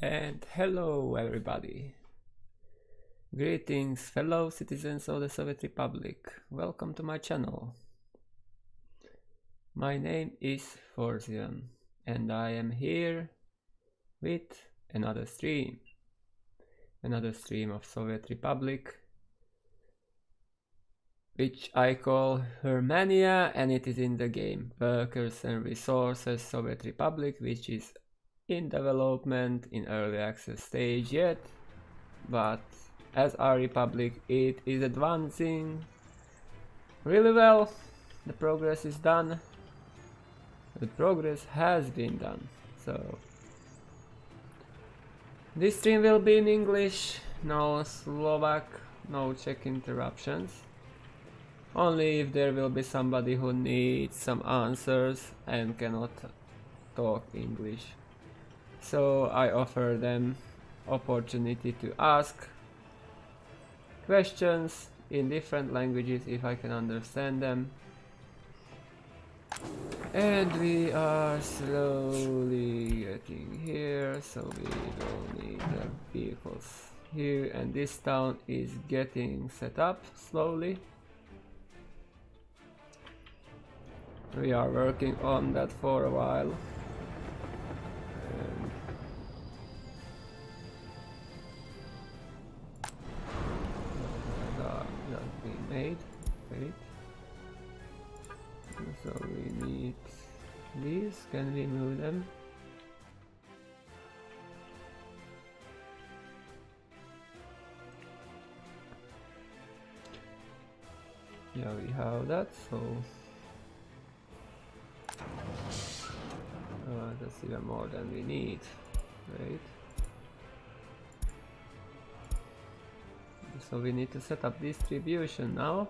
And hello everybody. Greetings fellow citizens of the Soviet Republic. Welcome to my channel. My name is Forzian and I am here with another stream of Soviet Republic, which I call Hurmania, and it is in the game Workers and Resources Soviet Republic, which is in development, in early access stage yet, but as our republic it is advancing really well. The progress is done. The progress has been done. So this stream will be in English, no Slovak, no Czech interruptions. Only if there will be somebody who needs some answers and cannot talk English. So I offer them opportunity to ask questions in different languages if I can understand them. And we are slowly getting here, so we will need the vehicles here, and this town is getting set up slowly. We are working on that for a while. Made. Wait. So we need these. Can we move them? Yeah, we have that, so that's even more than we need. Right. So we need to set up distribution now.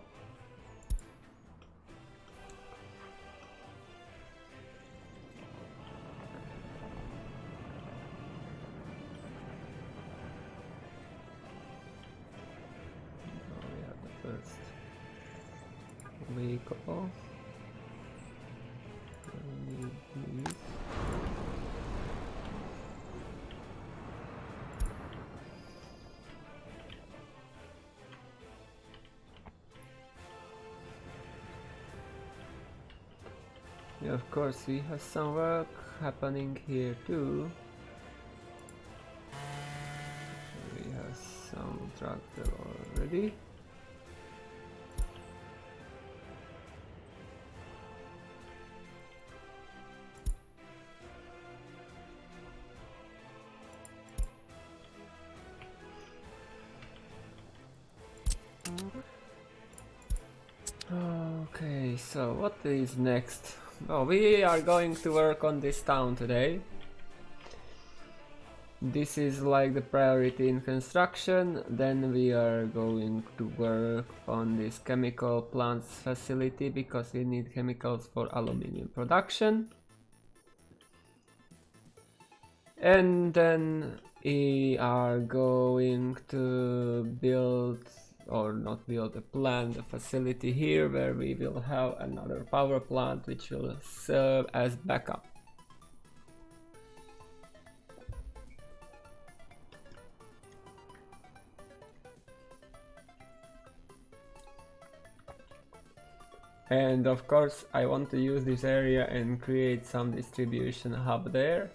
Now we have the first vehicle. We need these. Yeah, of course, we have some work happening here too. We have some tractor already. Okay, so what is next? Oh, we are going to work on this town today. This is like the priority in construction. Then we are going to work on this chemical plants facility because we need chemicals for aluminium production. And then we are going to build, or not build, a plant, a facility here where we will have another power plant which will serve as backup. And of course I want to use this area and create some distribution hub there.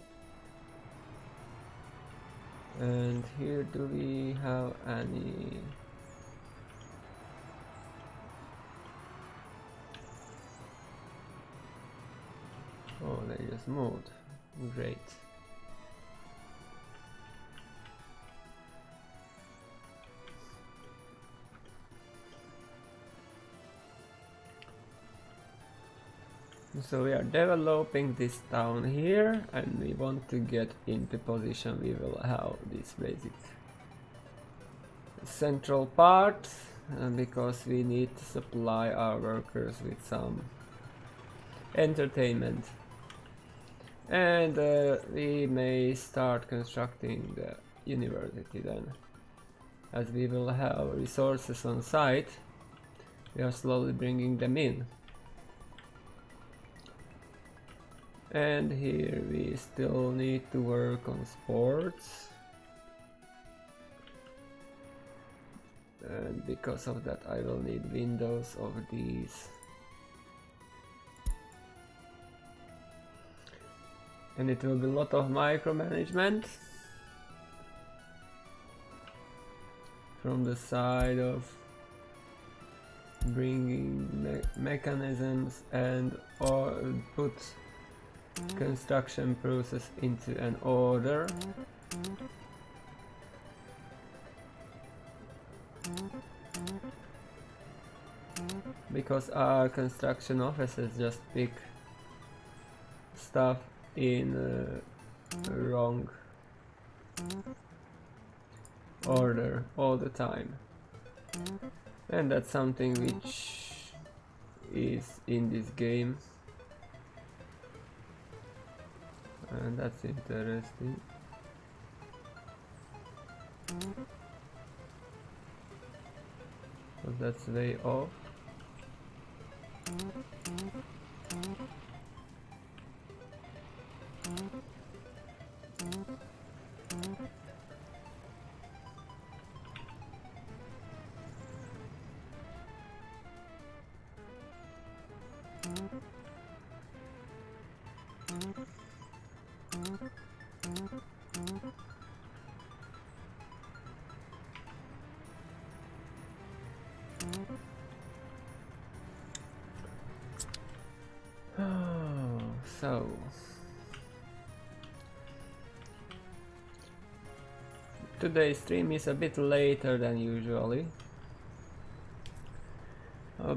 And here, do we have any? Oh, they just moved. Great. So we are developing this town here, and we want to get into position. We will have this basic central part because we need to supply our workers with some entertainment. And we may start constructing the university then. As we will have resources on site, we are slowly bringing them in. And here we still need to work on sports. And because of that I will need windows of these. And it will be a lot of micromanagement from the side of bringing mechanisms and or put construction process into an order. Because our construction offices just pick stuff in wrong order all the time, and that's something which is in this game, and that's interesting. So that's way off. So today's stream is a bit later than usually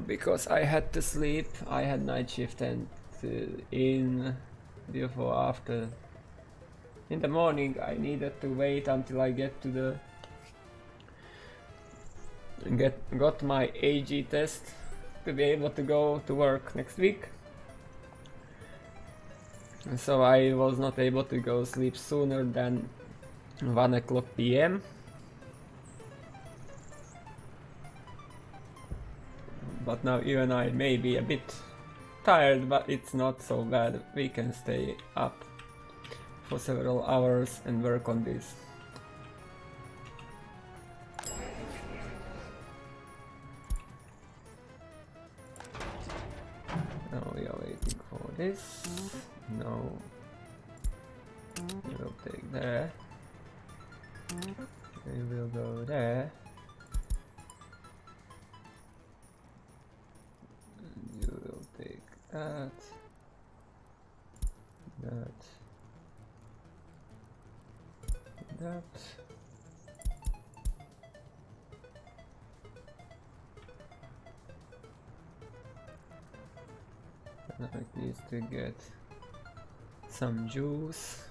because I had to sleep. I had night shift, and after in the morning I needed to wait until I get to the got my AG test to be able to go to work next week. And so I was not able to go sleep sooner than 1 o'clock PM. But now even I may be a bit tired, but it's not so bad. We can stay up for several hours and work on this. Now we are waiting for this. No, we will take there. We will go there. You will take that. That. Now it needs to get some juice.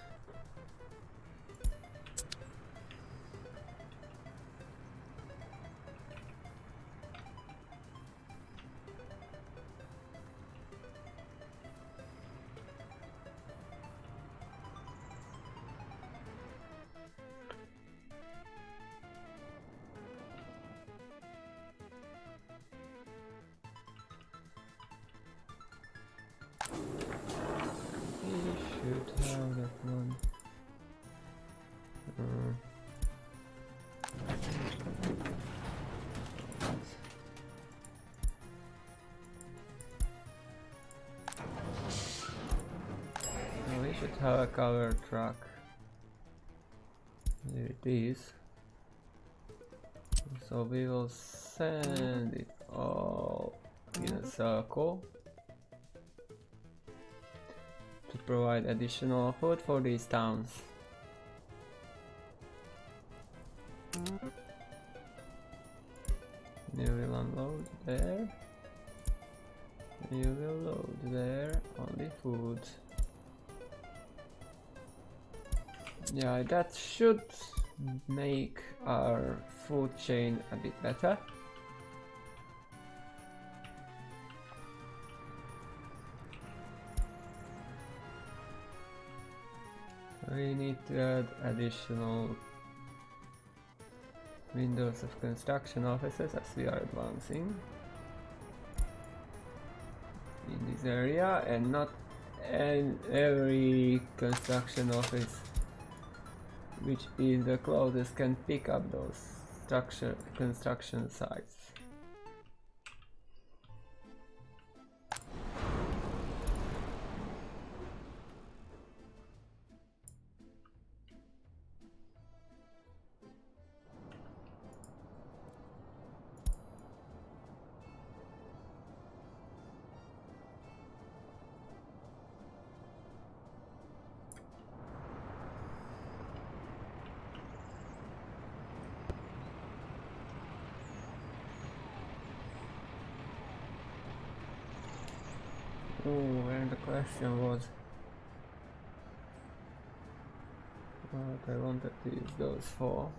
Have that one. We should have a cover truck. There it is. So we will send it all in a circle to provide additional food for these towns. You will unload there. You will load there on the food. Yeah, that should make our food chain a bit better. We need to add additional windows of construction offices as we are advancing in this area, and not and every construction office which is the closest can pick up those construction sites. Oh, and the question was what I wanted to use those for.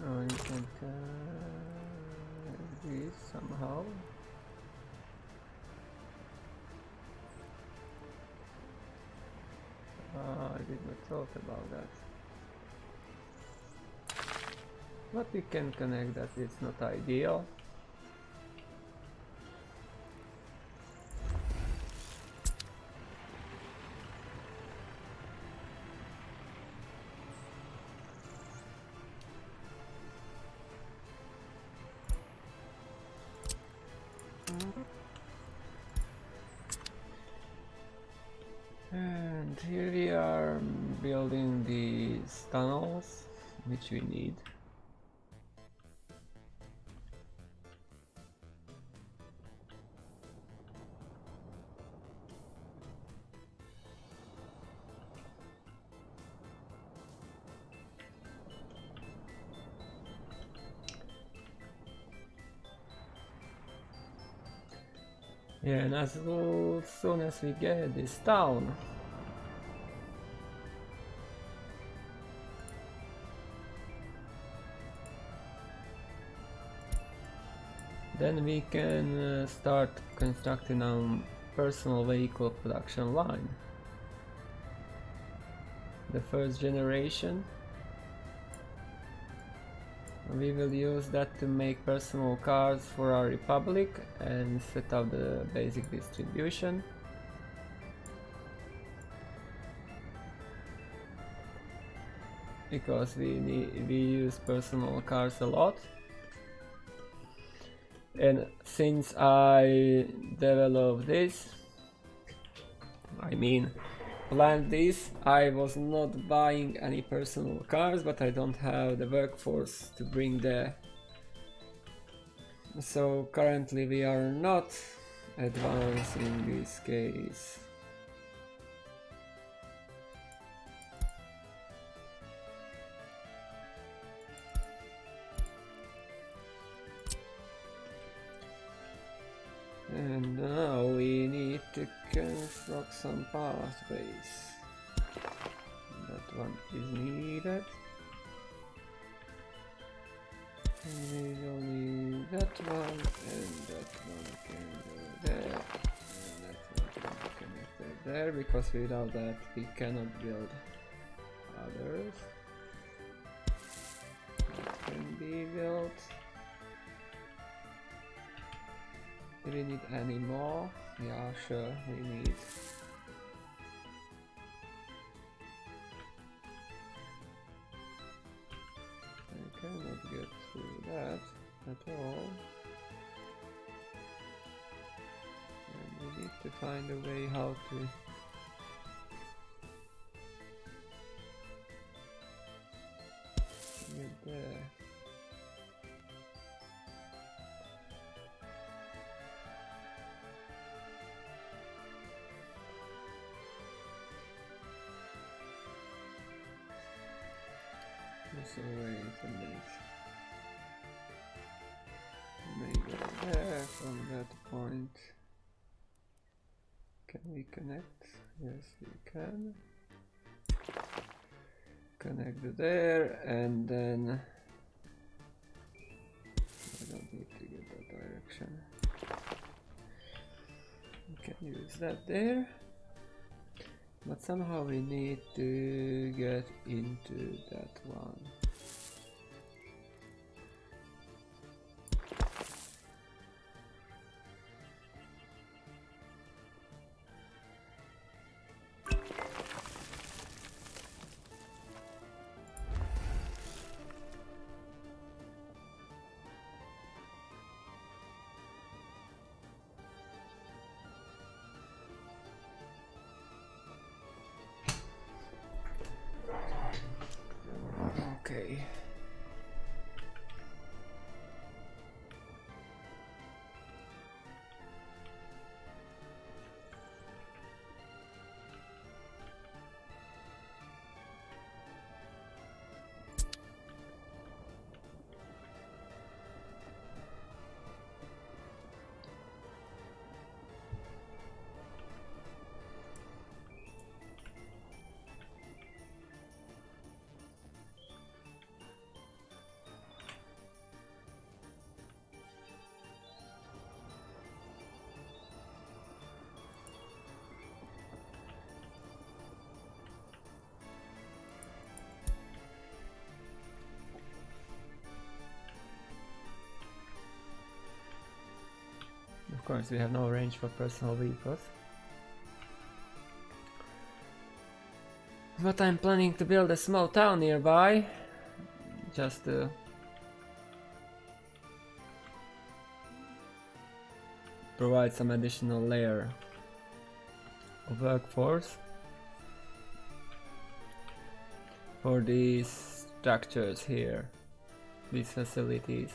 Oh, you can this somehow. I did not thought about that. But we can connect that, it's not ideal. And here we are building these tunnels, which we need. Yeah, and as soon as we get this town, then we can start constructing our personal vehicle production line. The first generation. We will use that to make personal cars for our republic and set up the basic distribution. Because we use personal cars a lot. And since I developed this, planned this, I was not buying any personal cars, but I don't have the workforce to bring there. So currently we are not advanced in this case. And now we need to construct some pathways. That one is needed. And we will need that one, and that one can go there, and that one can be connected there, because without that we cannot build others. That can be built. Do we need any more? Yeah, sure, we need. all. And we need to find a way how to get there. So wait a minute. Maybe there from that point. Can we connect? Yes, we can. Connect to there, and then I don't need to get that direction. We can use that there. But somehow we need to get into that one. Okay. Of course, we have no range for personal vehicles. But I'm planning to build a small town nearby, just to provide some additional layer of workforce for these structures here, these facilities.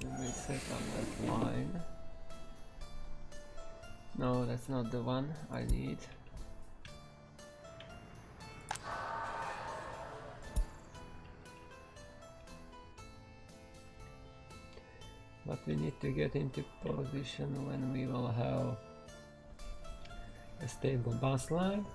Let me set up that line. No, that's not the one I need. But we need to get into position when we will have a stable bus line.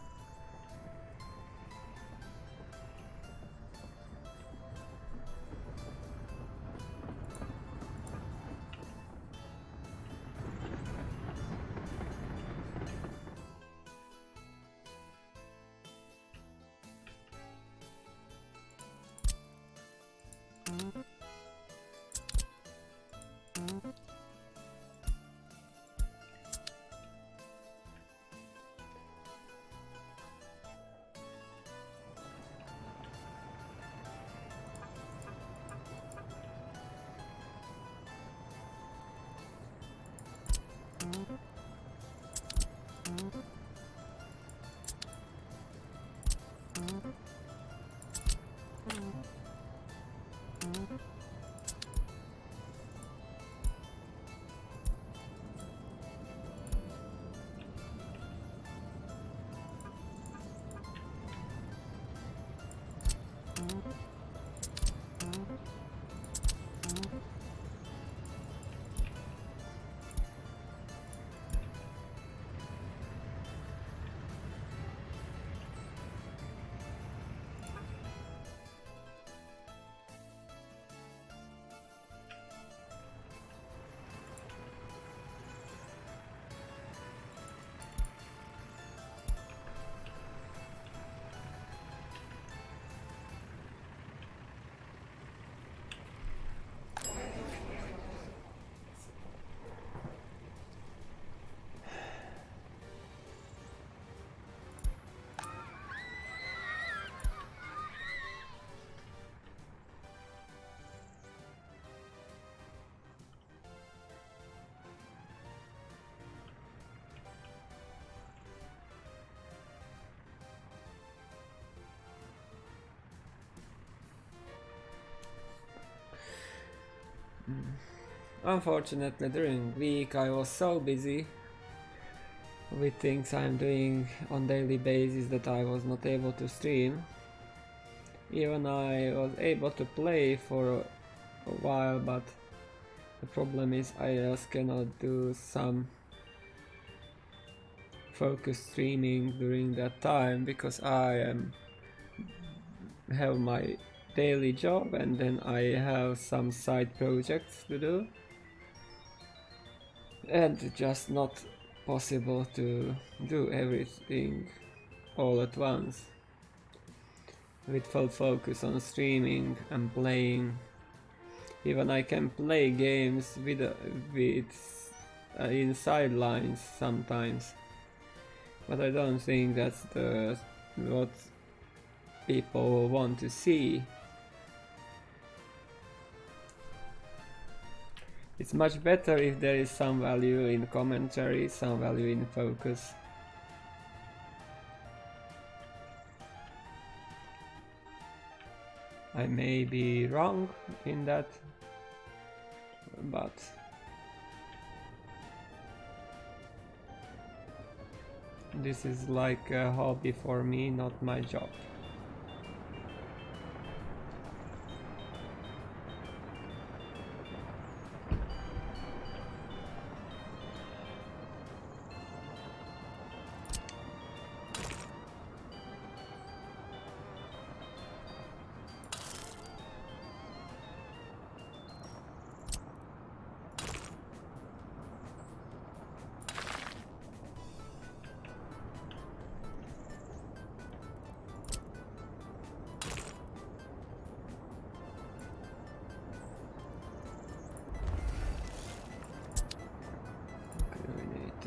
Unfortunately, during week I was so busy with things I'm doing on daily basis that I was not able to stream. Even I was able to play for a while, but the problem is I just cannot do some focused streaming during that time because I have my daily job and then I have some side projects to do, and just not possible to do everything all at once with full focus on streaming and playing. Even I can play games with in sidelines sometimes, but I don't think that's what people want to see. It's much better if there is some value in commentary, some value in focus. I may be wrong in that, but this is like a hobby for me, not my job.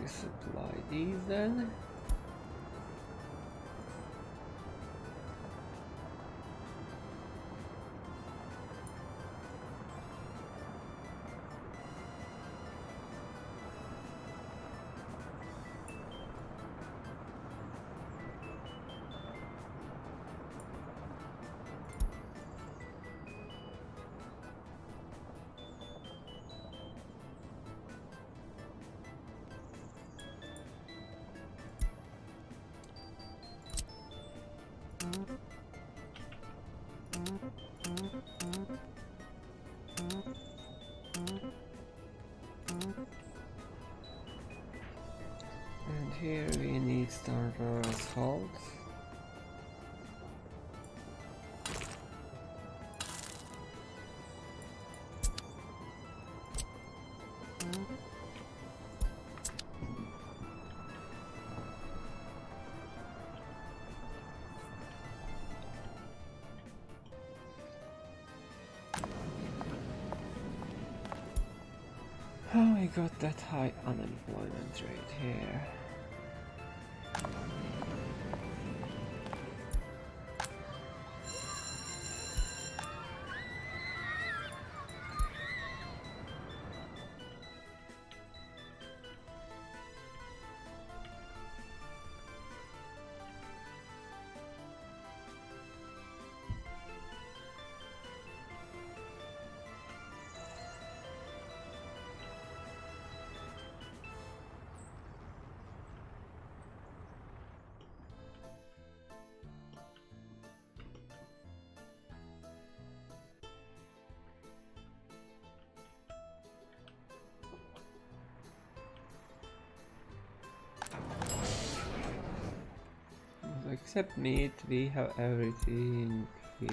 Supply these then. And here we need starter salt. How I got that high unemployment rate here? Except meat, we have everything here.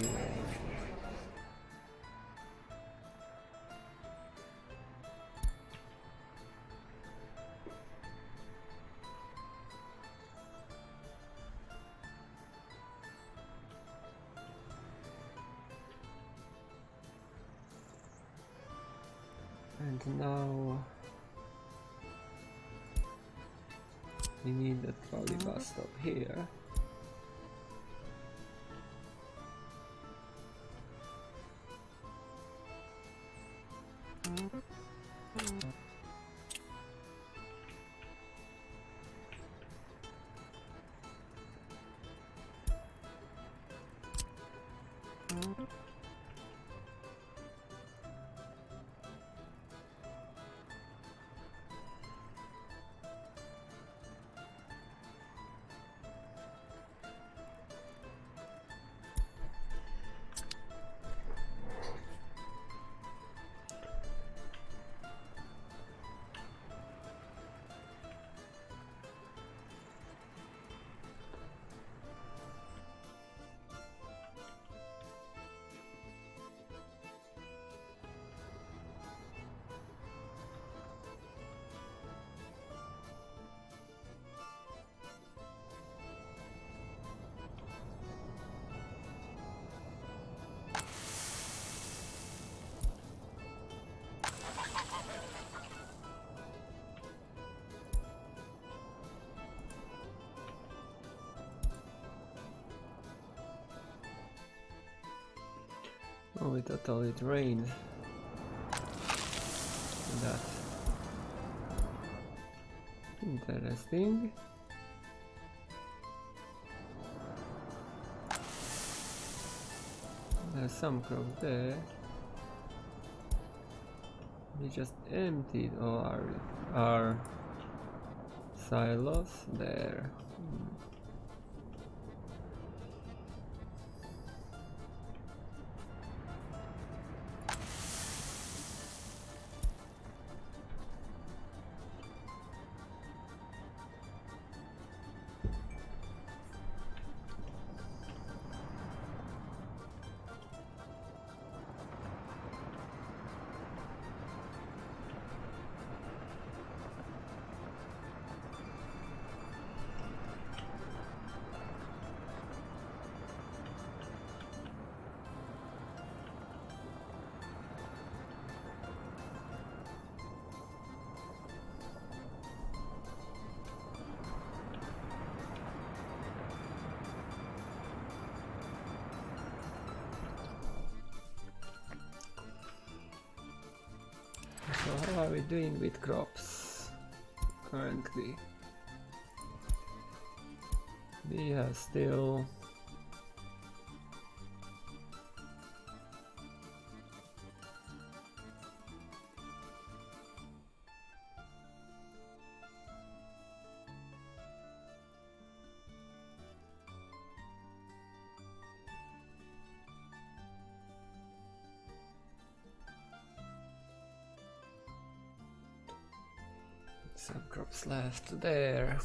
And now we need the trolley bus stop here. Oh, it totally drained that. Interesting. There's some crops there. We just emptied all our silos there. So how are we doing with crops currently? We have still some crops left there.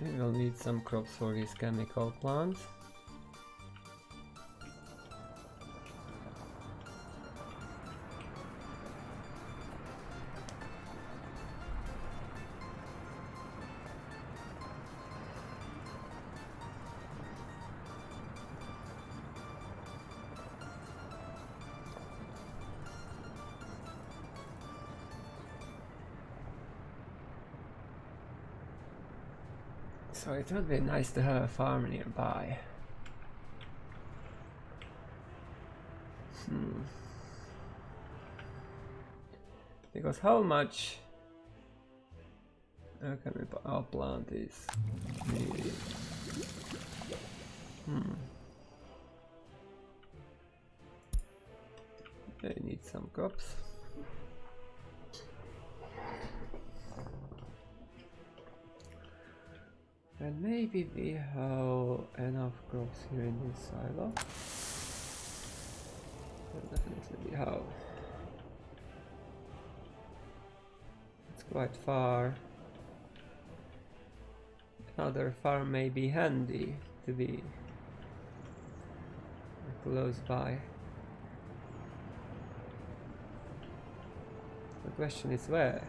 We will need some crops for these chemical plants. So it would be nice to have a farm nearby. Because how much our plant is needed? They need some crops. And maybe we have enough crops here in this silo. Well, definitely we have. It's quite far. Another farm may be handy to be close by. The question is where?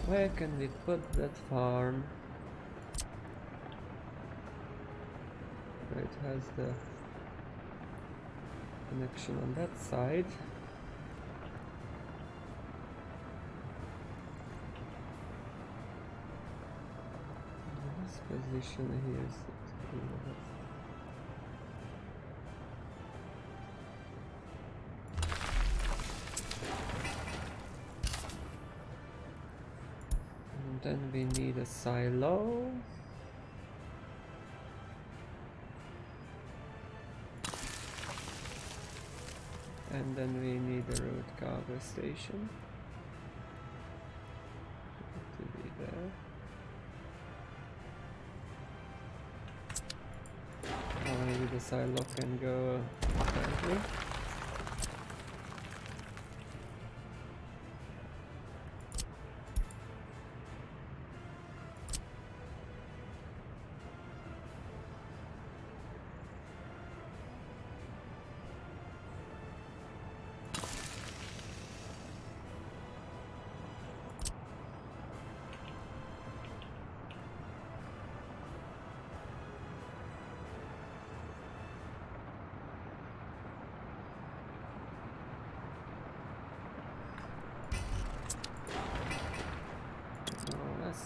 Where can we put that farm? Where it has the connection on that side. This position here is then we need a silo. And then we need a road cargo station to be there. Maybe the silo can go apparently.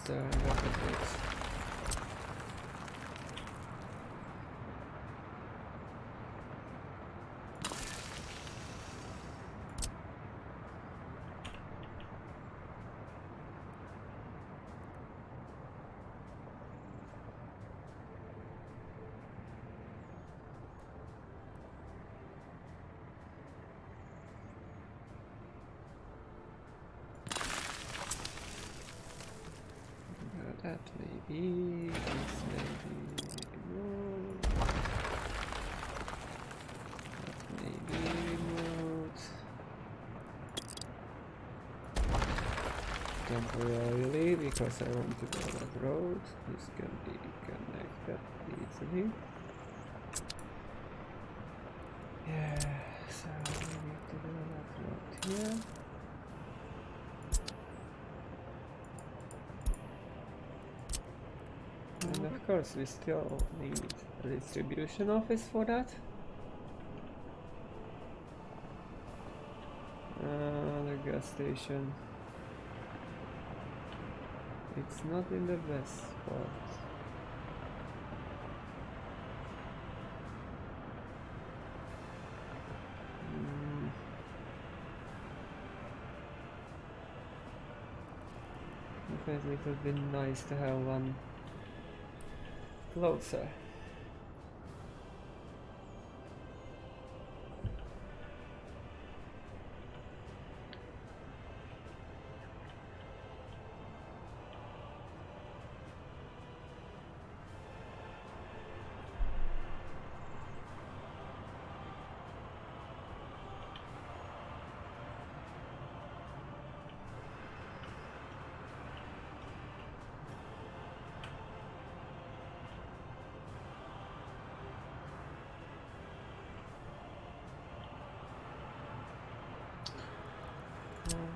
turn up a bit. That may be, this may be removed. That may be removed. Temporarily, because I want to go that road. This can be connected easily. Yeah, so we need to do that road here. And of course we still need a distribution office for that. The gas station. It's not in the best spot. Definitely it would have been nice to have one closer.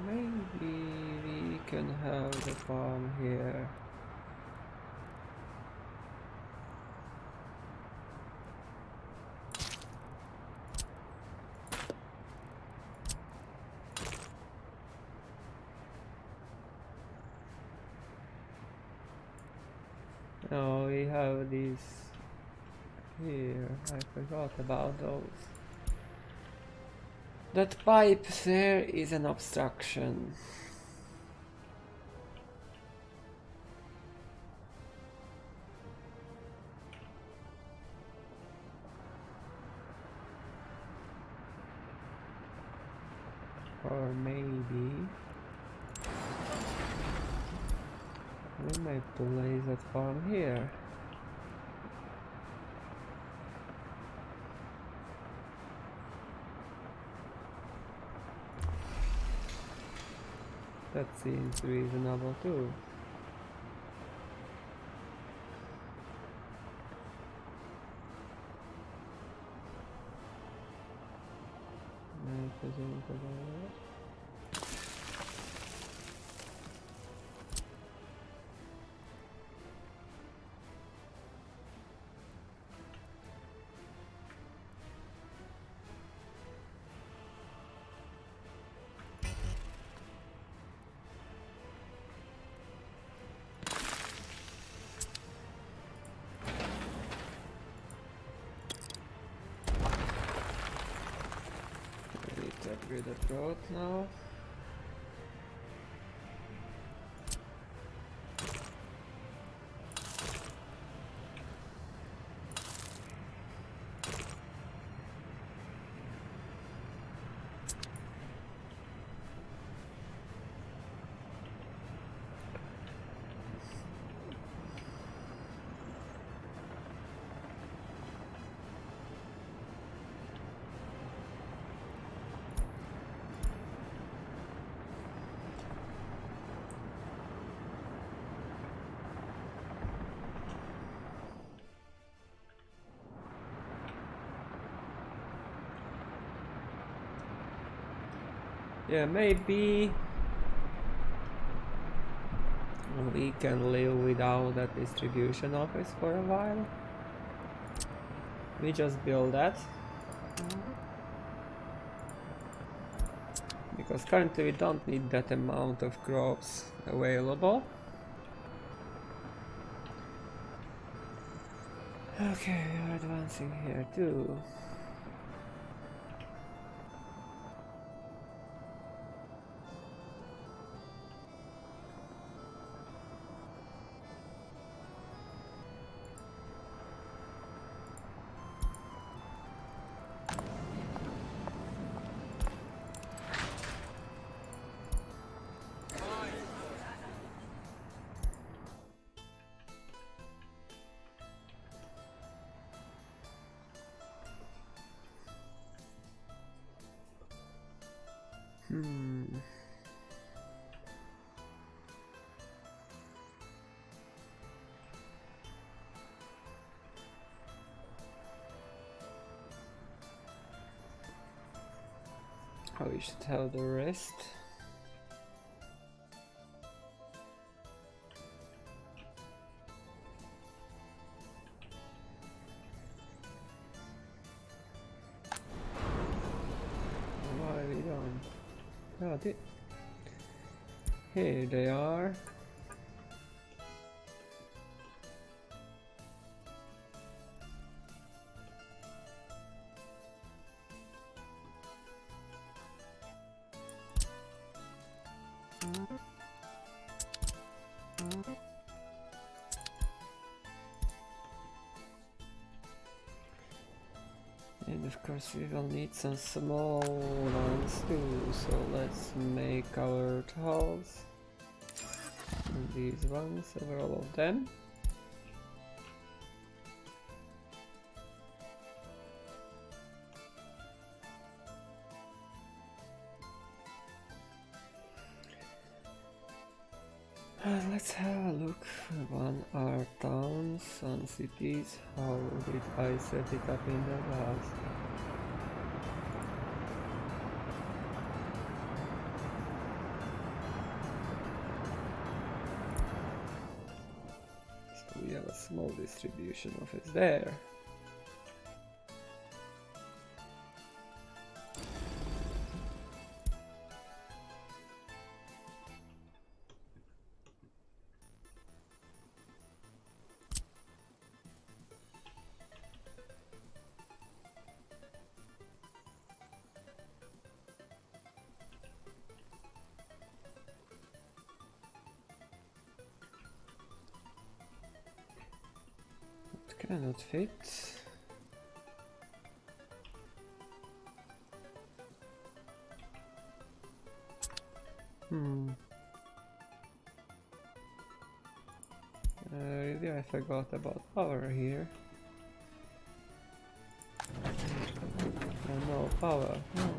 Maybe we can have the farm here. Oh, we have these here. I forgot about those. That pipe there is an obstruction. Or maybe we might place that farm here. That seems reasonable too. Upgrade that road now. Yeah, maybe we can live without that distribution office for a while. We just build that. Because currently we don't need that amount of crops available. Okay, we are advancing here too. Oh, we should have the rest. Why we don't? Oh, here they are. And of course we will need some small ones too, so let's make our tiles. And these ones, several of them. Let's have a look on our towns and cities. How did I set it up in the past? So we have a small distribution of it there. Cannot fit. Really, I forgot about power here. No power. No.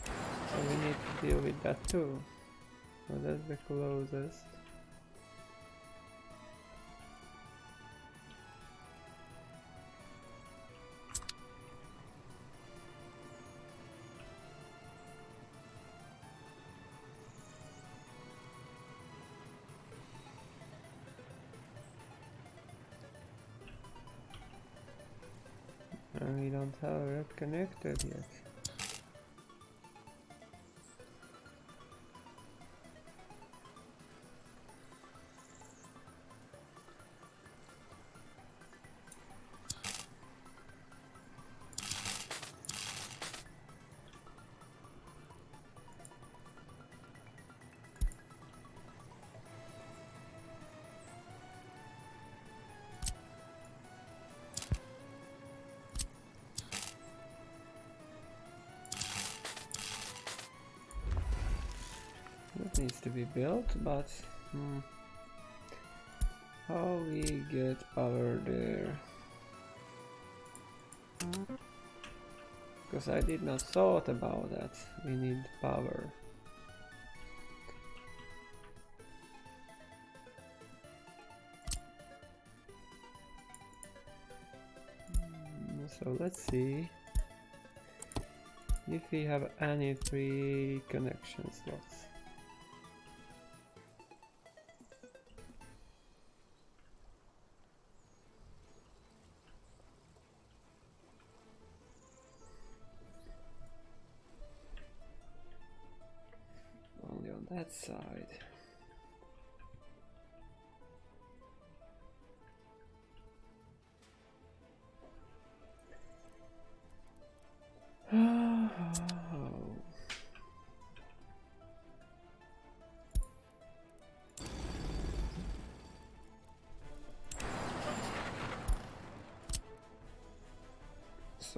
So we need to deal with that too. So that's the closest. And we don't have it connected yet. That needs to be built, but how we get power there? Because I did not thought about that. We need power. So let's see if we have any free connection slots. Only on that side.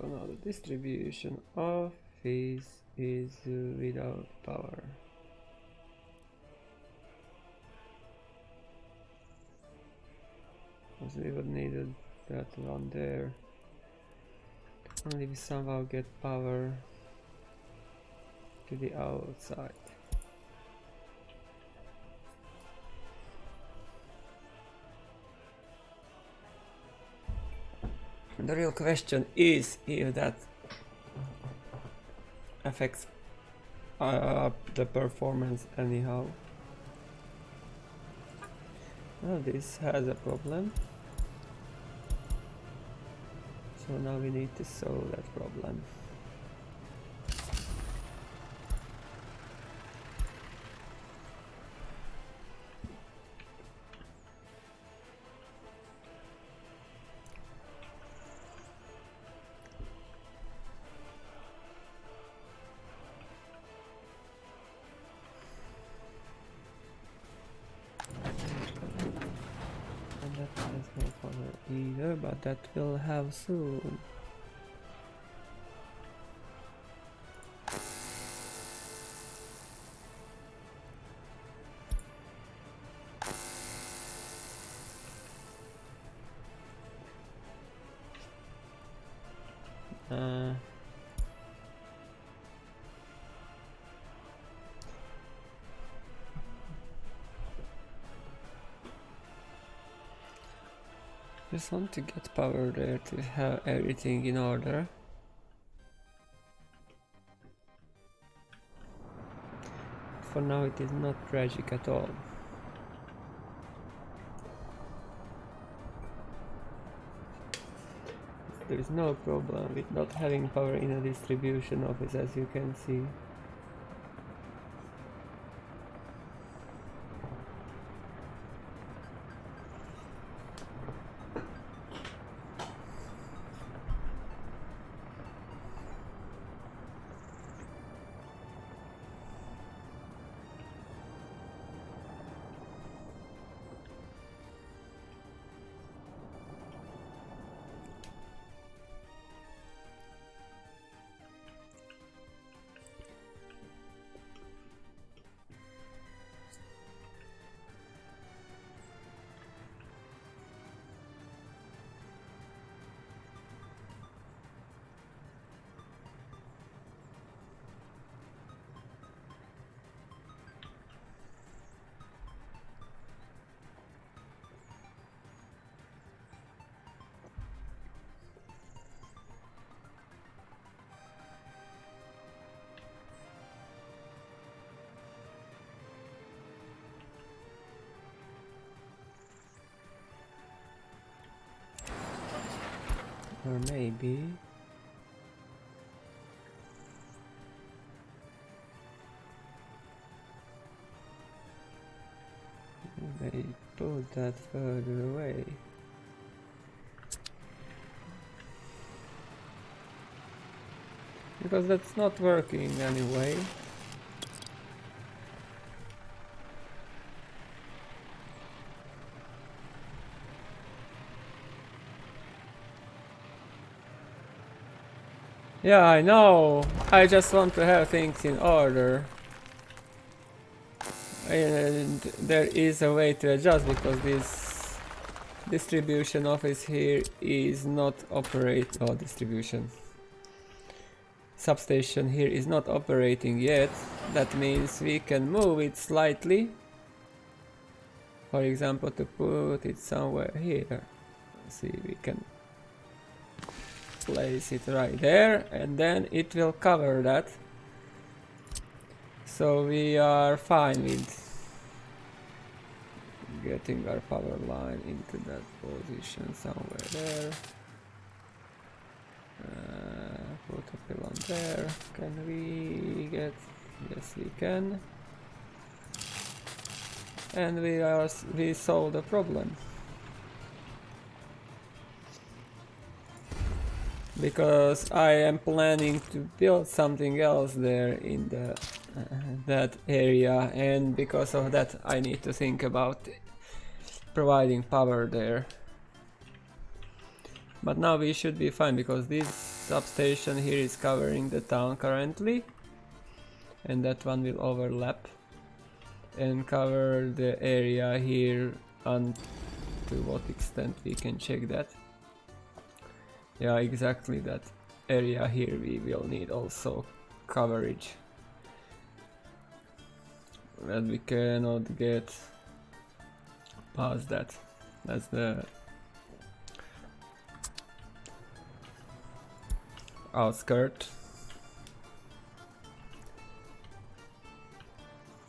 So now the distribution office is without power. Because we would need that one there. Only we somehow get power to the outside. The real question is if that affects the performance anyhow. Well, this has a problem. So now we need to solve that problem. Either, but that will have soon. Just want to get power there to have everything in order. For now it is not tragic at all. There is no problem with not having power in a distribution office, as you can see. Or maybe they put that further away. Because that's not working anyway. Yeah, I know. I just want to have things in order. And there is a way to adjust because this distribution office here is not substation here is not operating yet. That means we can move it slightly. For example, to put it somewhere here. See, we can place it right there and then it will cover that. So we are fine with getting our power line into that position somewhere there. Put a pylon there. Can we get? Yes, we can. And we solved the problem. Because I am planning to build something else there in the that area, and because of that I need to think about providing power there. But now we should be fine because this substation here is covering the town currently, and that one will overlap and cover the area here. And to what extent we can check that. Yeah, exactly, that area here we will need also coverage, and we cannot get past that. That's the outskirt.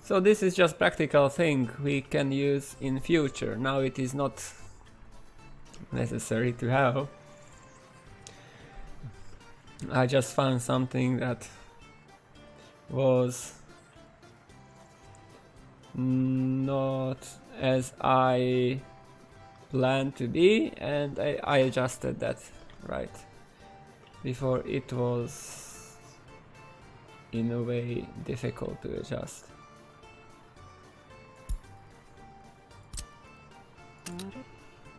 So this is just practical thing we can use in future. Now it is not necessary to have. I just found something that was not as I planned to be, and I adjusted that right. Before it was in a way difficult to adjust.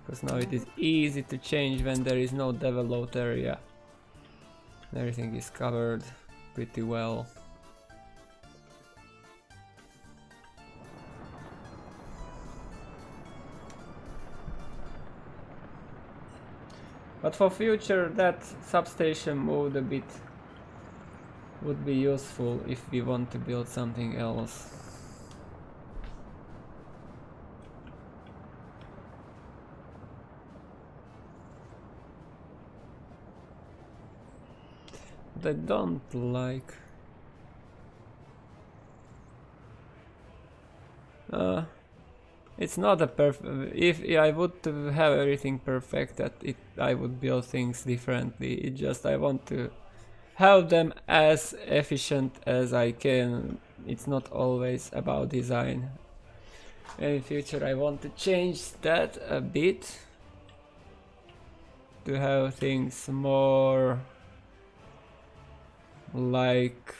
Because now it is easy to change when there is no developed area. Everything is covered pretty well. But for future, that substation moved a bit would be useful if we want to build something else. I don't like. It's not a perfect. If I would have everything perfect, I would build things differently. It just I want to have them as efficient as I can. It's not always about design. And in future, I want to change that a bit to have things more like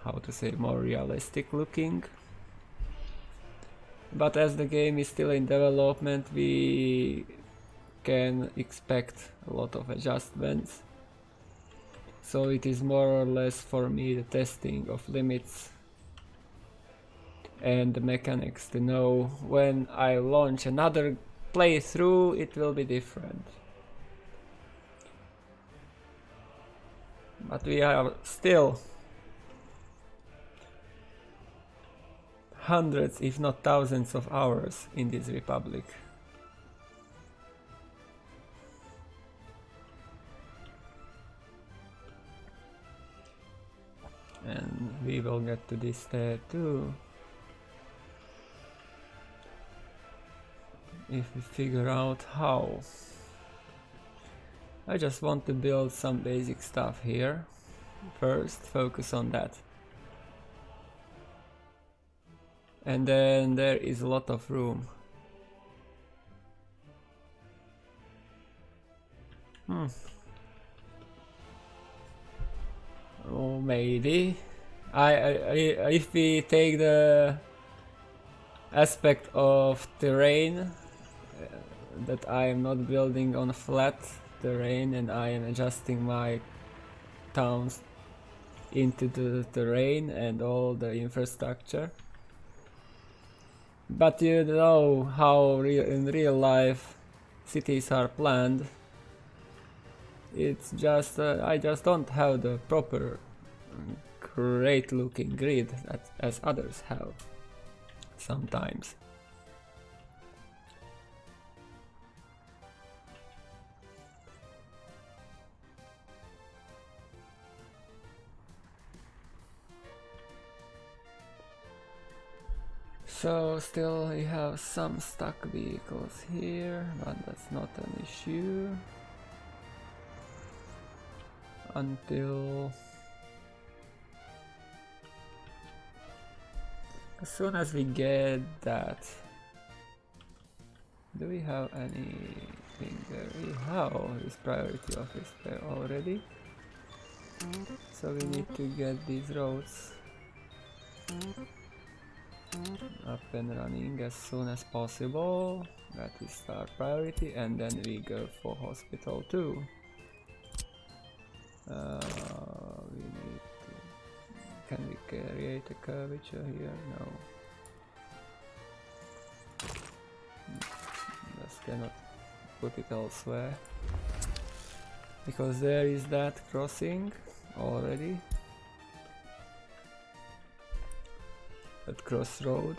how to say, more realistic looking. But as the game is still in development, we can expect a lot of adjustments. So it is more or less for me the testing of limits and the mechanics to know when I launch another playthrough it will be different. But we are still hundreds, if not thousands of hours in this republic. And we will get to this there too. If we figure out how. I just want to build some basic stuff here. First, focus on that. And then there is a lot of room. Oh, maybe. If we take the aspect of terrain, that I am not building on flat terrain and I am adjusting my towns into the terrain and all the infrastructure. But you know how in real life cities are planned. It's just I just don't have the proper great looking grid as others have sometimes. So still we have some stuck vehicles here, but that's not an issue. Until as soon as we get that. Do we have anything there? We have this priority office there already. So we need to get these roads. up and running as soon as possible. That is our priority, and then we go for hospital too. We need to... Can we create a curvature here? No. Just cannot put it elsewhere. Because there is that crossing already. That crossroad.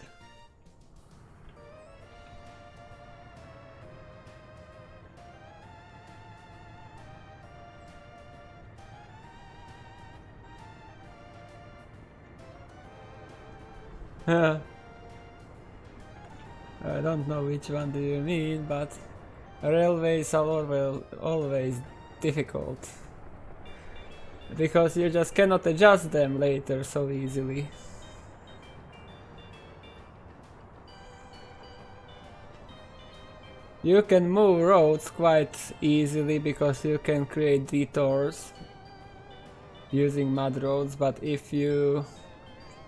I don't know which one do you mean, but railways are always difficult. Because you just cannot adjust them later so easily. You can move roads quite easily because you can create detours using mud roads, but if you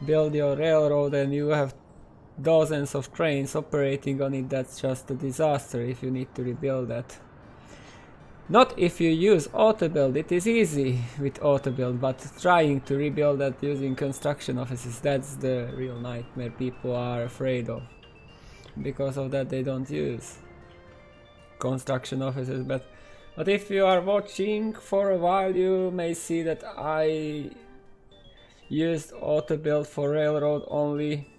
build your railroad and you have dozens of trains operating on it, that's just a disaster if you need to rebuild that. Not if you use auto build, it is easy with auto build, but trying to rebuild that using construction offices, that's the real nightmare people are afraid of. Because of that they don't use construction offices, but if you are watching for a while you may see that I used auto build for railroad only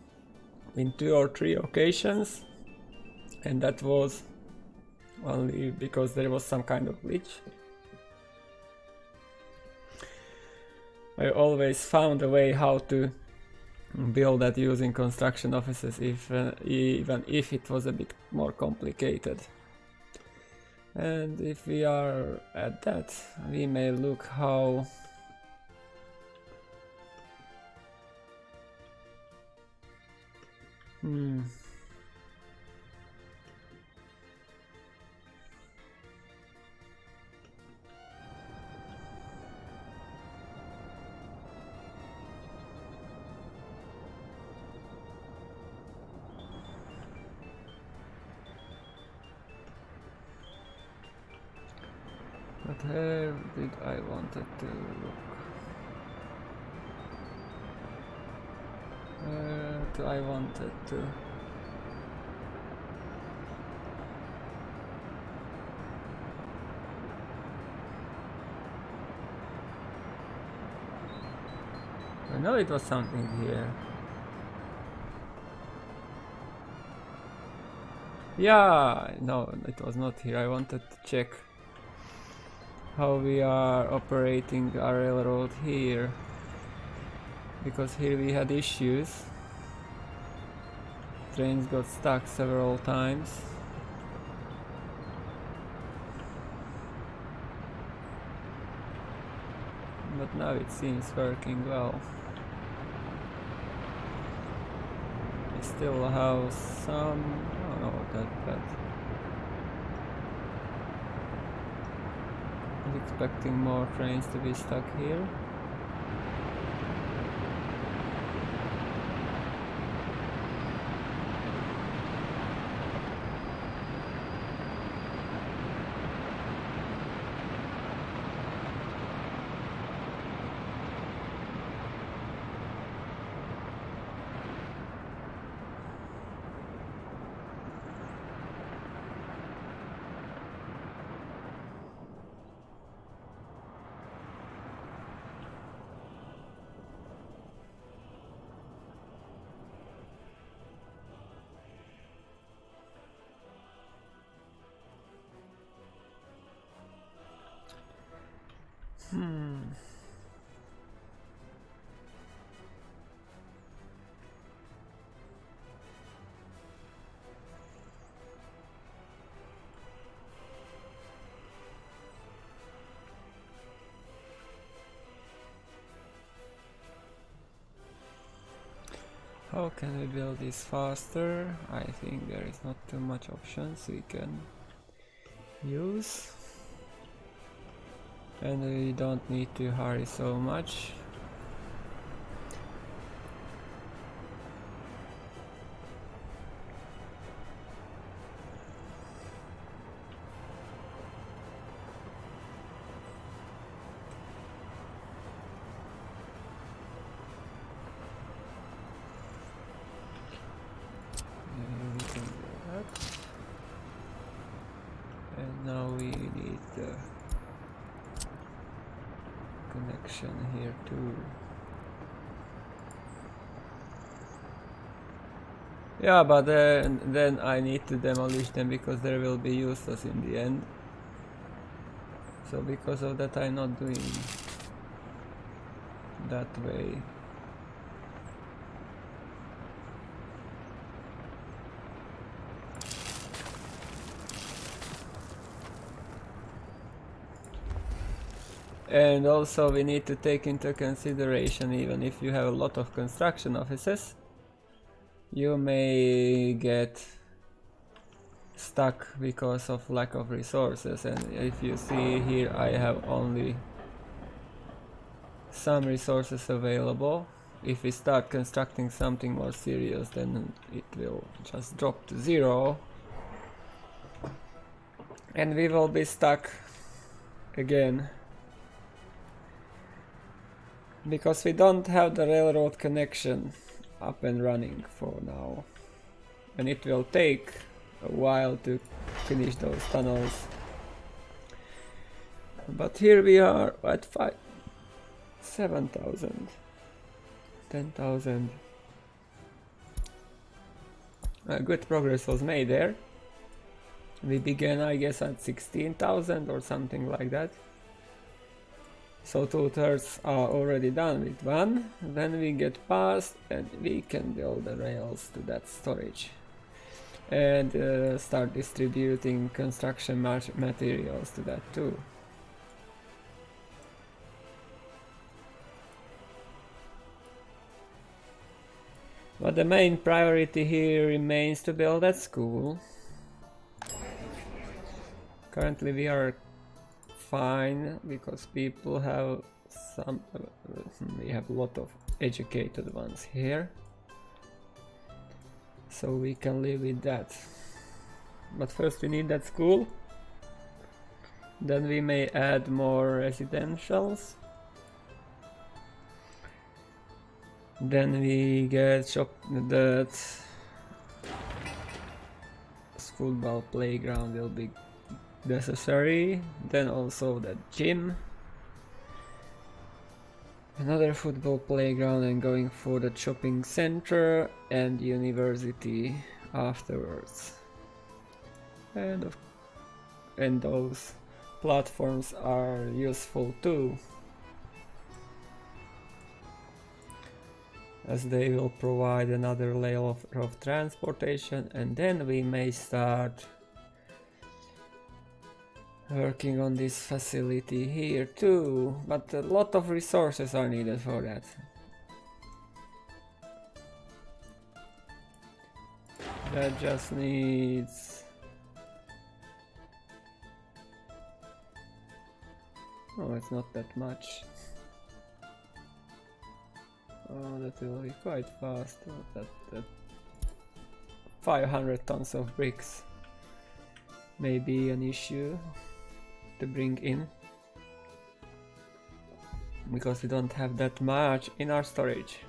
in 2 or 3 occasions, and that was only because there was some kind of glitch. I always found a way how to build that using construction offices, even if it was a bit more complicated. And if we are at that, we may look how but where did I wanted to look? Where I wanted to... I know it was something here. Yeah, no, it was not here. I wanted to check how we are operating our railroad here, because here we had issues. Trains got stuck several times. But now it seems working well. We still have some... oh no, that bad. I was expecting more trains to be stuck here. How can we build this faster? I think there is not too much options we can use. And we don't need to hurry so much. construction here too. Yeah, but then I need to demolish them because they will be useless in the end. So because of that I'm not doing that way. And also we need to take into consideration, even if you have a lot of construction offices, you may get stuck because of lack of resources. And if you see here, I have only some resources available. If we start constructing something more serious, then it will just drop to 0 and we will be stuck again. Because we don't have the railroad connection up and running for now. And it will take a while to finish those tunnels. But here we are at 7,000, 10,000. Good progress was made there. We began, I guess, at 16,000 or something like that. So 2/3 are already done with one. Then we get past and we can build the rails to that storage. And start distributing construction materials to that too. But the main priority here remains to build that school. Currently we are fine because people have some we have a lot of educated ones here, so we can live with that. But first we need that school, then we may add more residentials, then we get that football playground will be necessary, then also the gym, another football playground, and going for the shopping center and university afterwards. And those platforms are useful too, as they will provide another layer of transportation, and then we may start working on this facility here too, but a lot of resources are needed for that. That just needs... Oh, it's not that much. Oh, that will be quite fast. That 500 tons of bricks may be an issue to bring in, because we don't have that much in our storage.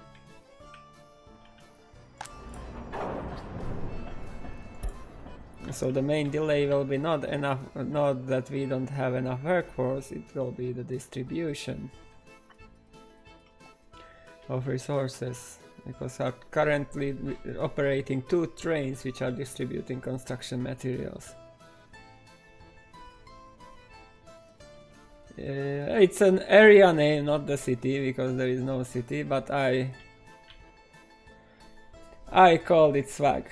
So the main delay will be not that we don't have enough workforce, it will be the distribution of resources, because we are currently operating 2 trains which are distributing construction materials. It's an area name, not the city, because there is no city, but I called it swag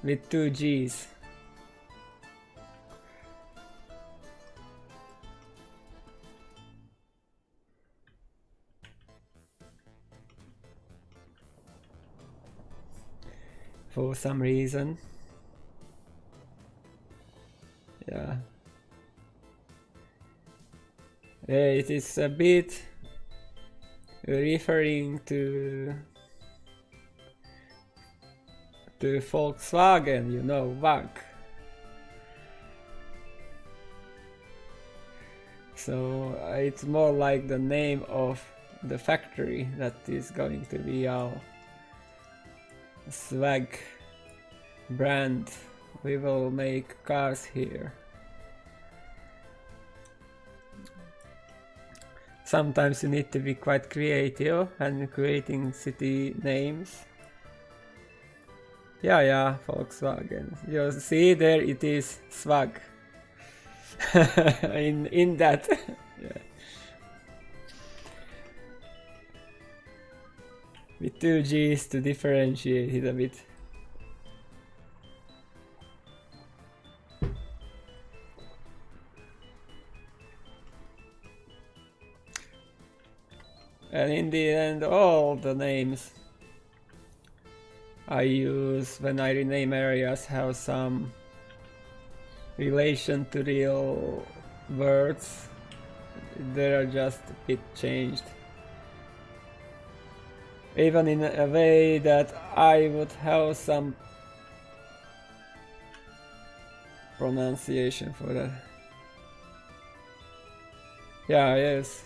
with 2 G's. For some reason. Yeah. It is a bit referring to Volkswagen, you know, WAG. So it's more like the name of the factory that is going to be our swag brand. We will make cars here. Sometimes you need to be quite creative and creating city names. Yeah, Volkswagen. You see there it is swag. in that. Yeah. With two G's to differentiate it a bit. And in the end, all the names I use when I rename areas have some relation to real words. They are just a bit changed. Even in a way that I would have some pronunciation for that. Yeah, yes.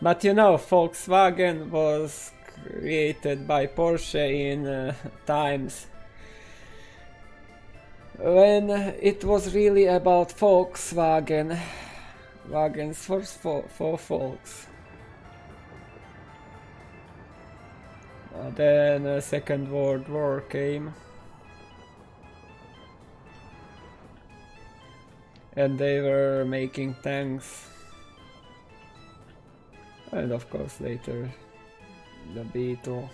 But you know, Volkswagen was created by Porsche in times when it was really about Volkswagen. Wagons for folks. Then Second World War came. And they were making tanks. And of course later the Beetle.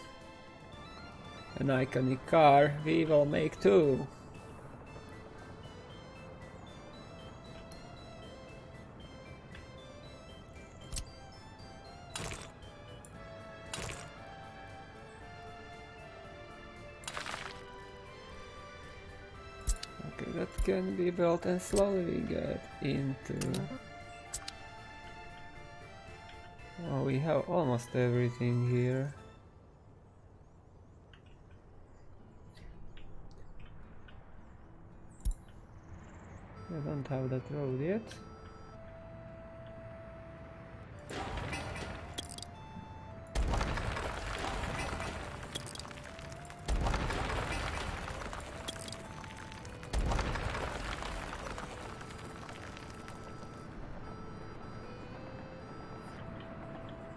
An iconic car we will make too. Okay, that can be built and slowly get into... Oh, we have almost everything here. I don't have that road yet.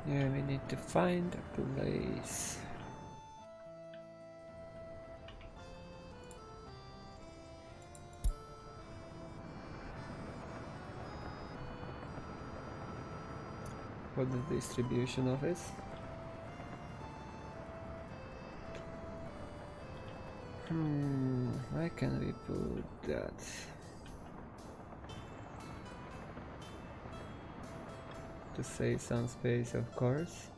Yeah, we need to find a place. For the distribution office. Where can we put that? To save some space, of course.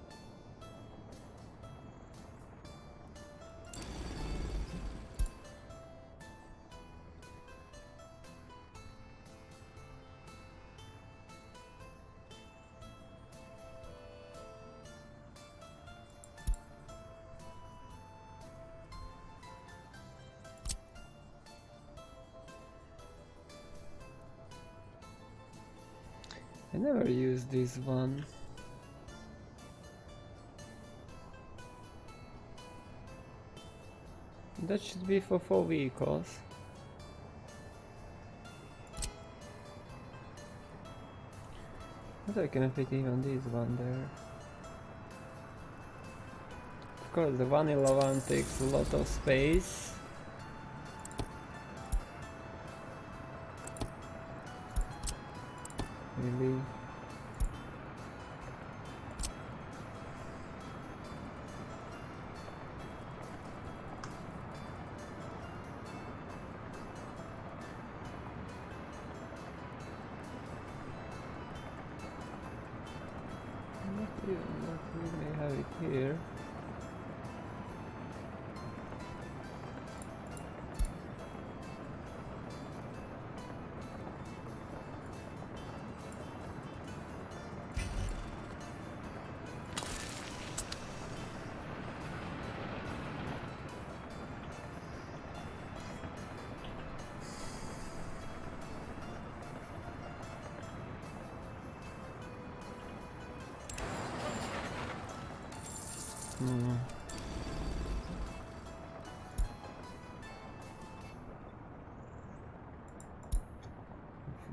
I never used this one. That should be for 4 vehicles. But I can fit even this one there. Of course, the vanilla one takes a lot of space. Really? We may have it here.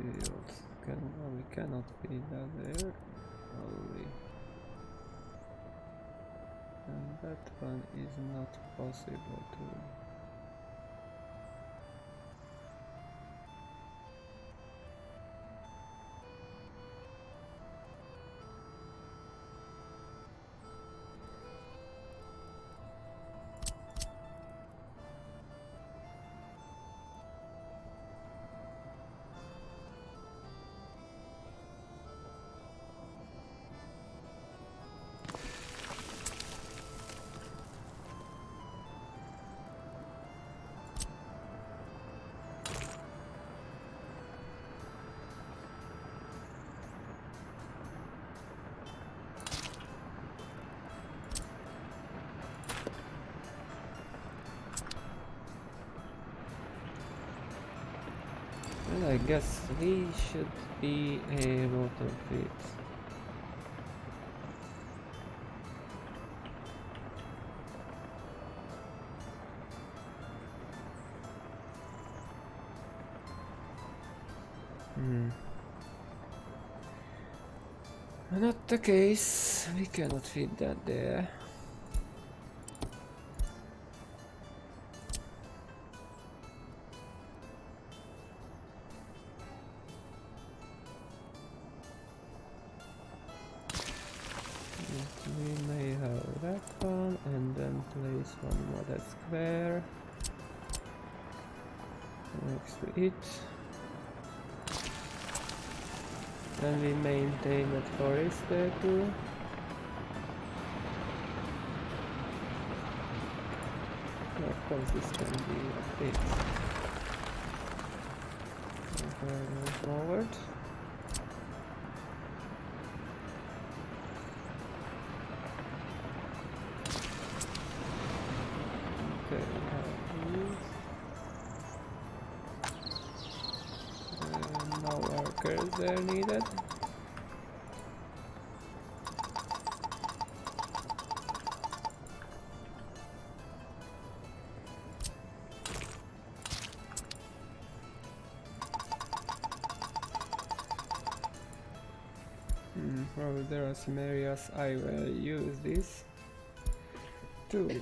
Fields can cannot feed that there. Only. And that one is not possible to. Well, I guess we should be able to fit. Not the case, we cannot fit that there. We may have that one and then place one more square next to it. And we maintain that forest there too. Of course this can be a bit forward. Okay, we have these. No workers there needed. Probably there are some areas I will use this too.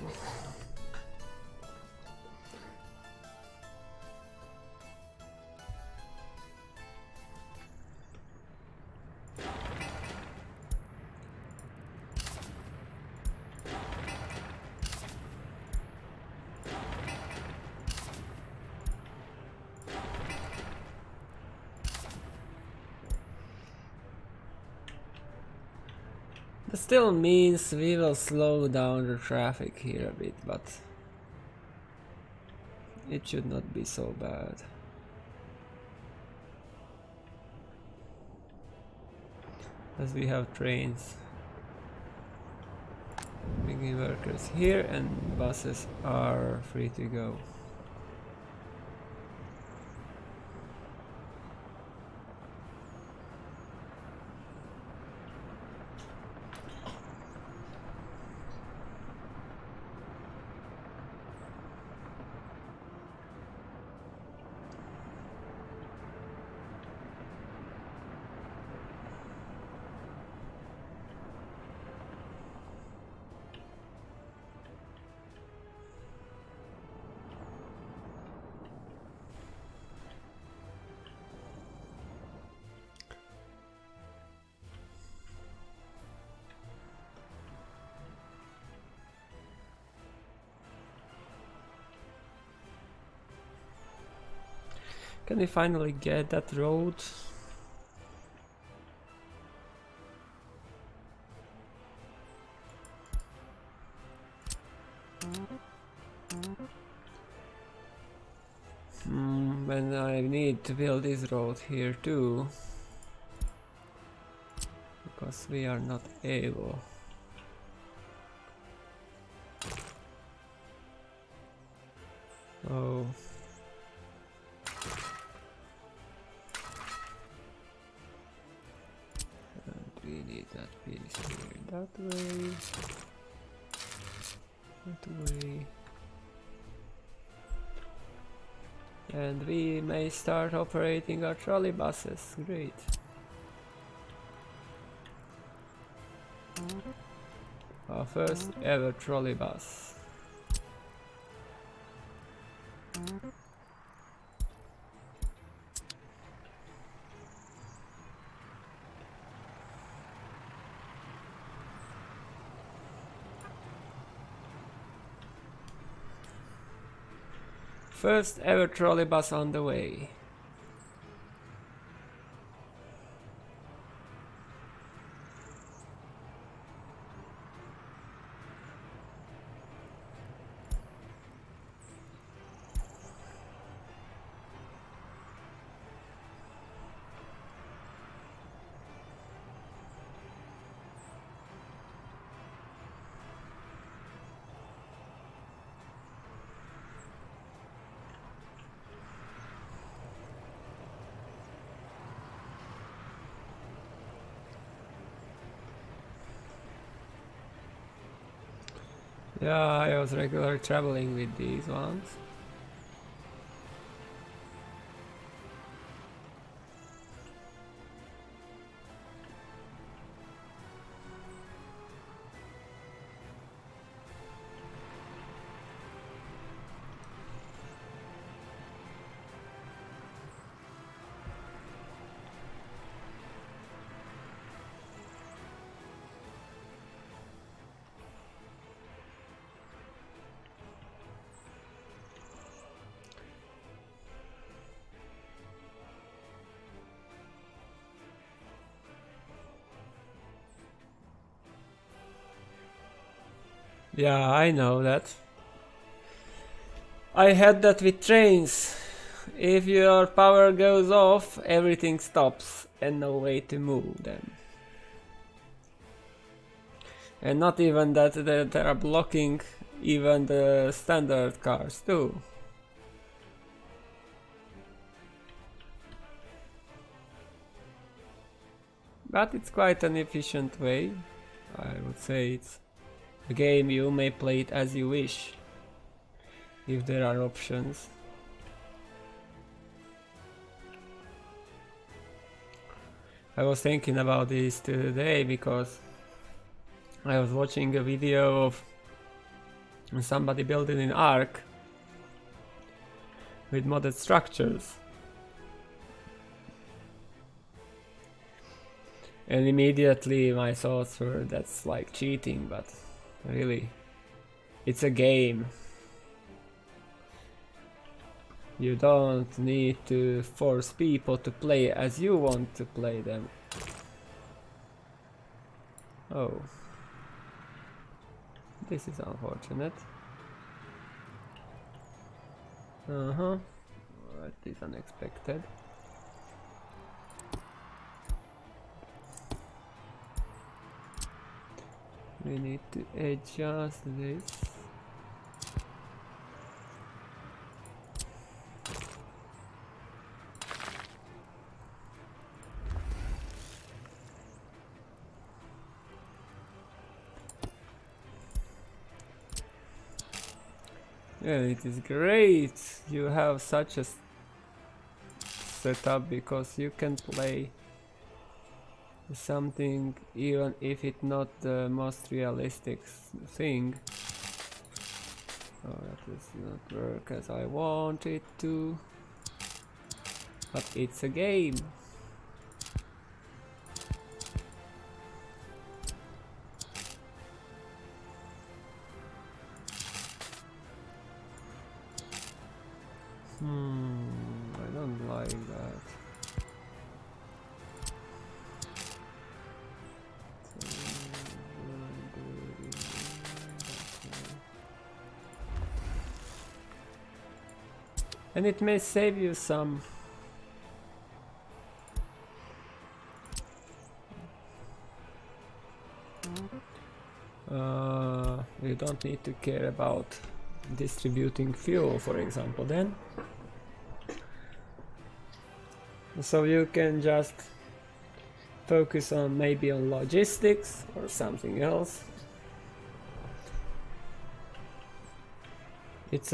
That still means we will slow down the traffic here a bit, but it should not be so bad. As we have trains bringing workers here and buses are free to go. Can we finally get that road? When I need to build this road here too, because we are not able. Oh. And we need that piece here that way. That way. And we may start operating our trolley buses. Great. Our first ever trolley bus. First ever trolley bus on the way. Yeah, I was regularly traveling with these ones. Yeah, I know that. I had that with trains. If your power goes off, everything stops and no way to move them. And not even that they are blocking even the standard cars too. But it's quite an efficient way. I would say it's a game you may play it as you wish, if there are options. I was thinking about this today because I was watching a video of somebody building an ark with modded structures. And immediately my thoughts were, that's like cheating, but really, it's a game. You don't need to force people to play as you want to play them. Oh. This is unfortunate. That is unexpected. We need to adjust this. Yeah, it is great. You have such a setup because you can play something even if it's not the most realistic thing. Oh, that does not work as I want it to. But it's a game. I don't like that. And it may save you some. You don't need to care about distributing fuel, for example, then. So you can just focus on maybe on logistics or something else. It's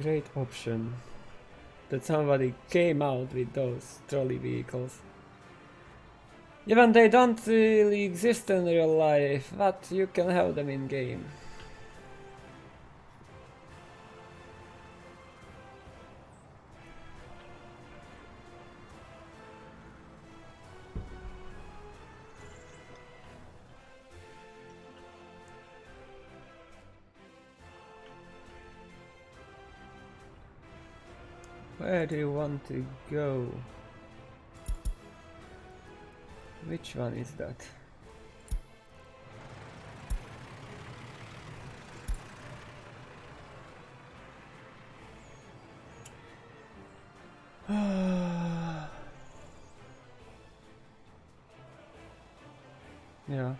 great option. that somebody came out with those trolley vehicles. Even they don't really exist in real life, but you can have them in game. Where do you want to go? Which one is that? Yeah.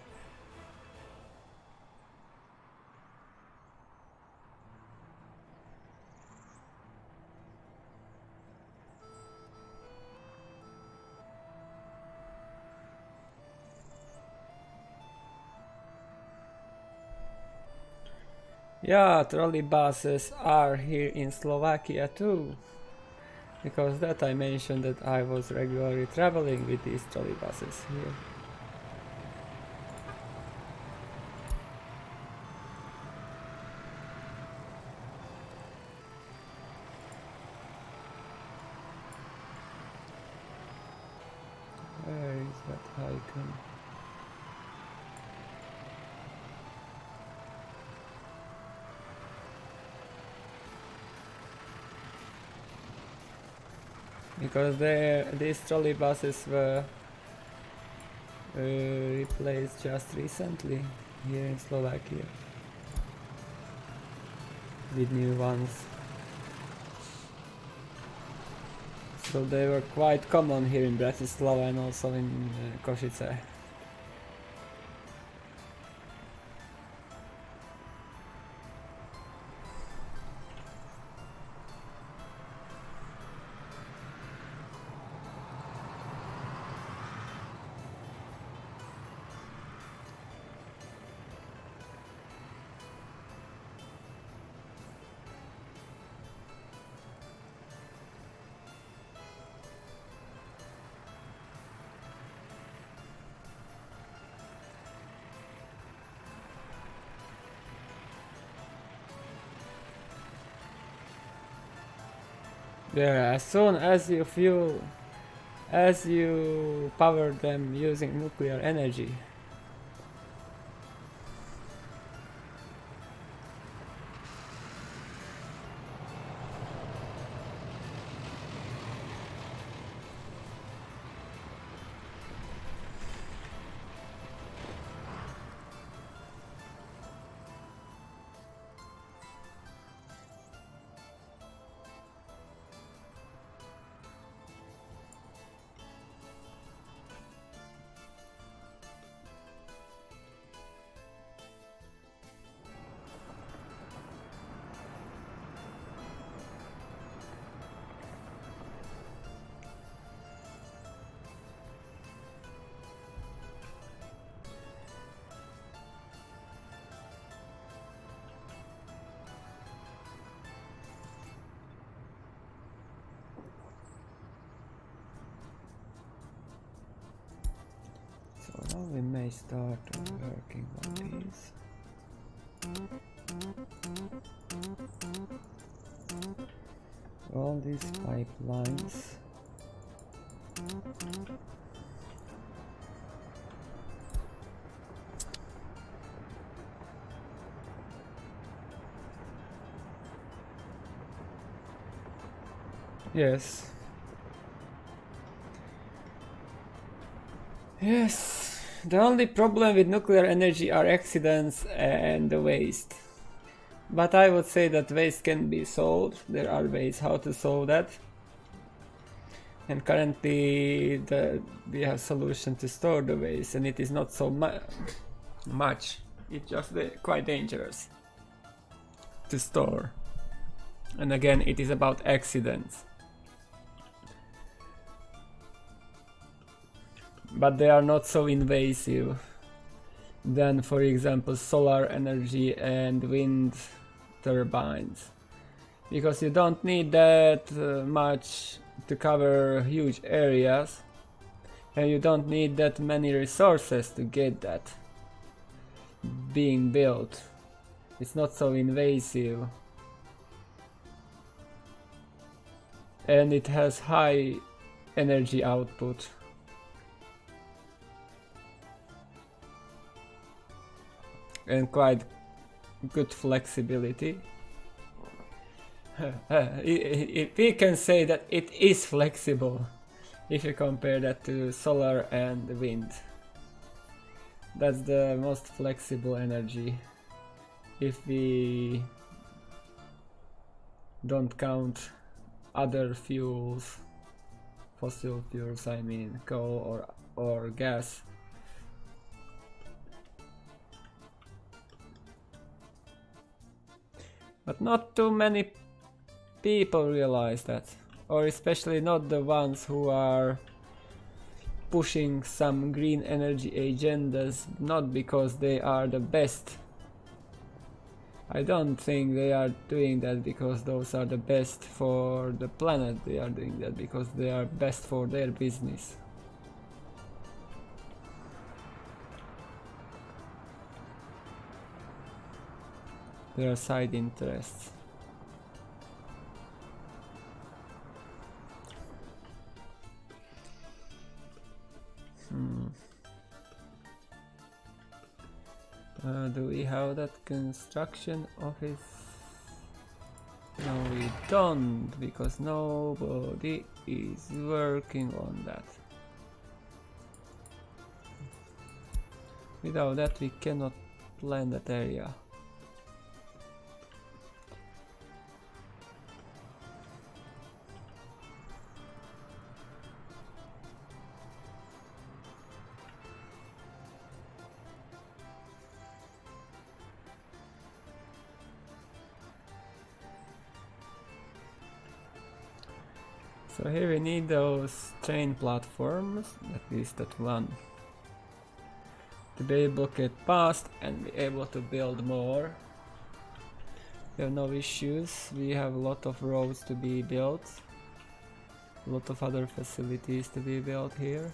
Yeah, trolley buses are here in Slovakia too. Because that I mentioned that I was regularly traveling with these trolley buses here. Where is that icon? Because these trolley buses were replaced just recently here in Slovakia with new ones. So they were quite common here in Bratislava and also in Košice. Yeah, as soon as you power them using nuclear energy. So now we may start working on these. All these pipelines. Yes. Yes. The only problem with nuclear energy are accidents and the waste. But I would say that waste can be solved. There are ways how to solve that. And currently we have solution to store the waste, and it is not so much. It's just quite dangerous to store. And again, it is about accidents. But they are not so invasive than, for example, solar energy and wind turbines. because you don't need that much to cover huge areas, and you don't need that many resources to get that being built. It's not so invasive, and it has high energy output. And quite good flexibility. We can say that it is flexible if you compare that to solar and wind. That's the most flexible energy if we don't count other fuels, fossil fuels, I mean coal or gas. But not too many people realize that, or especially not the ones who are pushing some green energy agendas, not because they are the best. I don't think they are doing that because those are the best for the planet. They are doing that because they are best for their business. There are side interests. Do we have that construction office? No, we don't, because nobody is working on that. Without that we cannot plan that area. So here we need those train platforms, at least that one, to be able to get past and be able to build more. We have no issues, we have a lot of roads to be built, a lot of other facilities to be built here.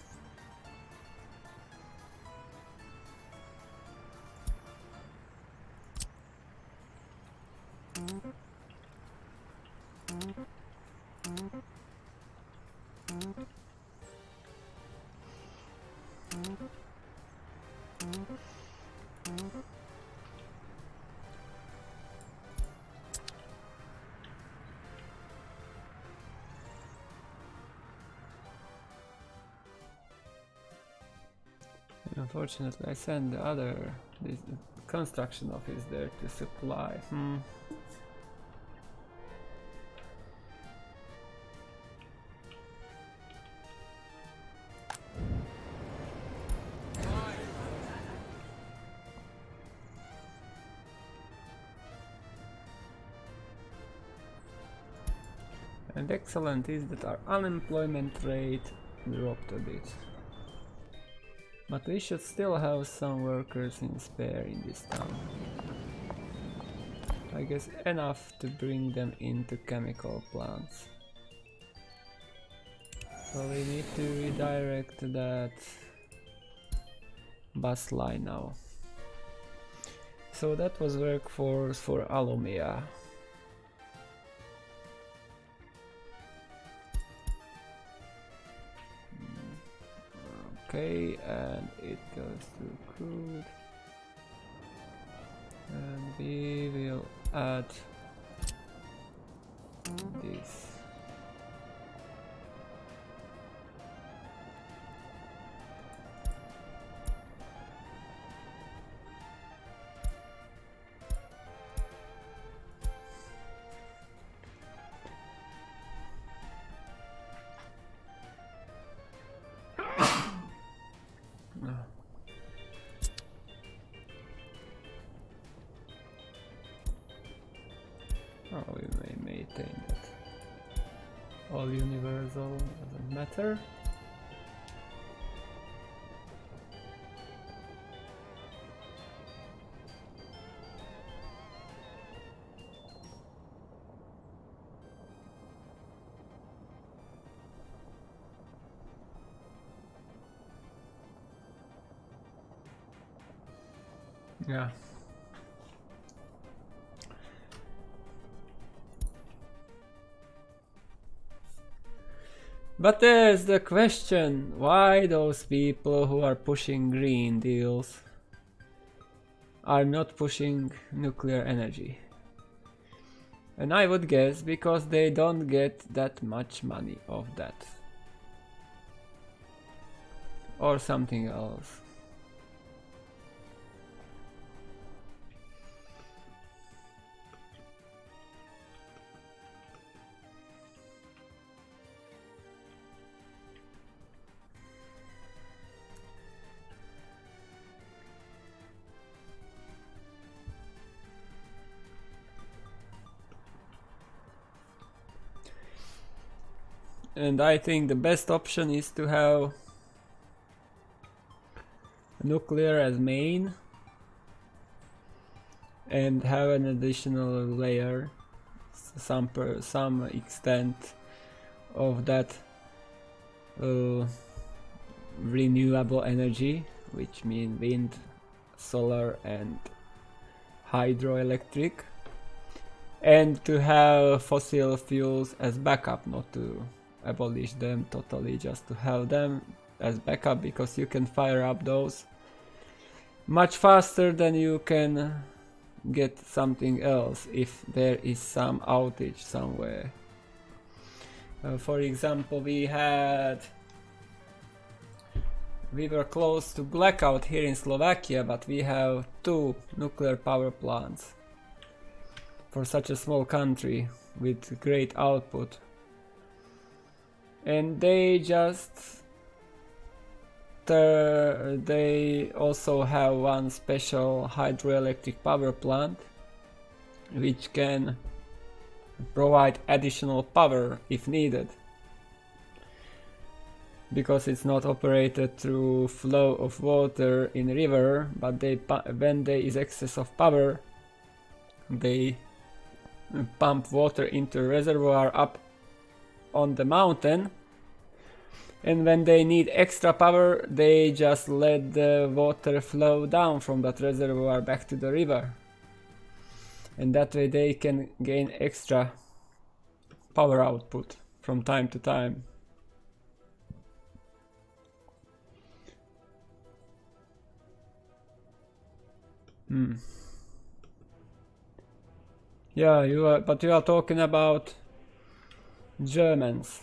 Unfortunately, I sent this construction office there to supply. And excellent is that our unemployment rate dropped a bit. But we should still have some workers in spare in this town. I guess enough to bring them into chemical plants. So we need to redirect that bus line now. So that was workforce for Hurmania. Okay, and it goes to crude, and we will add this. Oh, we may maintain that. All universal, doesn't matter. Yeah. But there's the question, why those people who are pushing green deals are not pushing nuclear energy? And I would guess because they don't get that much money of that. Or something else. And I think the best option is to have nuclear as main and have an additional layer, some extent of that renewable energy, which means wind, solar and hydroelectric, and to have fossil fuels as backup, not to abolish them totally, just to have them as backup, because you can fire up those much faster than you can get something else if there is some outage somewhere. For example, we were close to blackout here in Slovakia, but we have 2 nuclear power plants for such a small country with great output. And they also have one special hydroelectric power plant which can provide additional power if needed, because it's not operated through flow of water in river, but when there is excess of power, they pump water into a reservoir up on the mountain, and when they need extra power, they just let the water flow down from that reservoir back to the river, and that way they can gain extra power output from time to time. Yeah, but you are talking about Germans.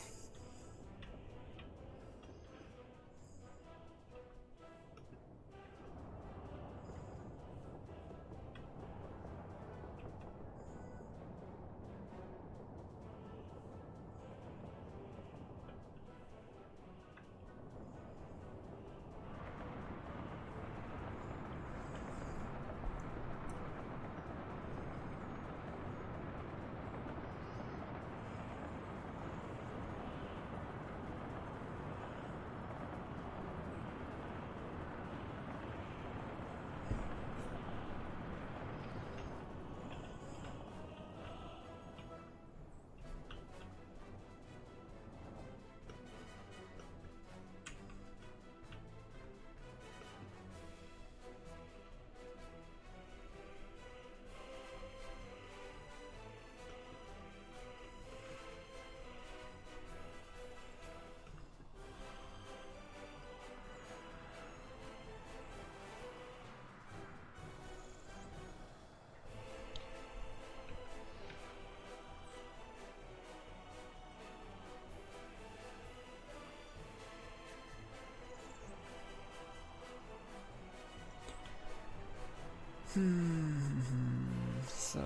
So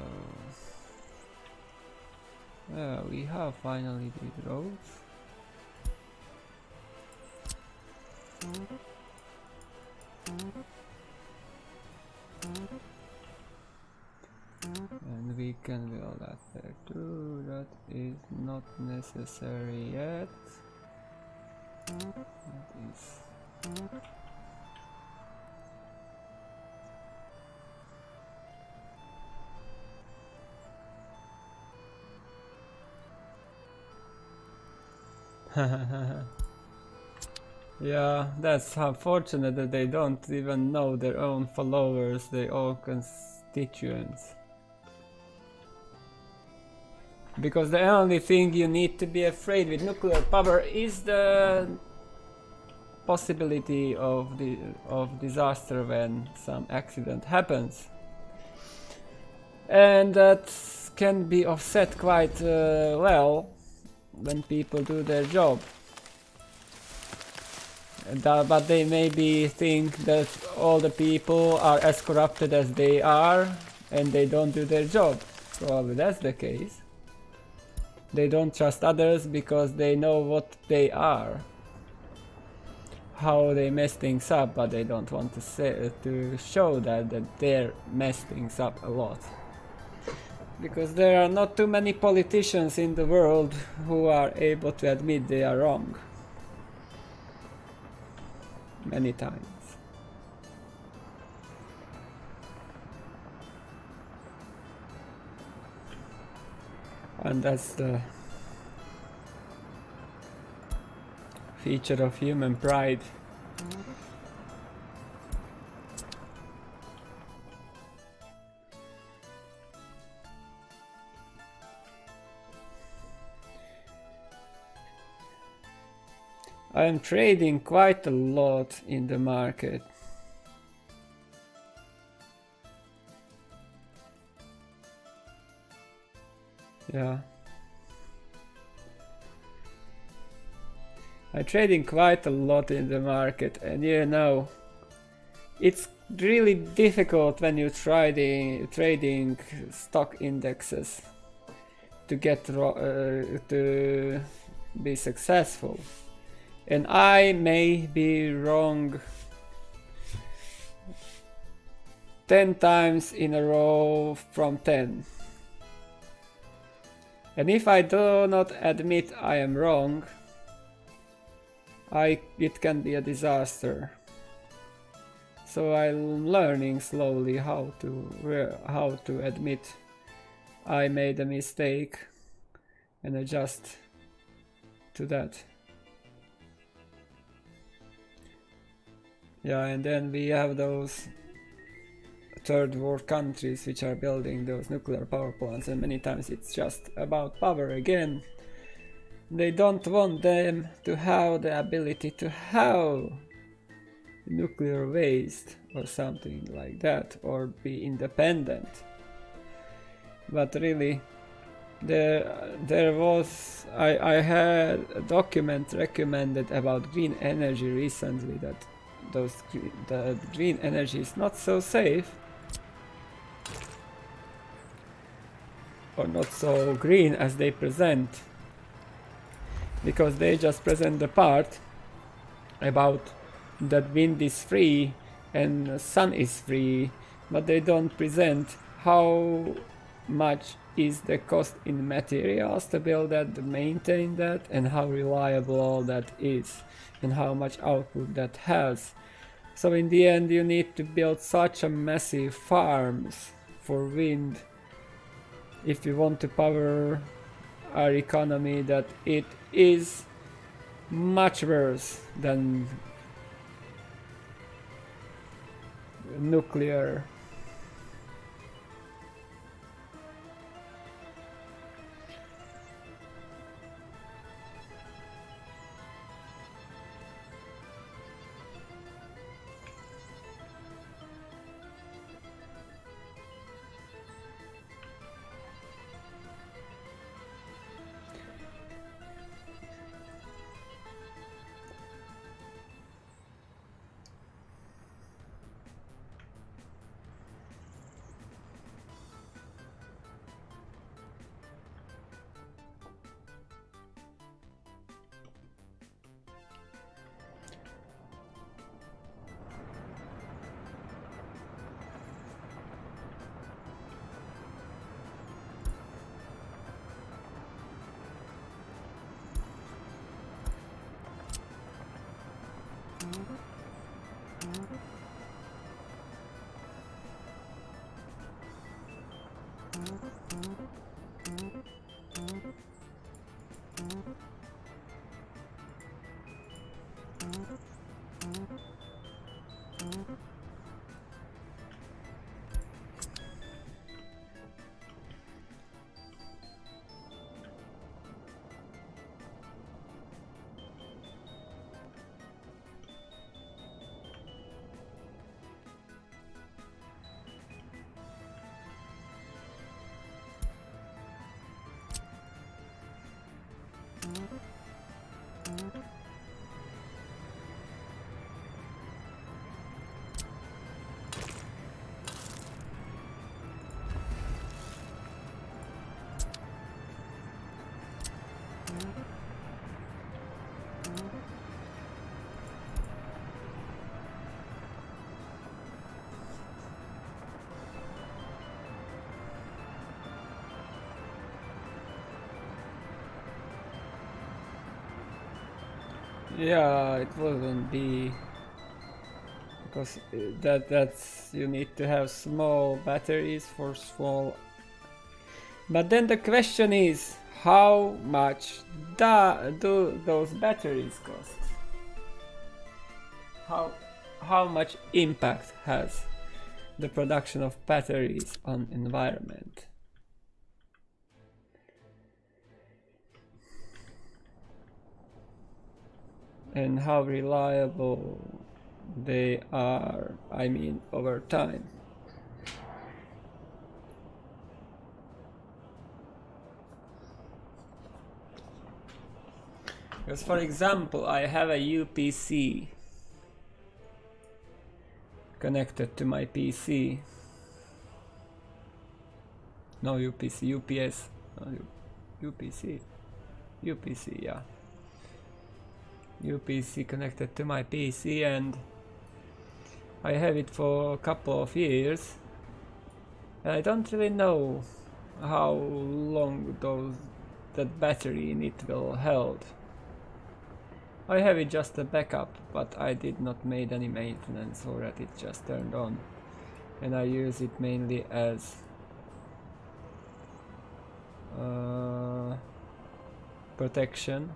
we have finally did roads. And we can build that there too. That is not necessary yet. That is Yeah, that's unfortunate that they don't even know their own followers, their own constituents. Because the only thing you need to be afraid with nuclear power is the possibility of disaster when some accident happens. And that can be offset quite well when people do their job. But they maybe think that all the people are as corrupted as they are and they don't do their job. Probably that's the case. They don't trust others because they know what they are, how they mess things up, but they don't want to show that they're mess things up a lot. Because there are not too many politicians in the world who are able to admit they are wrong. Many times. And that's the feature of human pride. I am trading quite a lot in the market. Yeah. I'm trading quite a lot in the market, and you know, it's really difficult when you're trading stock indexes to get to be successful. And I may be wrong 10 times in a row from 10. And if I do not admit I am wrong, it can be a disaster. So I'm learning slowly how to admit I made a mistake and adjust to that. Yeah, and then we have those third world countries which are building those nuclear power plants, and many times it's just about power again. They don't want them to have the ability to have nuclear waste or something like that, or be independent. But really, there was I had a document recommended about green energy recently that the green energy is not so safe or not so green as they present, because they just present the part about that wind is free and sun is free, but they don't present how much is the cost in materials to build that, to maintain that, and how reliable all that is, and how much output that has. So in the end you need to build such a massive farms for wind if you want to power our economy, that it is much worse than nuclear. Yeah, it wouldn't be because that's you need to have small batteries for small. But then the question is, how much do those batteries cost? How much impact has the production of batteries on environment? And how reliable they are, I mean, over time. Because for example, I have a UPC connected to my PC. No, UPC, UPS, UPC, UPC, yeah. UPC connected to my PC, and I have it for a couple of years. And I don't really know how long that battery in it will hold. I have it just a backup, but I did not make any maintenance or that it just turned on. And I use it mainly as protection,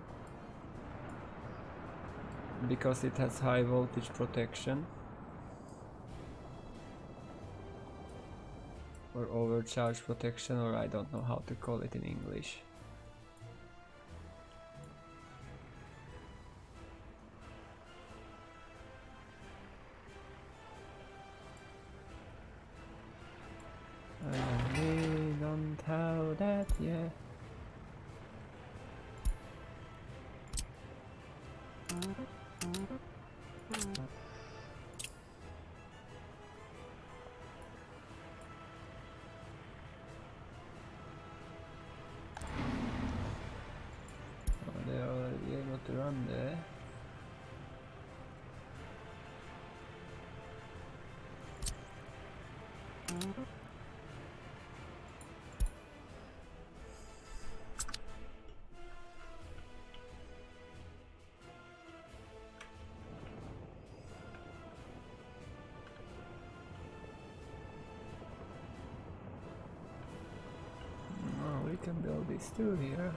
because it has high voltage protection. Or overcharge protection, or I don't know how to call it in English. We don't have that yet. They're already able to run there. Oh, we can build this too here.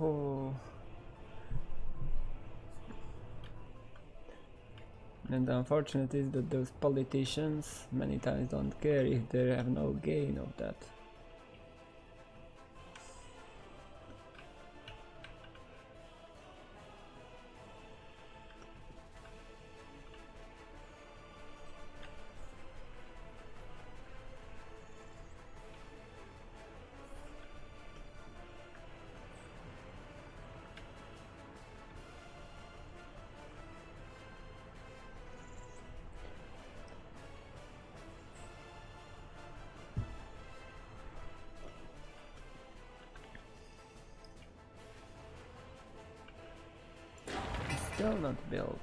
Oh. And the unfortunate is that those politicians many times don't care if they have no gain of that. still not built.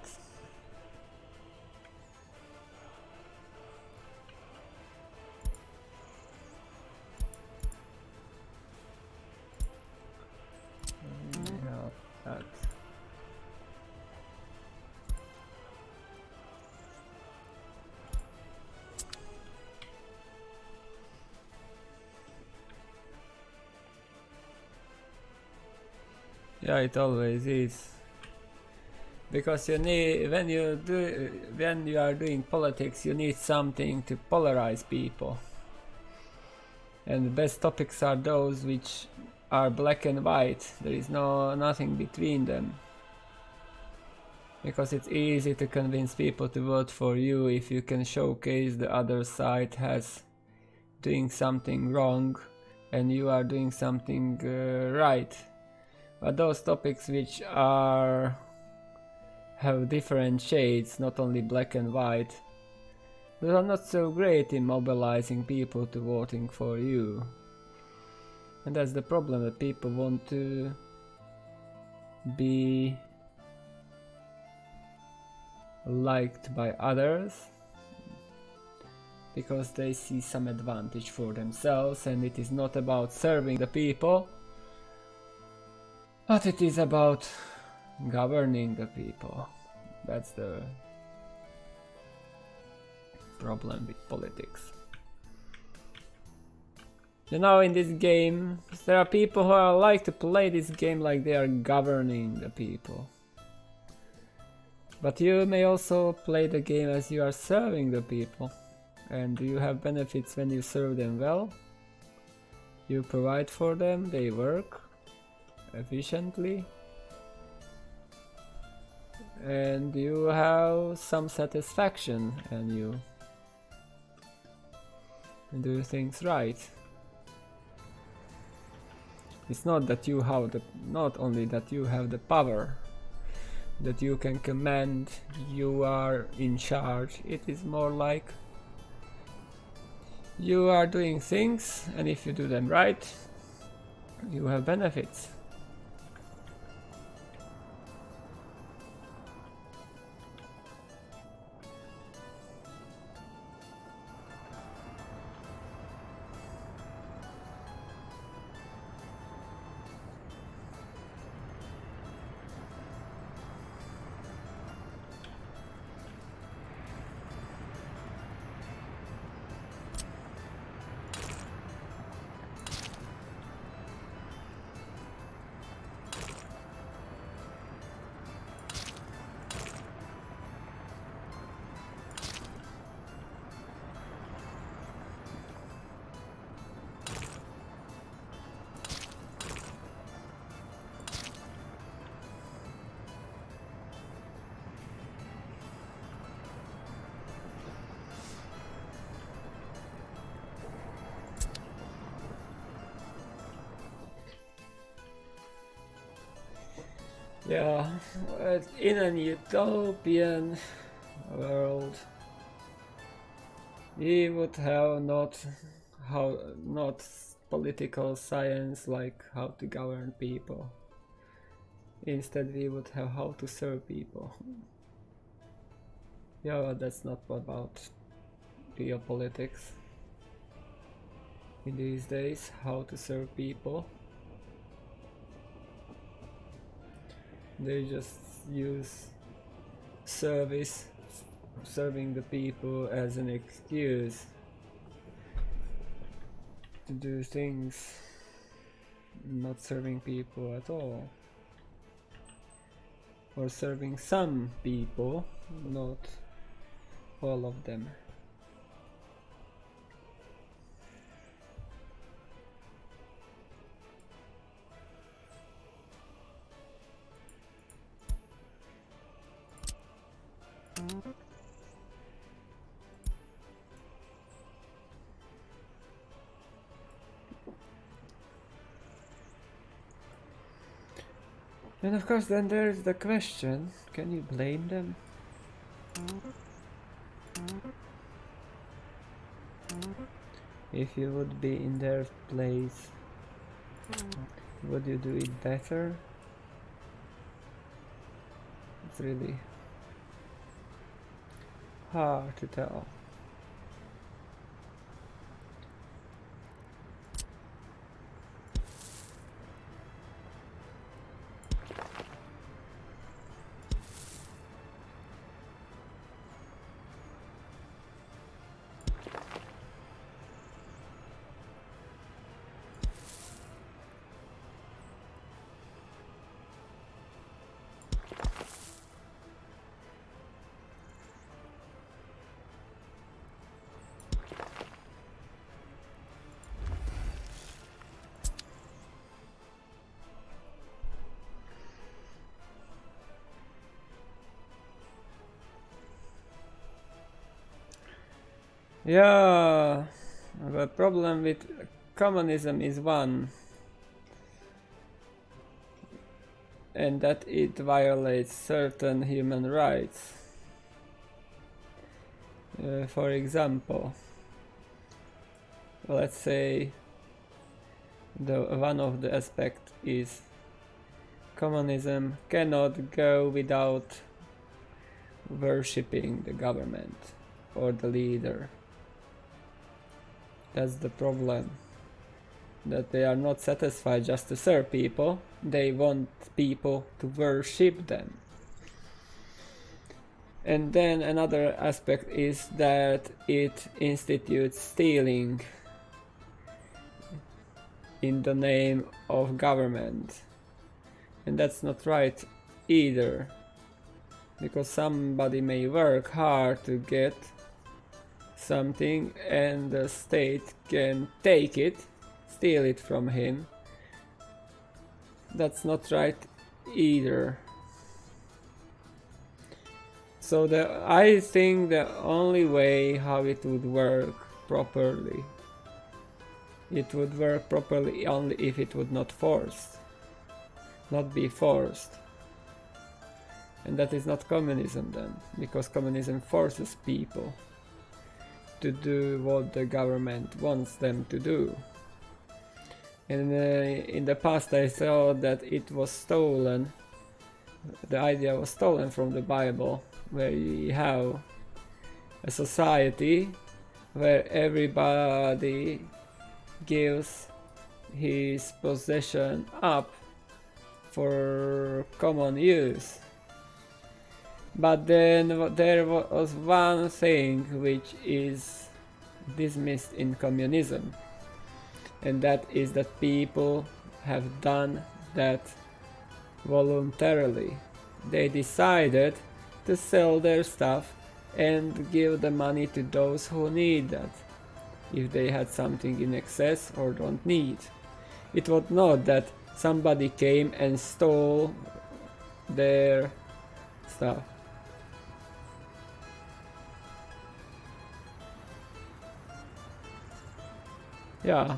Yeah, that. Yeah, it always is. Because you need, when you are doing politics, you need something to polarize people. And the best topics are those which are black and white. There is nothing between them. Because it's easy to convince people to vote for you if you can showcase the other side has doing something wrong and you are doing something right. But those topics which have different shades, not only black and white, they are not so great in mobilizing people to voting for you. And that's the problem, that people want to be liked by others because they see some advantage for themselves, and it is not about serving the people, but it is about governing the people. That's the problem with politics. You know, in this game, there are people who like to play this game like they are governing the people. But you may also play the game as you are serving the people. And you have benefits when you serve them well. You provide for them, they work efficiently. And you have some satisfaction and you do things right. It's not that you have not only that you have the power, that you can command, you are in charge. It is more like you are doing things, and if you do them right, you have benefits. Yeah, in an utopian world, we would have not political science like how to govern people. Instead, we would have how to serve people. Yeah, but that's not about geopolitics. In these days, how to serve people. They just use serving the people as an excuse to do things, not serving people at all. Or serving some people, not all of them. And of course then there is the question, can you blame them? If you would be in their place, would you do it better? really hard to tell. Yeah, the problem with communism is one, and that it violates certain human rights. For example, let's say one of the aspects is communism cannot go without worshipping the government or the leader. That's the problem, that they are not satisfied just to serve people, they want people to worship them. And then another aspect is that it institutes stealing in the name of government. And that's not right either, because somebody may work hard to get something and the state can take it, steal it from him. That's not right either. So I think the only way how it would work properly, it would work properly only if it would not be forced. And that is not communism then, because communism forces people to do what the government wants them to do. And in the past I saw that it was stolen, the idea was stolen from the Bible, where you have a society where everybody gives his possession up for common use. But then there was one thing which is dismissed in communism, and that is that people have done that voluntarily. They decided to sell their stuff and give the money to those who need that, if they had something in excess or don't need. It was not that somebody came and stole their stuff. Yeah.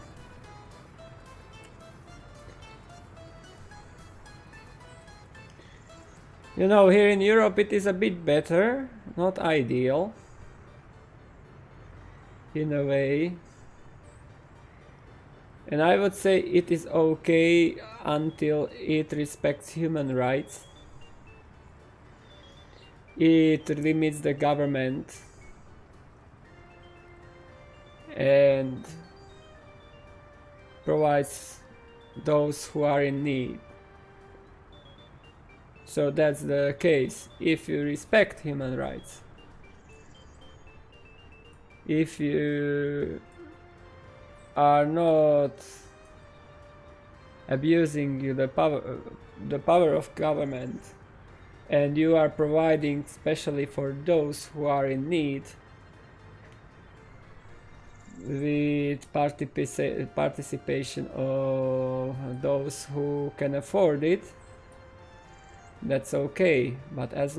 You know, here in Europe it is a bit better, not ideal, in a way. And I would say it is okay until it respects human rights. It limits the government and provides those who are in need. So that's the case if you respect human rights. If you are not abusing the power of government, and you are providing especially for those who are in need with participation of those who can afford it, that's okay. But as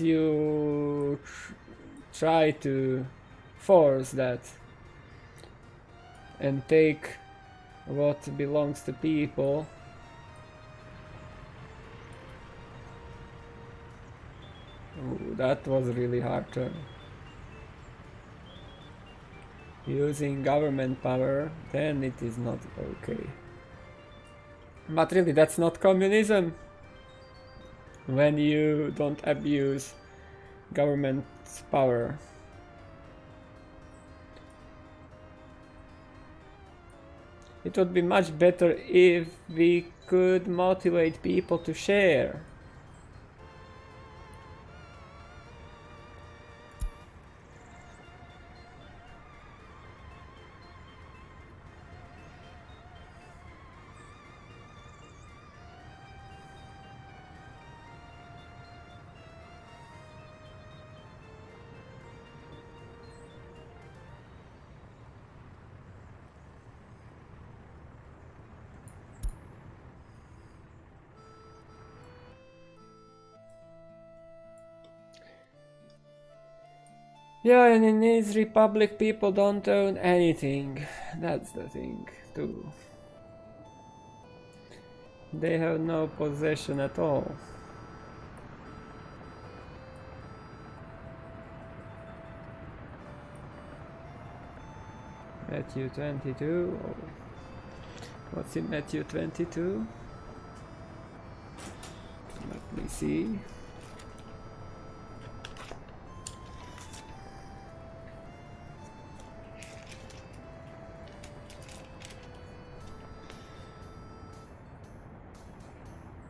you try to force that and take what belongs to people, that was really hard turn. Using government power, then it is not okay. But really, that's not communism. when you don't abuse government's power. It would be much better if we could motivate people to share. Yeah, and in this republic people don't own anything. That's the thing too. They have no possession at all. Matthew 22. Oh. What's in Matthew 22? Let me see.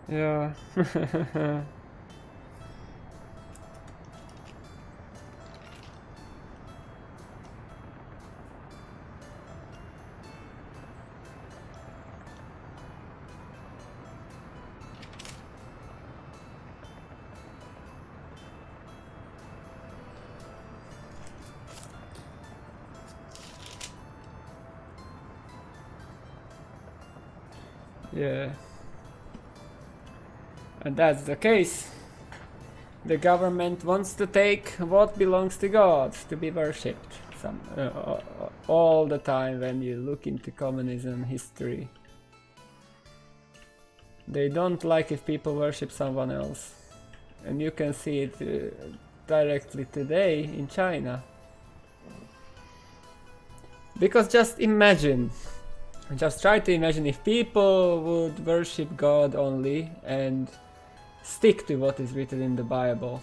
Yeah. Yeah. And that's the case. The government wants to take what belongs to God to be worshipped all the time when you look into communism history. They don't like if people worship someone else. And you can see it directly today in China. Because just imagine, just try to imagine if people would worship God only and stick to what is written in the Bible.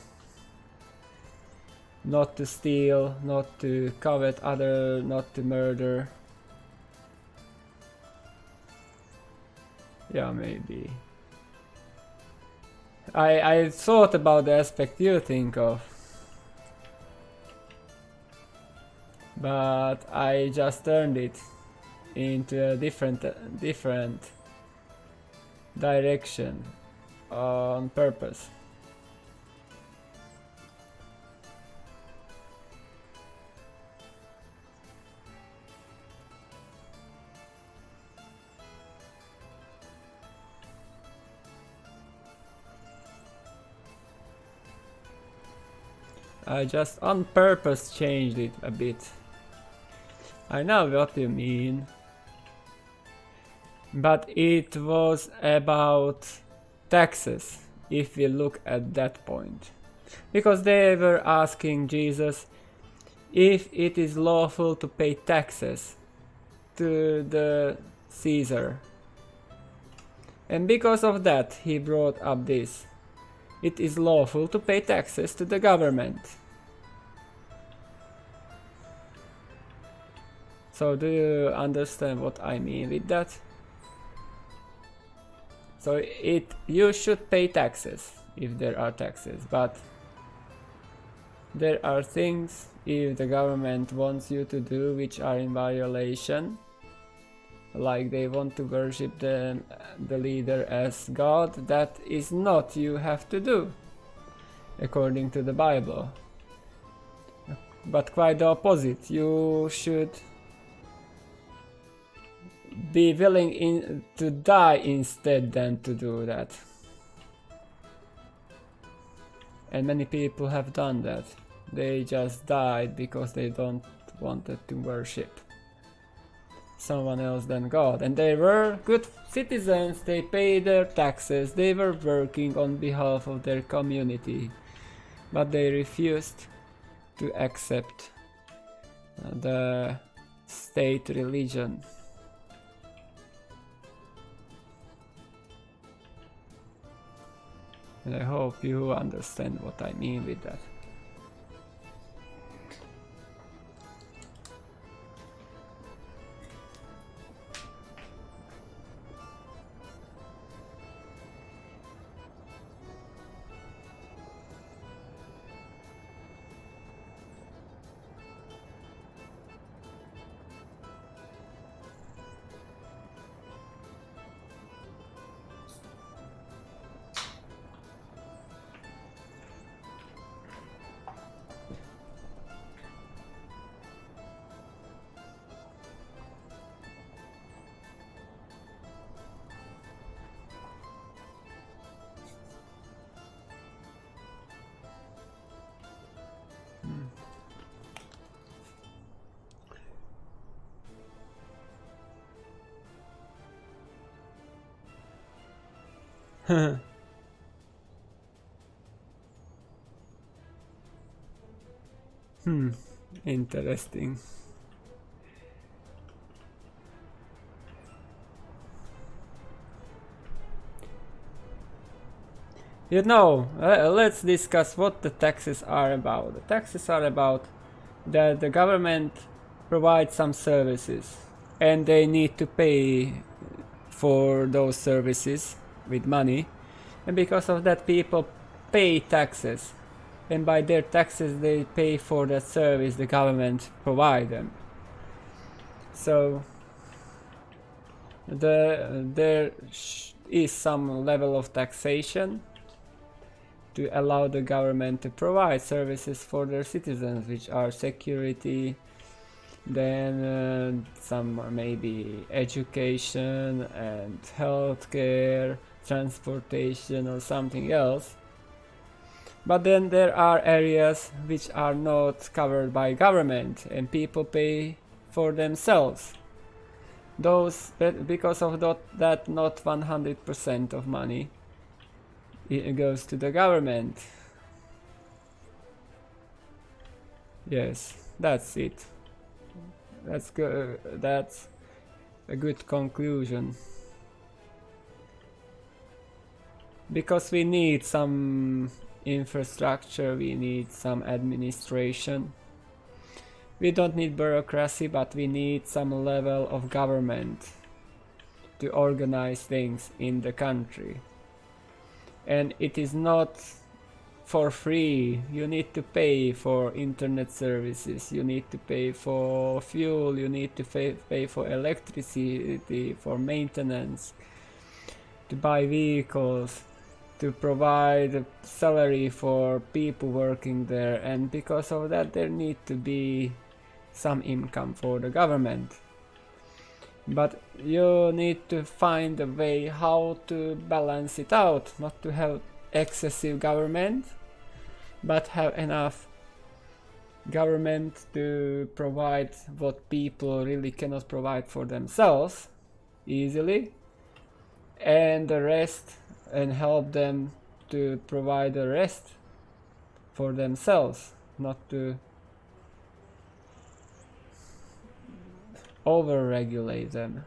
Not to steal, not to covet other, not to murder. Yeah, maybe. I thought about the aspect you think of. But I just turned it into a different direction on purpose. I just on purpose changed it a bit. I know what you mean. But it was about taxes, if we look at that point. Because they were asking Jesus if it is lawful to pay taxes to the Caesar. And because of that, he brought up this. It is lawful to pay taxes to the government. So do you understand what I mean with that? So you should pay taxes if there are taxes, but there are things if the government wants you to do which are in violation, like they want to worship the leader as God, that is not you have to do according to the Bible. But quite the opposite, you should be willing to die instead than to do that. And many people have done that. They just died because they don't wanted to worship someone else than God. And they were good citizens, they paid their taxes, they were working on behalf of their community. But they refused to accept the state religion. And I hope you understand what I mean with that. Interesting. You know, let's discuss what the taxes are about. The taxes are about that the government provides some services and they need to pay for those services with money, and because of that people pay taxes, and by their taxes they pay for that service the government provide them. So there is some level of taxation to allow the government to provide services for their citizens, which are security, then some maybe education and healthcare, transportation or something else. But then there are areas which are not covered by government and people pay for themselves. Those, because of that not 100% of money it goes to the government. Yes, that's it. That's good. That's a good conclusion. Because we need some infrastructure, we need some administration. We don't need bureaucracy, but we need some level of government to organize things in the country. And it is not for free. You need to pay for internet services, you need to pay for fuel, you need to pay for electricity, for maintenance, to buy vehicles, to provide salary for people working there, and because of that there need to be some income for the government. But you need to find a way how to balance it out, not to have excessive government, but have enough government to provide what people really cannot provide for themselves easily, and the rest, and help them to provide the rest for themselves, not to over-regulate them.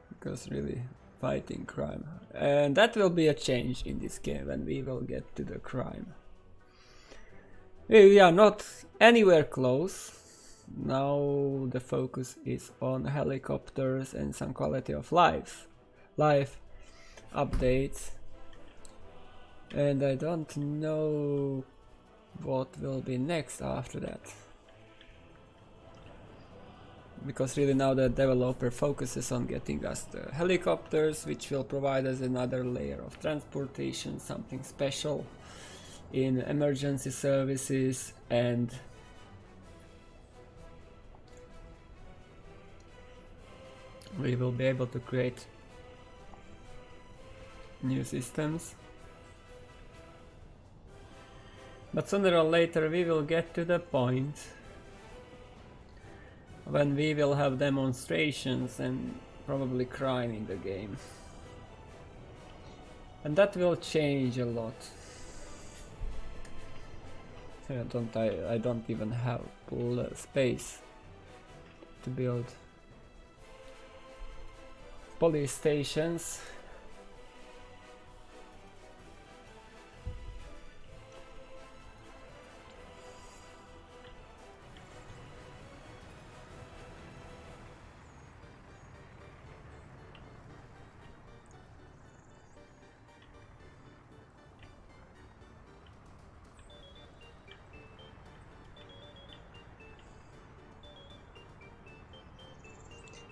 Because really fighting crime, and that will be a change in this game when we will get to the crime. We are not anywhere close. Now the focus is on helicopters and some quality of life updates, and I don't know what will be next after that, because really now the developer focuses on getting us the helicopters, which will provide us another layer of transportation, something special in emergency services, and we will be able to create new systems. But sooner or later we will get to the point when we will have demonstrations and probably crime in the game, and that will change a lot. I don't even have space to build police stations.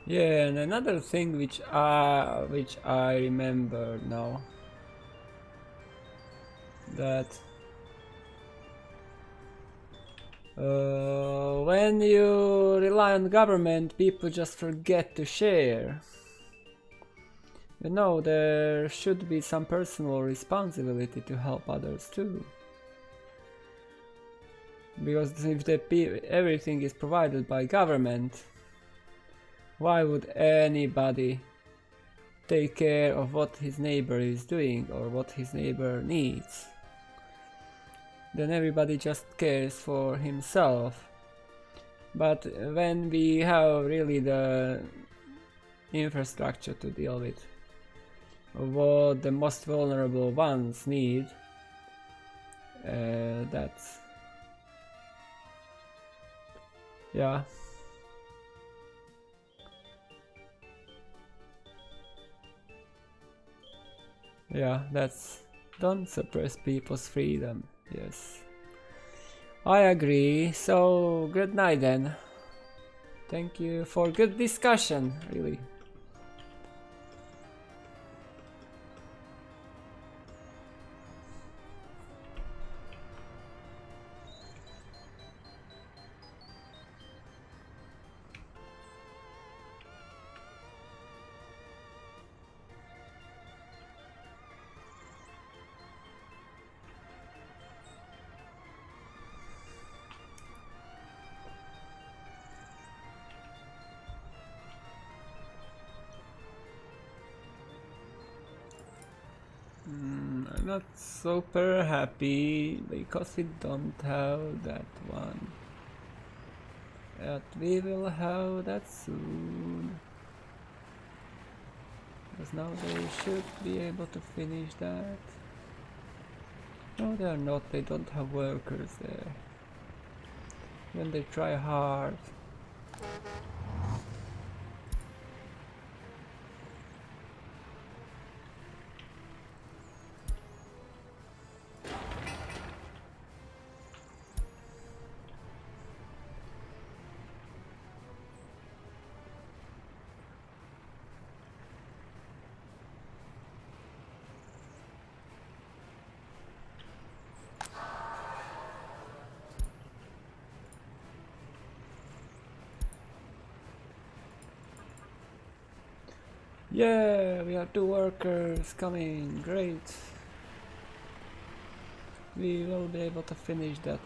Yeah, and another thing which I remember now, that when you rely on government, people just forget to share. You know, there should be some personal responsibility to help others too. Because if everything is provided by government, why would anybody take care of what his neighbor is doing or what his neighbor needs? Then everybody just cares for himself. But when we have really the infrastructure to deal with what the most vulnerable ones need, that's... yeah. Yeah, that's... don't suppress people's freedom. Yes. I agree. So, good night then. Thank you for good discussion, really. I'm not super happy because we don't have that one. But we will have that soon. Because now they should be able to finish that. No, they are not. They don't have workers there. When they try hard. Yeah, we have 2 workers coming, great. We will be able to finish that.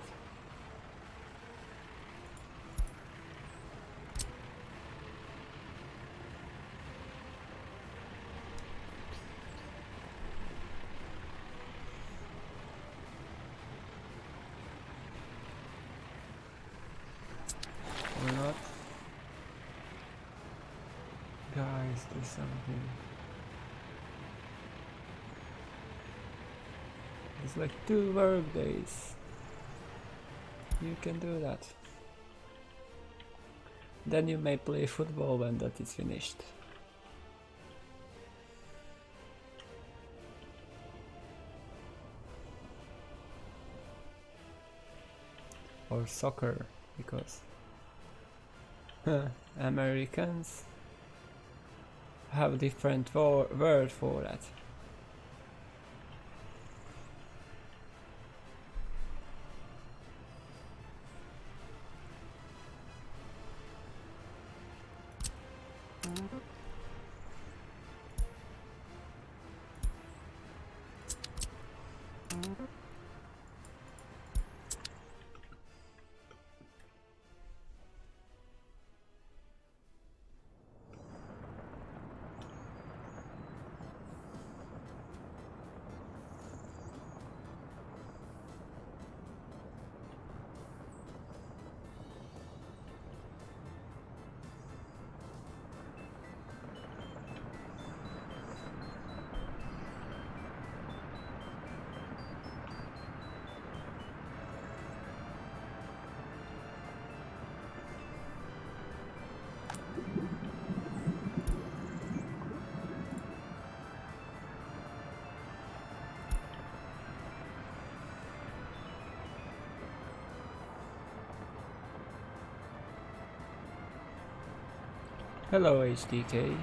Or not. Guys, do something. It's like 2 work days. You can do that. Then you may play football when that is finished. Or soccer, because Americans have different word for that. Hello, HDK.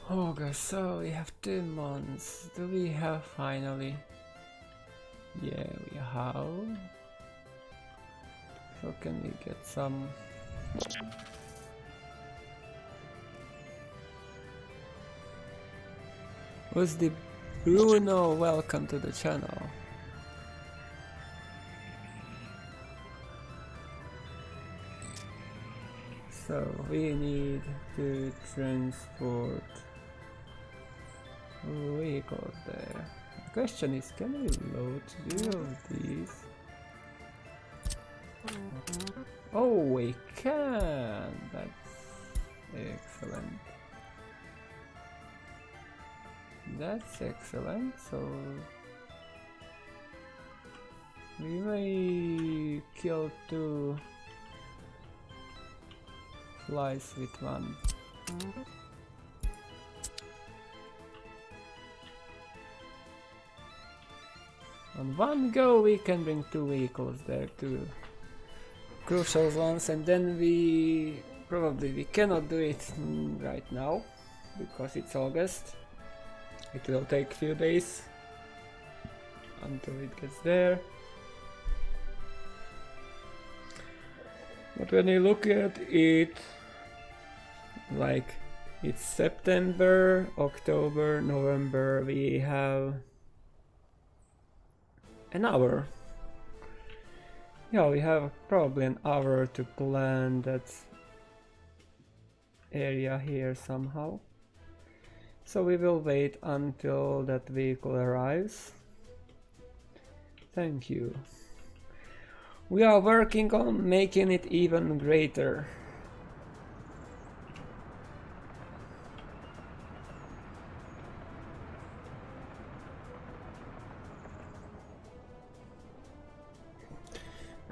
August, so we have 2 months. Do we have finally? Yeah, we have. So can we get some? Who's the Bruno? Welcome to the channel. So we need to transport vehicles there. The question is, can we load 2 of these? Oh, we can! That's excellent. That's excellent, so we may kill 2 flies with 1. On one go we can bring 2 vehicles there, 2 crucial ones, and then we cannot do it right now because it's August. It will take few days until it gets there. But when you look at it, like it's September, October, November, we have an hour. Yeah, we have probably an hour to plan that area here somehow. So we will wait until that vehicle arrives. Thank you. We are working on making it even greater.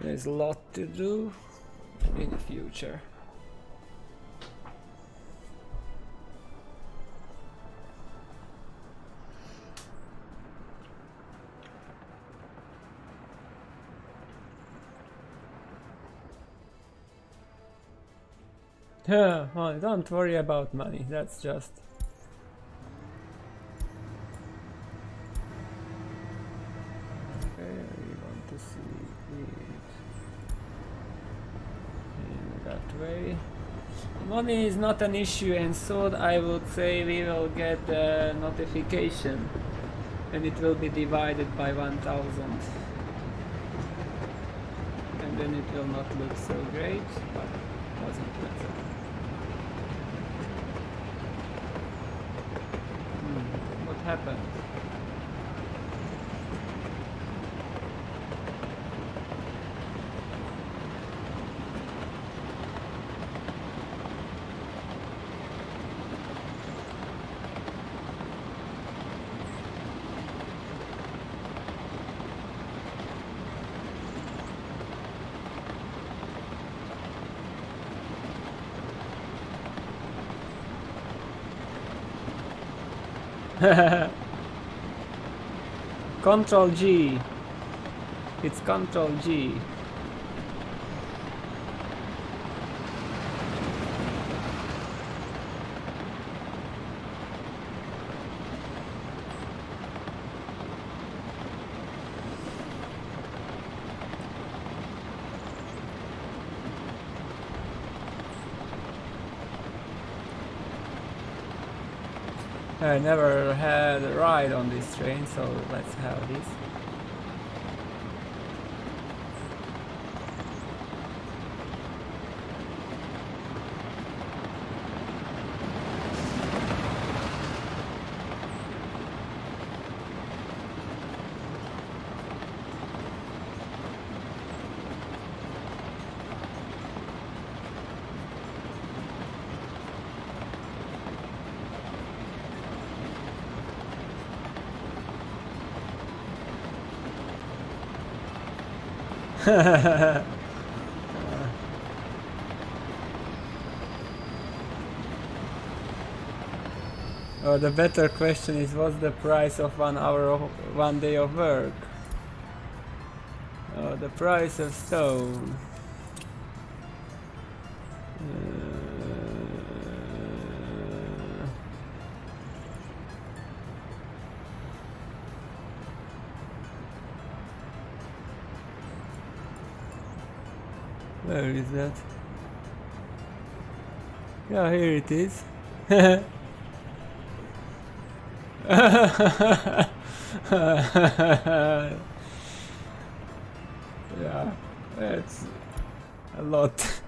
There's a lot to do in the future. Oh, don't worry about money, that's just... Okay, we want to see it in that way. Money is not an issue, and soon I would say we will get a notification and it will be divided by 1000. And then it will not look so great, but it doesn't matter. What happened? Control G. It's Control G. I never had a ride on this train, so let's have this. Or the better question is, what's the price of 1 hour of 1 day of work? The price of stone. Where is that? Yeah, here it is. Yeah, it's a lot.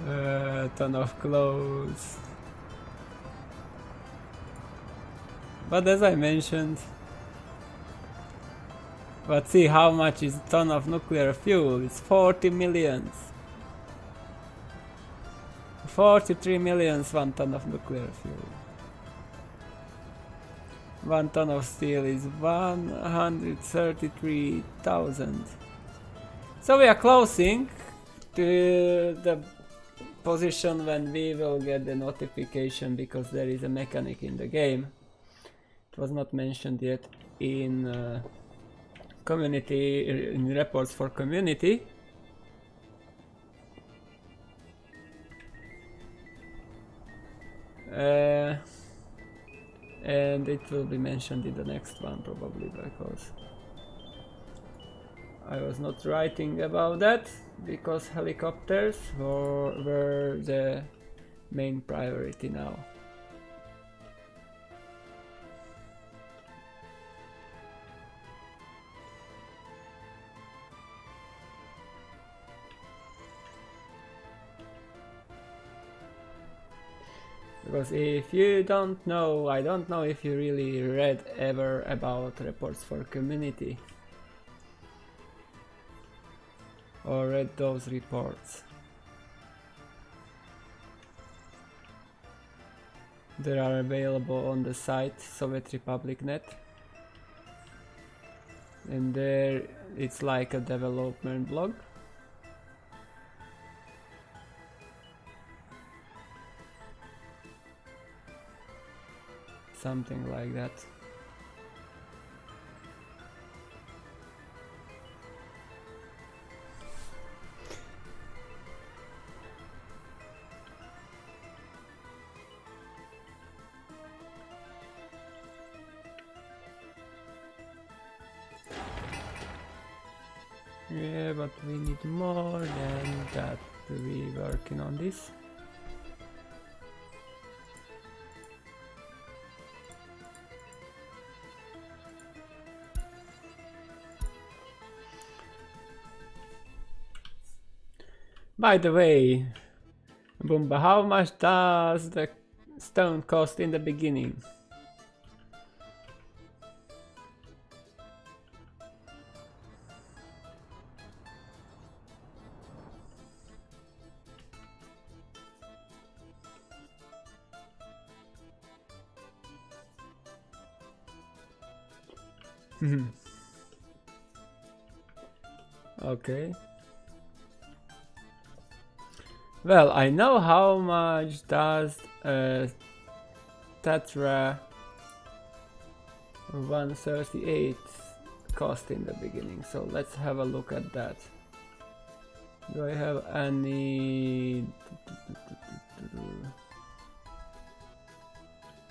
A ton of clothes. But as I mentioned, but see how much is a ton of nuclear fuel? It's 40 millions. 43 millions, 1 ton of nuclear fuel. 1 ton of steel is 133,000. So we are closing to the position when we will get the notification, because there is a mechanic in the game. It was not mentioned yet in community, in reports for community. And it will be mentioned in the next one probably, because I was not writing about that, because helicopters were the main priority now. Because if you don't know, I don't know if you really read ever about reports for community or read those reports. They are available on the site Soviet Republic Net, and there it's like a development blog. Something like that. Yeah, but we need more than that. We working on this. By the way, Boomba, how much does the stone cost in the beginning? Okay. Well, I know how much does Tetra 138 cost in the beginning, so let's have a look at that. Do I have any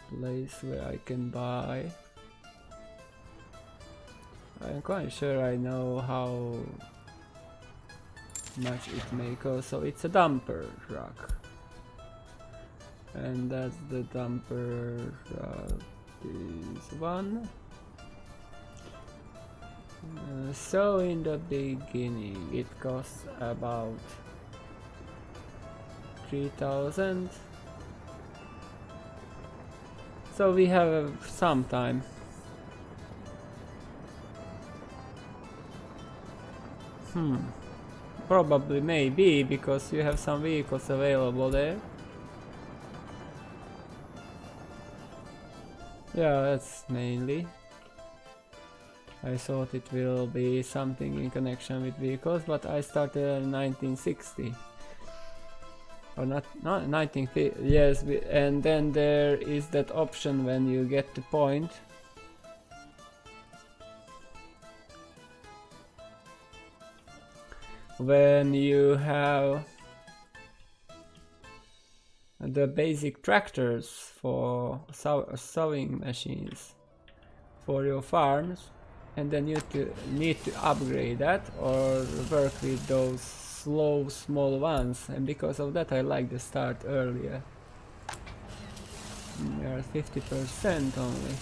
place where I can buy? I'm quite sure I know how much it may cost. So it's a dumper truck, and that's the dumper truck, this one. So in the beginning it costs about 3,000. So we have some time. Probably, maybe, because you have some vehicles available there. Yeah, that's mainly. I thought it will be something in connection with vehicles, but I started in 1960. Or not 1950, yes, and then there is that option when you get to point. When you have the basic tractors for sowing machines for your farms, and then you need to upgrade that or work with those slow small ones, and because of that I like the start earlier. We are 50% only.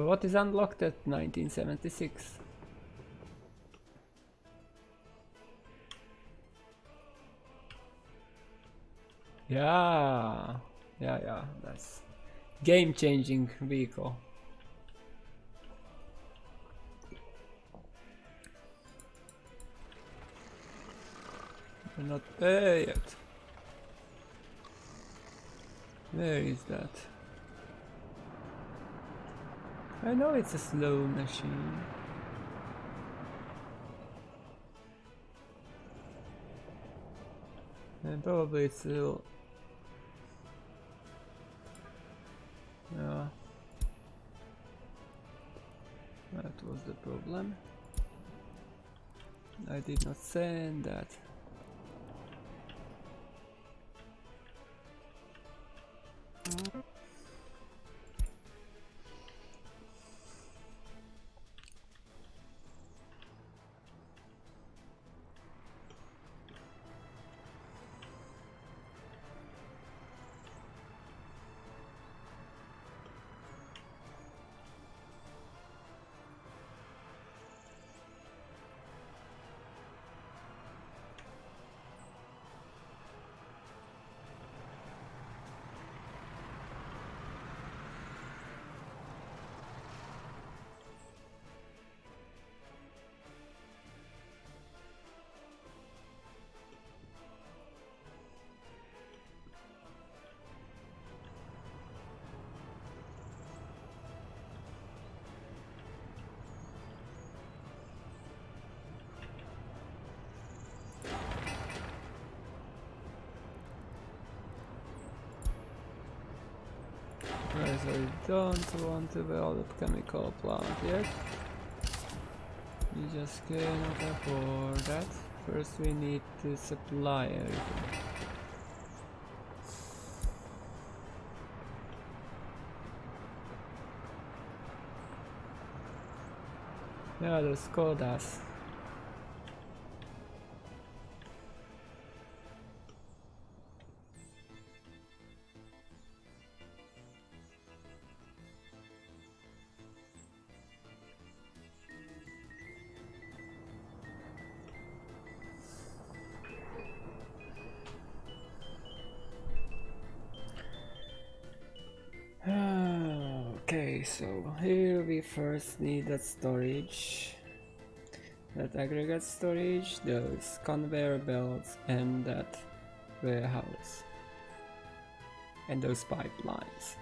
What is unlocked at 1976? Yeah, that's game-changing vehicle. We're not there yet. Where is that? I know it's a slow machine. And probably it's still... Yeah. That was the problem. I did not send that. So we don't want to develop chemical plant yet. We just cannot afford that. First we need to supply everything. Yeah, the Skodas. Okay, so here we first need that storage, that aggregate storage, those conveyor belts, and that warehouse, and those pipelines.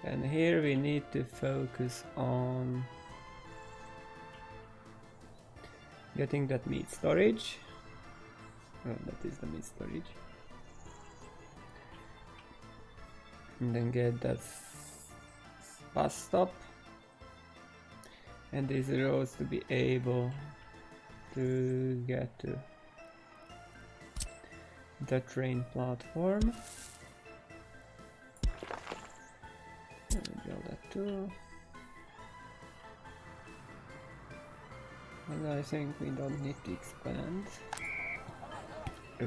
And here we need to focus on getting that meat storage. Oh, that is the meat storage. And then get that bus stop and these roads to be able to get to the train platform. Build that too. And I think we don't need to expand.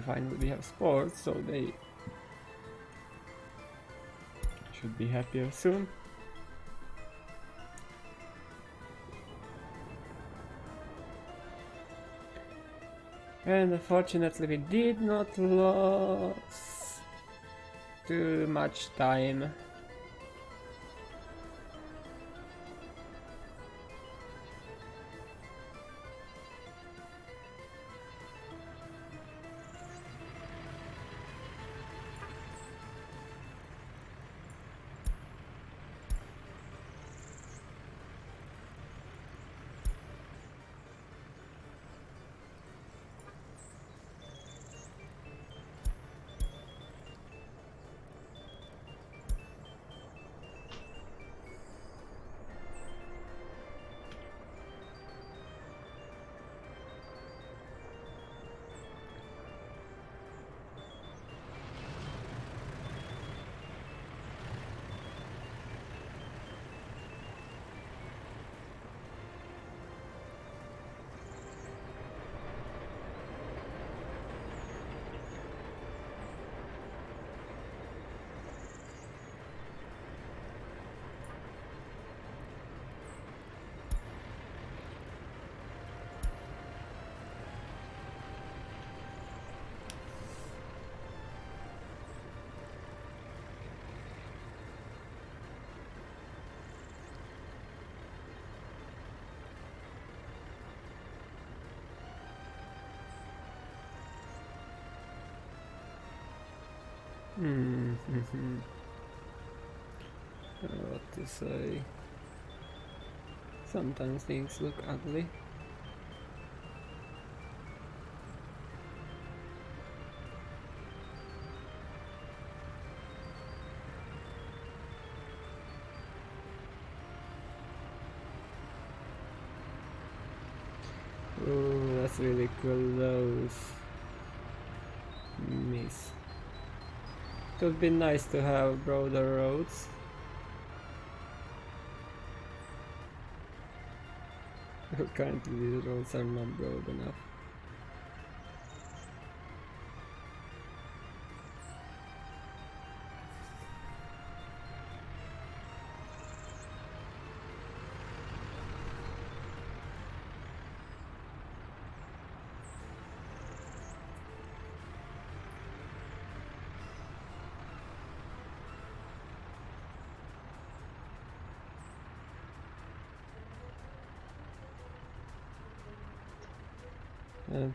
Finally we have sports, so they should be happier soon. And unfortunately we did not lose too much time. What to say? Sometimes things look ugly. Oh, that's really close. Miss. It would be nice to have broader roads. Currently these roads are not broad enough.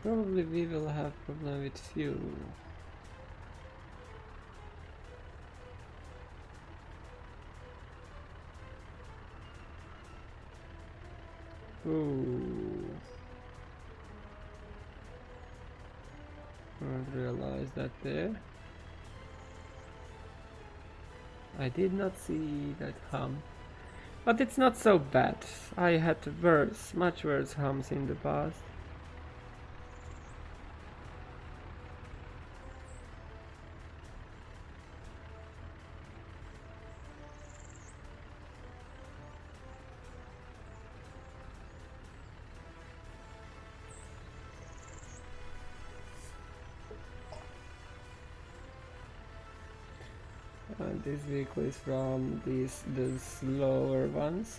Probably we will have problem with fuel. Ooh. I realized that there. I did not see that hum. But it's not so bad. I had worse, much worse hums in the past. This vehicle is from the slower ones,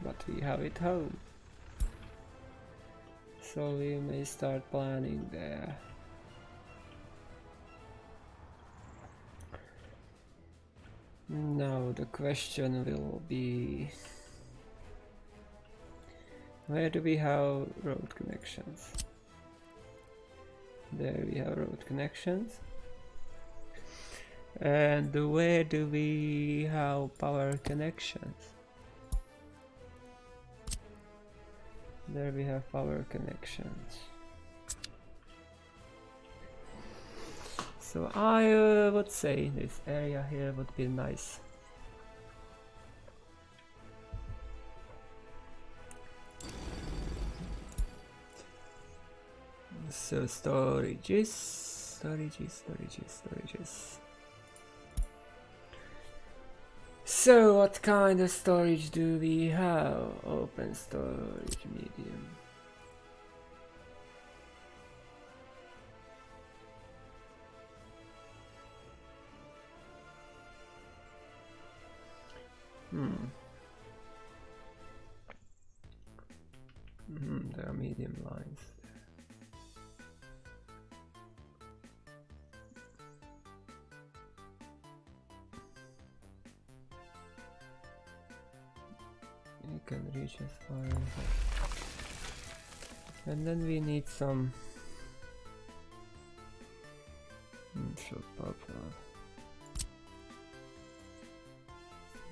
but we have it home, so we may start planning there. Now the question will be, where do we have road connections? There we have road connections. And where do we have power connections? There we have power connections. So I would say this area here would be nice. So storages. So what kind of storage do we have? Open storage, medium. There are medium lines. You can reach as far as that. And then we need some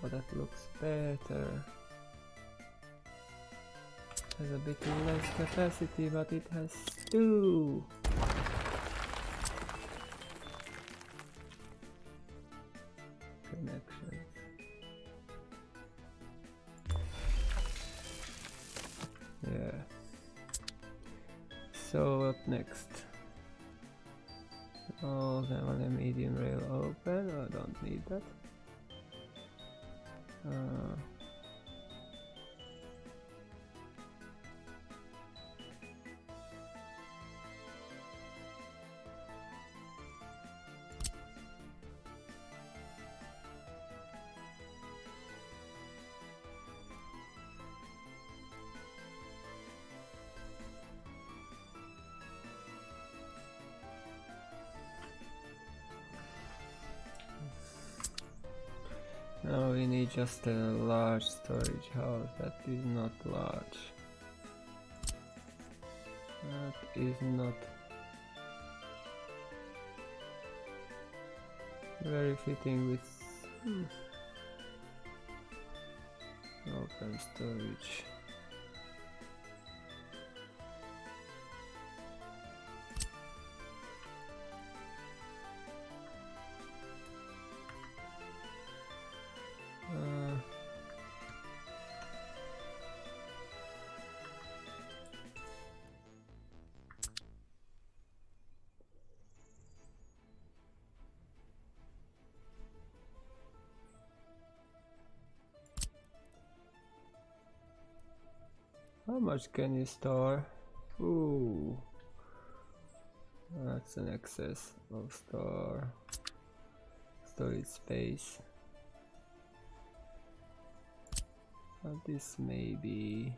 Oh, that looks better. Has a bit less capacity, but it has two. Connections. Yeah. So what next? Oh, then on a medium rail open. I don't need that. Now we need just a large storage house. That is not large. That is not Very fitting with open storage. How much can you store? Ooh, that's an excess of storage space. But this may be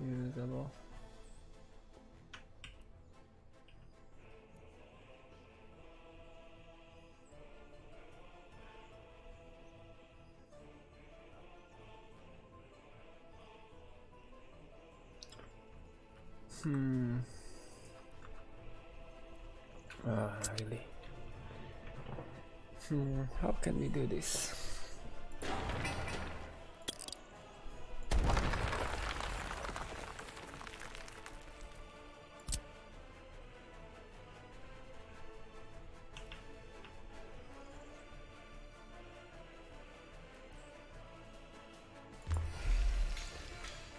usable. Really? How can we do this?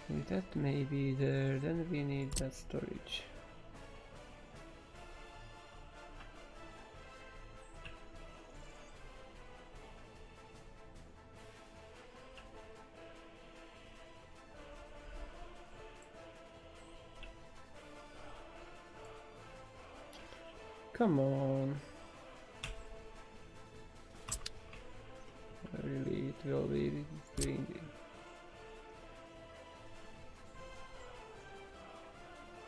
If that may be there, then we need that storage. Come on. Really, it will be doing it.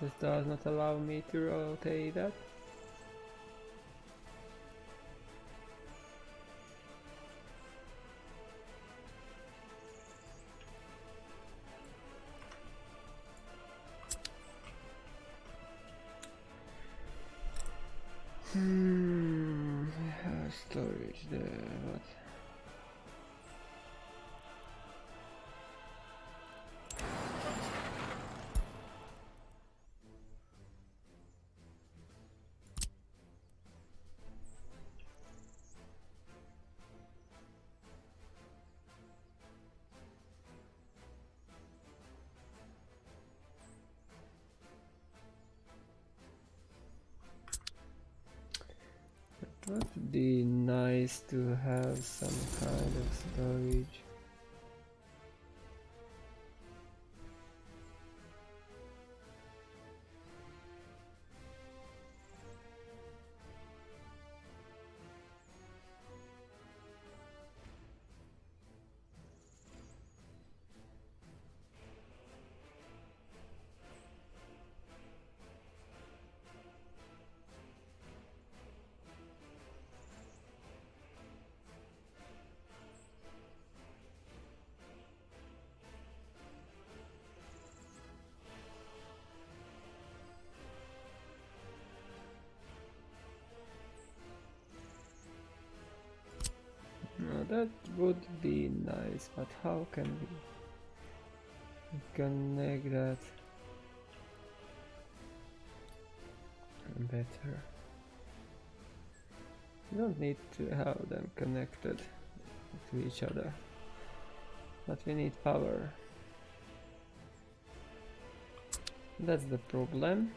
This does not allow me to rotate that. Storage there, what? It would be nice to have some kind of storage. Now that would be nice, but how can we connect that better? We don't need to have them connected to each other, but we need power. That's the problem.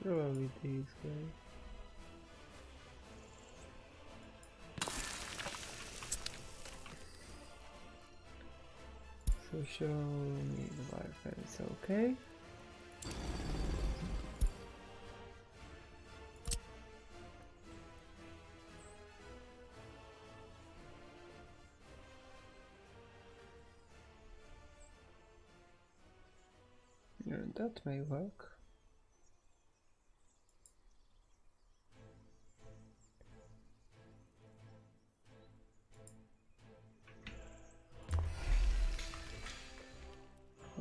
Probably these guys. So show me the wire fence, okay? that may work.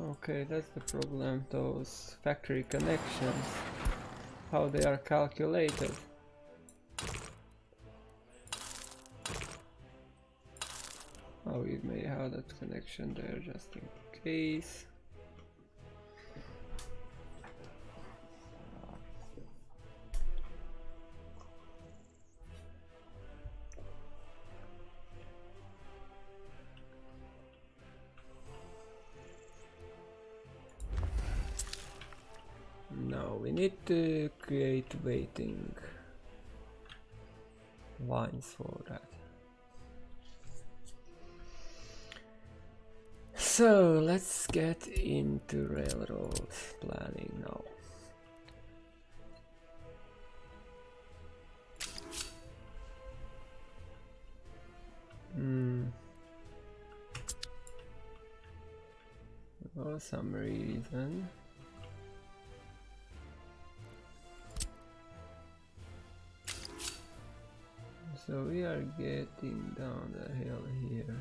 Okay, that's the problem, those factory connections, how they are calculated. Oh, we may have that connection there just in case. No, we need to create waiting lines for that. So let's get into railroad planning now. For some reason. So we are getting down the hill here.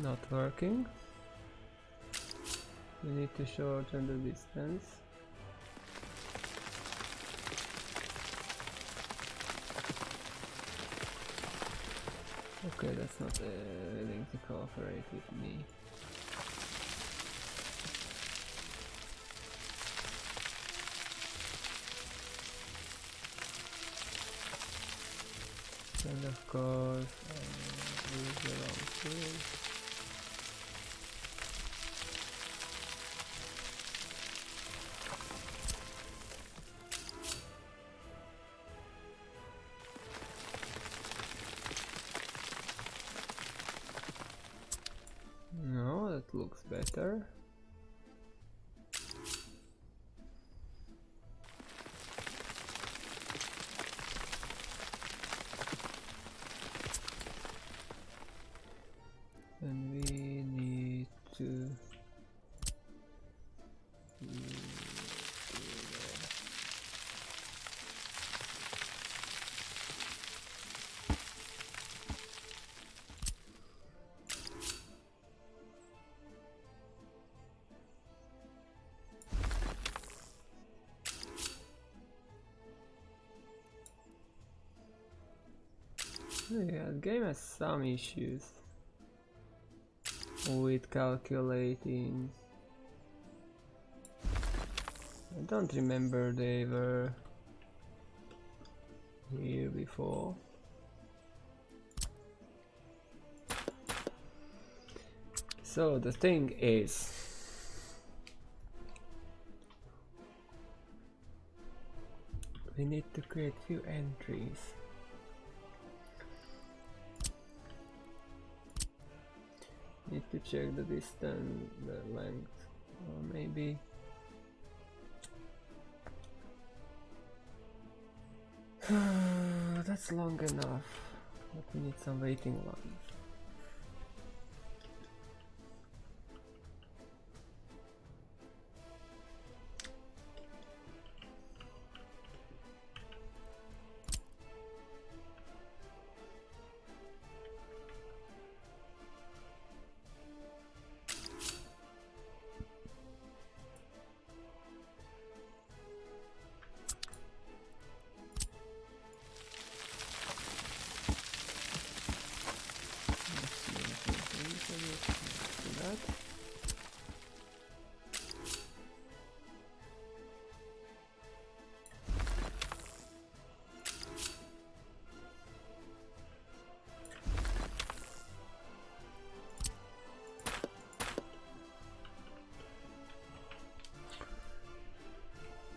Not working. We need to shorten the distance. Okay, that's not willing to cooperate with me. And of course, use the wrong tool. No, that looks better. And we need to yeah, the game has some issues with calculating. I don't remember they were here before. So the thing is, we need to create few entries. Need to check the distance, the length, or maybe that's long enough, but we need some waiting lines.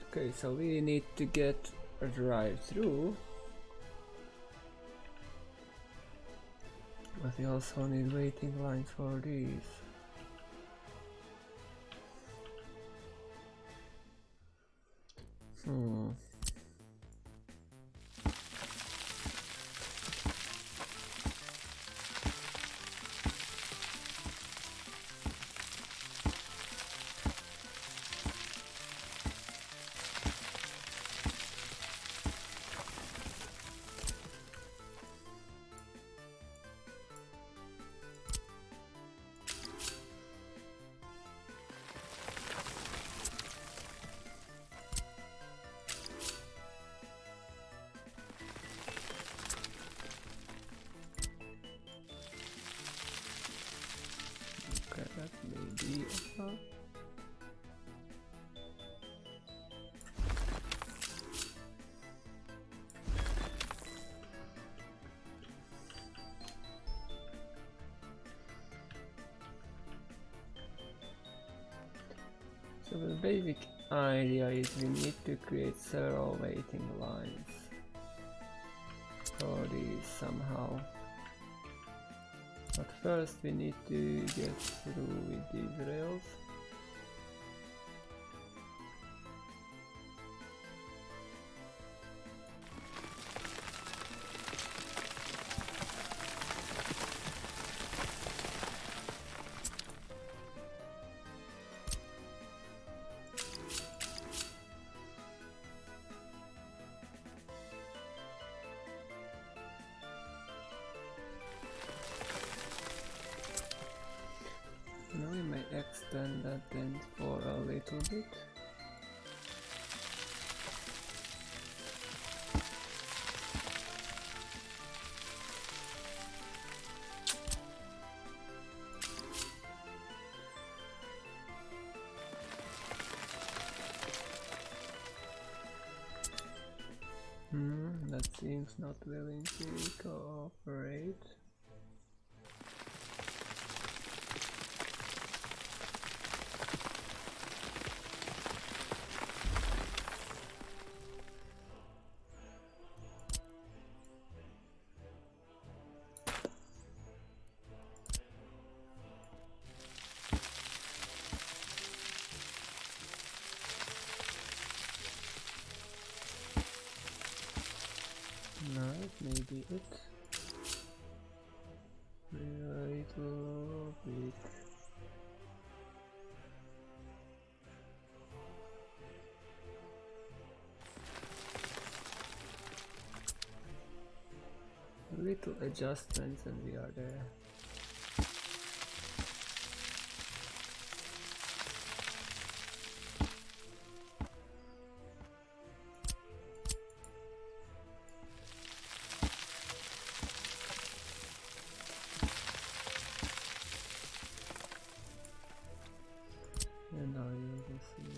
Okay, so we need to get a drive through. But we also need waiting lines for these. Okay, that may be enough. So the basic idea is we need to create several waiting lines for these somehow. But first we need to get through with these rails. Now we may extend that then for a little bit. That seems not willing to cooperate. Right, maybe it. A little bit. Little adjustments and we are there. And now you can see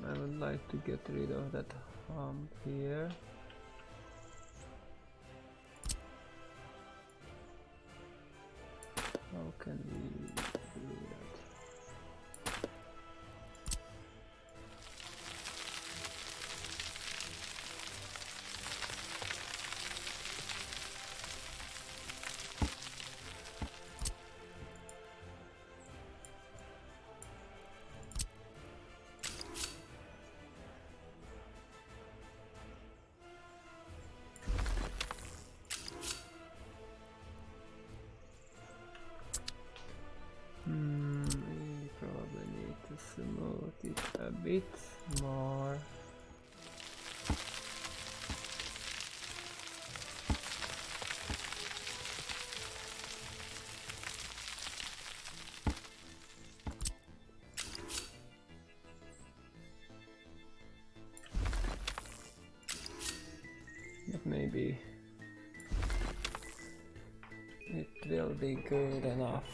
I would like to get rid of that hump here. How can we do that? We probably need to smooth it a bit more. But maybe it will be good enough.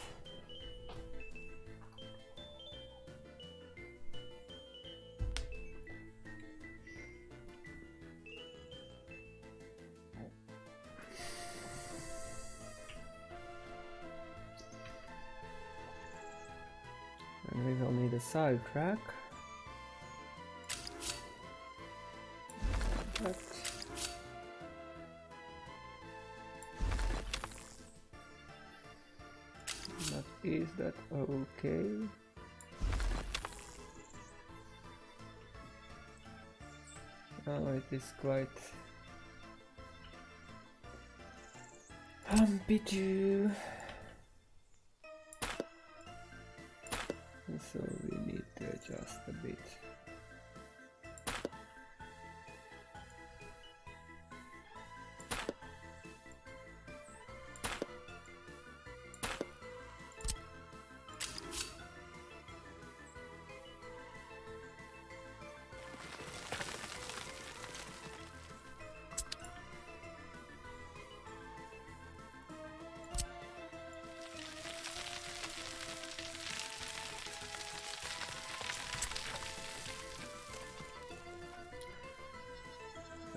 the side track. That. But is that okay? Oh, it is quite ambiguous. So we need to adjust a bit.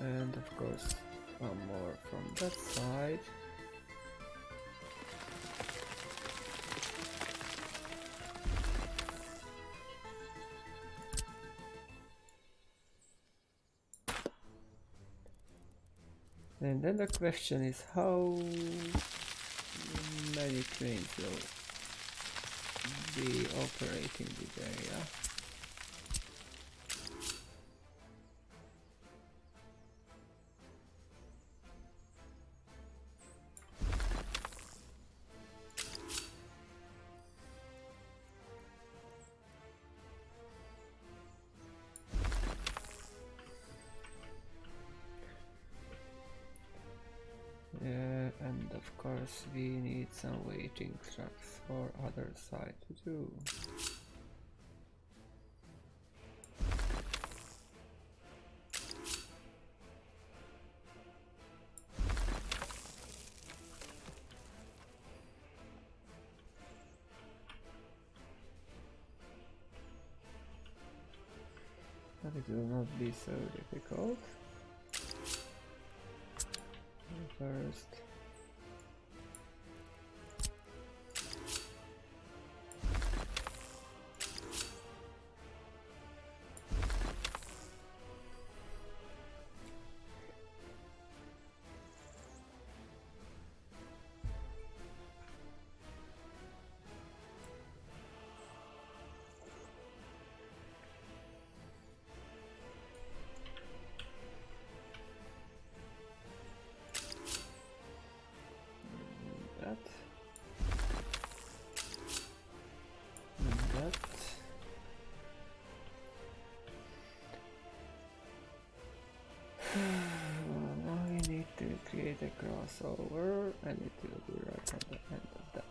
And of course, one more from that side. And then the question is how many trains will be operating this area. And of course we need some waiting tracks for other side to do. But it will not be so difficult. First. Now we need to create a crossover and it will be right on the end of that.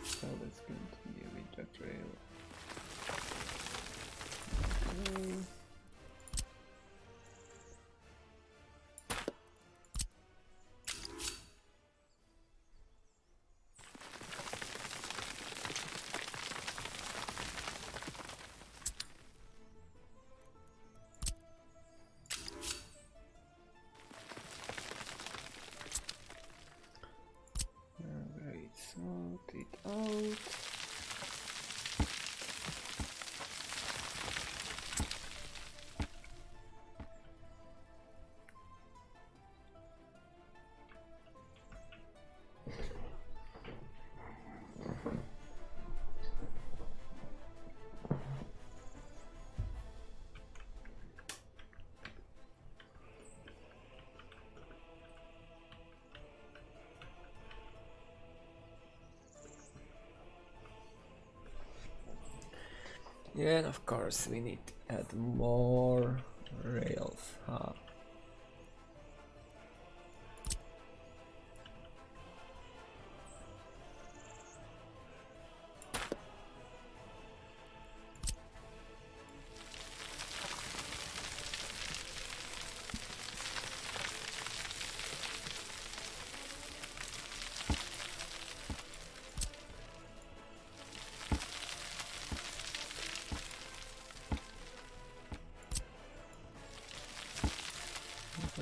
So let's continue with the trail. Okay. Alright, sort it out. Yeah, and of course we need to add more rails, huh?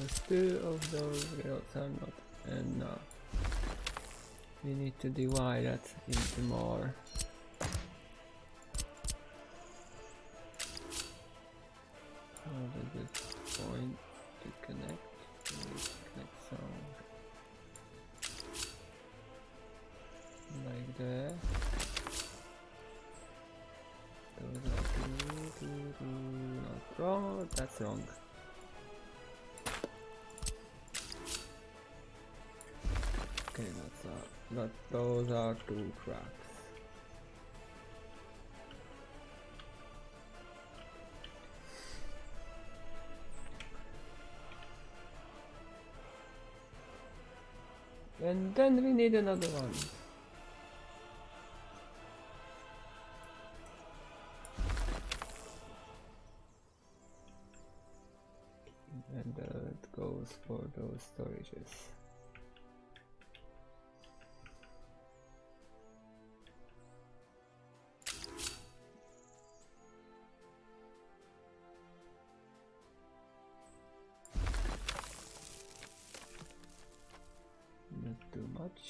because 2 of those rails are not enough. We need to divide that into more. How does this point to connect? Connect some like that. Those are not wrong. That's wrong. Okay, those are 2 tracks. And then we need another one. And it goes for those storages. Not too much.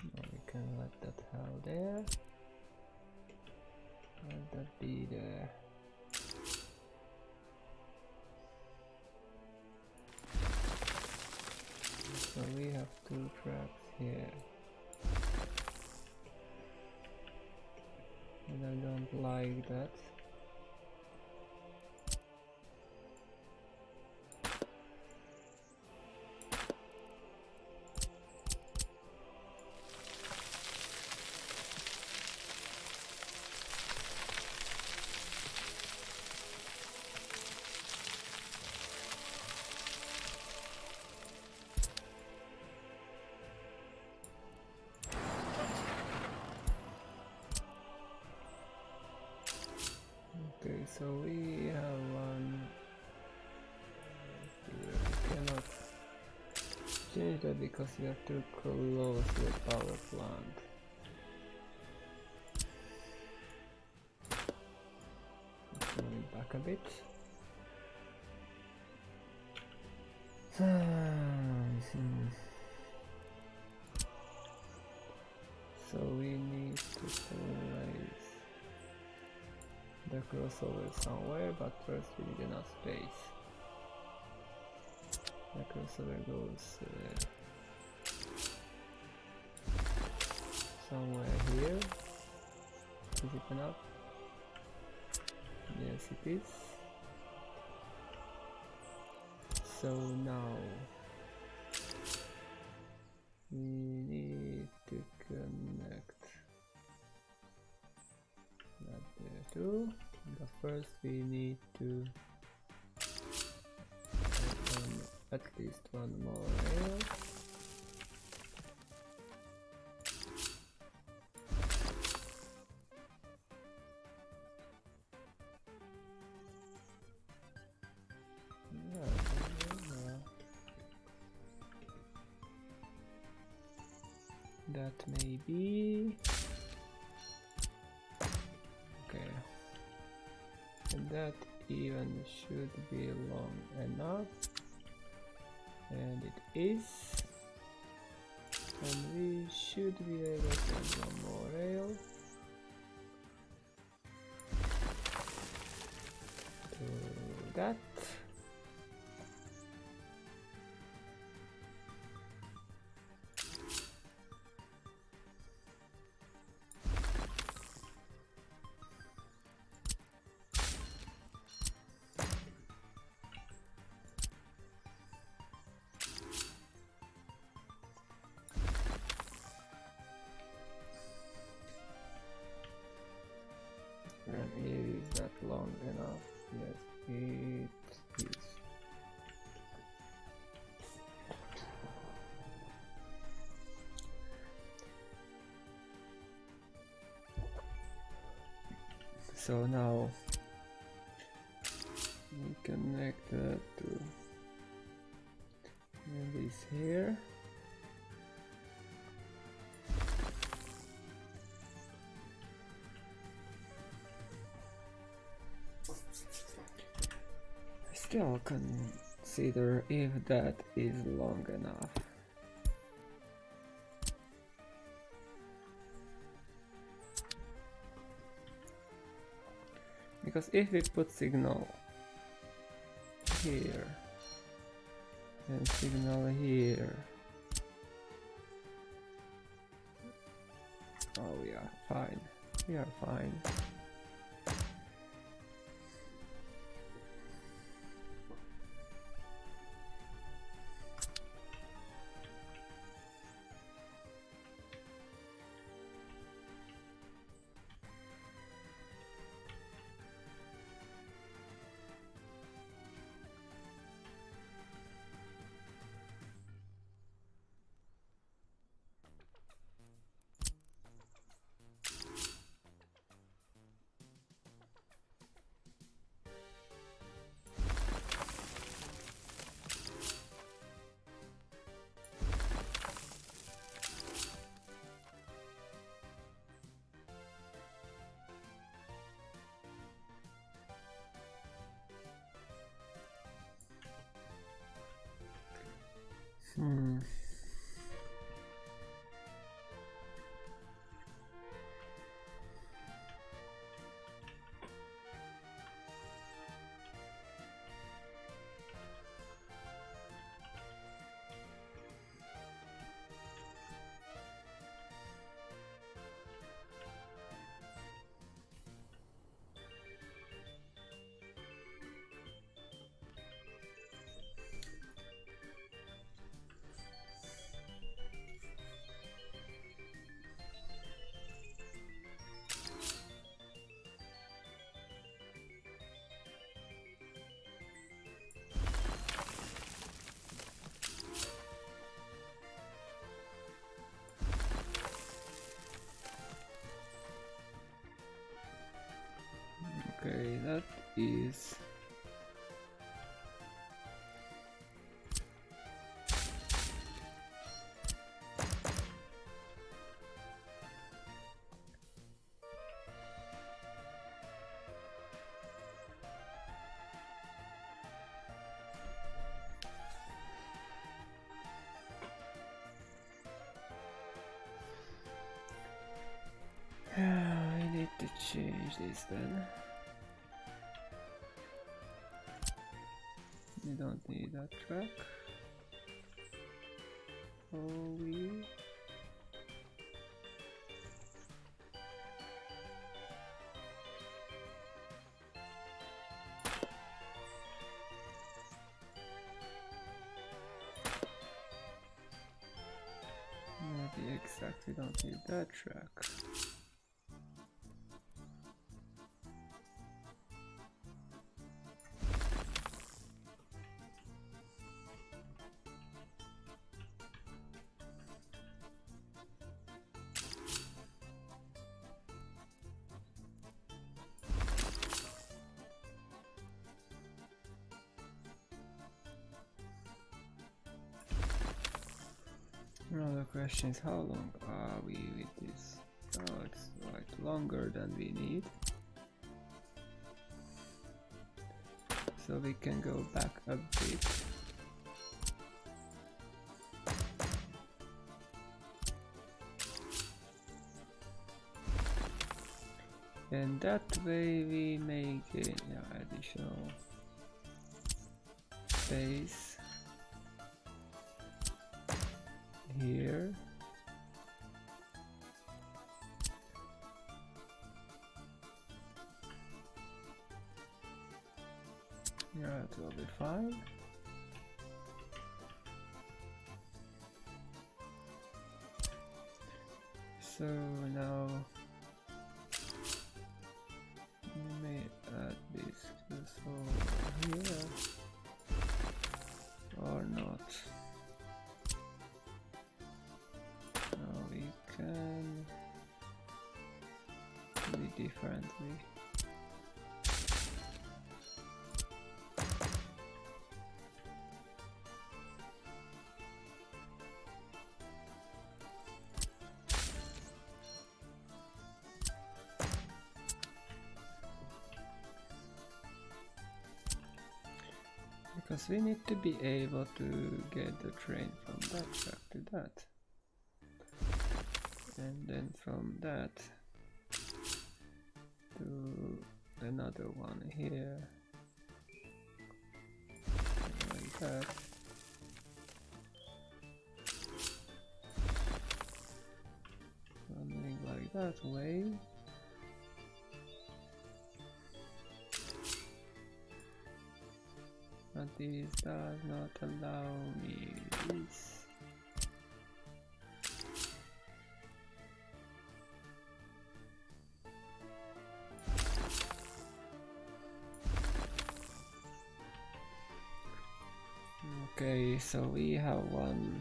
Now we can let that hell there. Let that be there. So we have 2 tracks here. And I don't like that. Okay, so we have one here. We cannot change that because we are too close to the power plant. Let's move it back a bit. So we need to place the crossover somewhere, but first we need enough space. The crossover goes somewhere here. Is it enough? Yes, it is. So now we need to connect that there too. But first we need to open at least one more rail. That may be okay, and that even should be long enough, and it is, and we should be able to add one more rail to that. And is that long enough? Yes, it is. So now we connect that to And this here. I still consider if that is long enough. Because if we put signal here and signal here, oh, we are fine. We are fine. Okay, that is I need to change this then. We don't need that track. Oh, we maybe exactly don't need that track. Now the question is, how long are we with this? Oh, it's like longer than we need. So we can go back a bit. And that way we make additional space here. Yeah, it will be fine. So now we may add this just over here or not. Now we can do it differently. Because we need to be able to get the train from that track to that. And then from that to another one here. Like that. Something like that way. But this does not allow me this. Okay, so we have one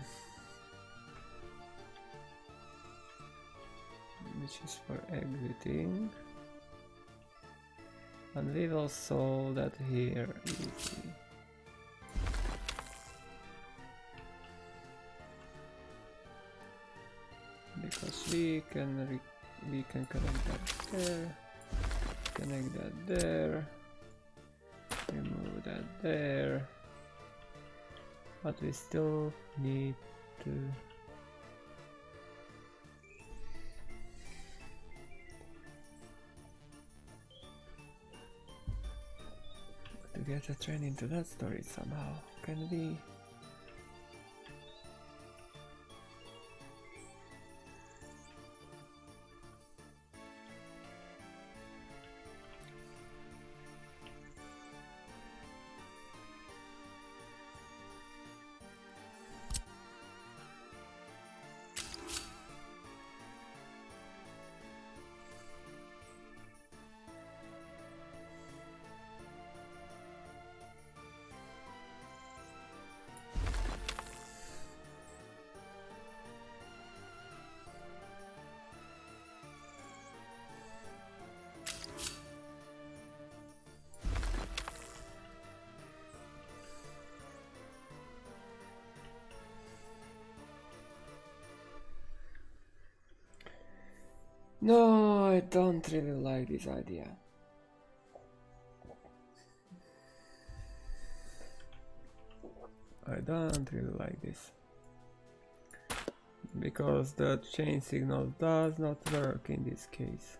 which is for exiting, and we will solve that here easily. Because we can connect that there, connect that there, remove that there, but we still need to get a train into that storage somehow. Can we? No, I don't really like this idea. I don't really like this. Because the chain signal does not work in this case.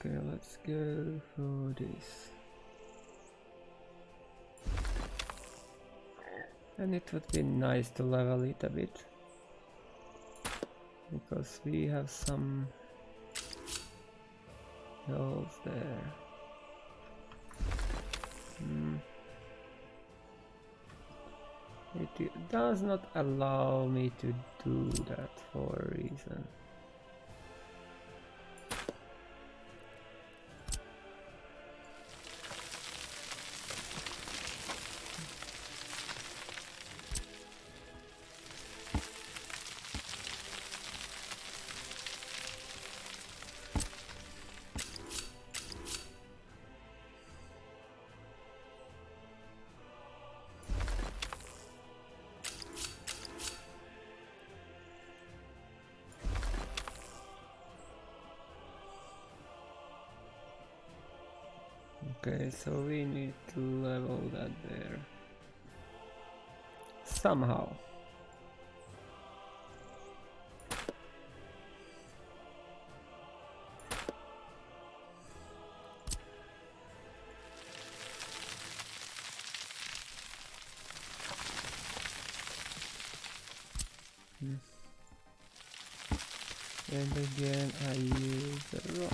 Okay, let's go for this. And it would be nice to level it a bit, because we have some hills there. It does not allow me to do that for a reason. Okay, so we need to level that there somehow. And again I use the wrong.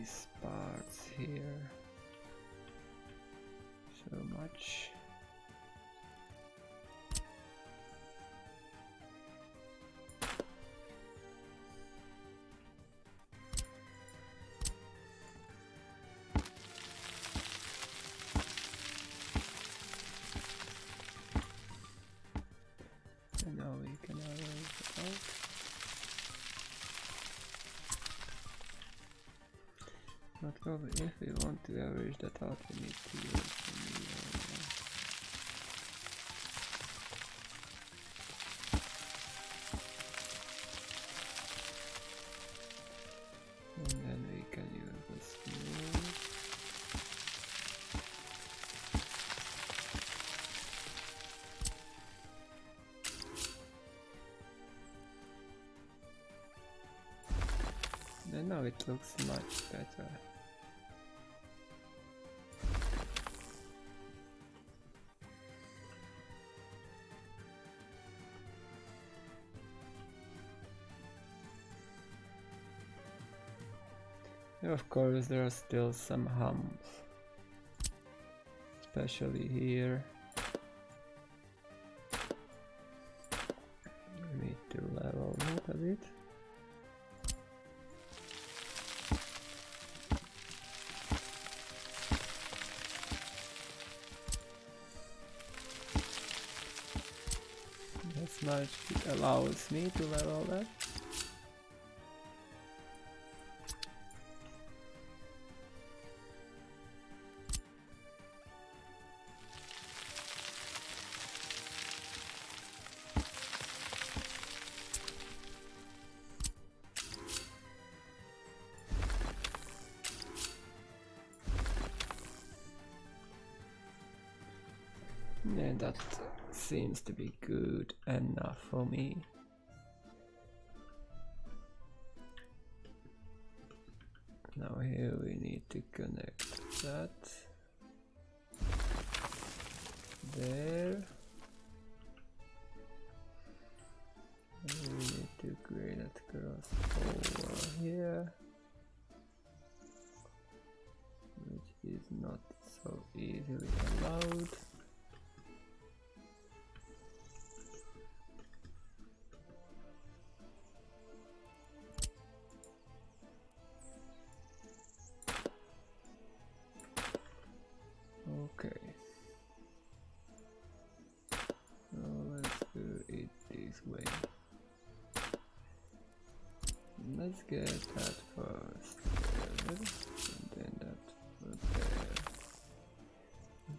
these parts here so much. And now we can arrange it out. But probably if we want to average that out, we need to use and then we can use the smooth. And now it looks much better. Of course, there are still some humps, especially here. We need to level it a bit. As much it allows me to level that. And that seems to be good enough for me. Now here we need to connect that there. And we need to create that cross over here, which is not so easily allowed. Okay, so let's do it this way. Let's get that first, and then that there.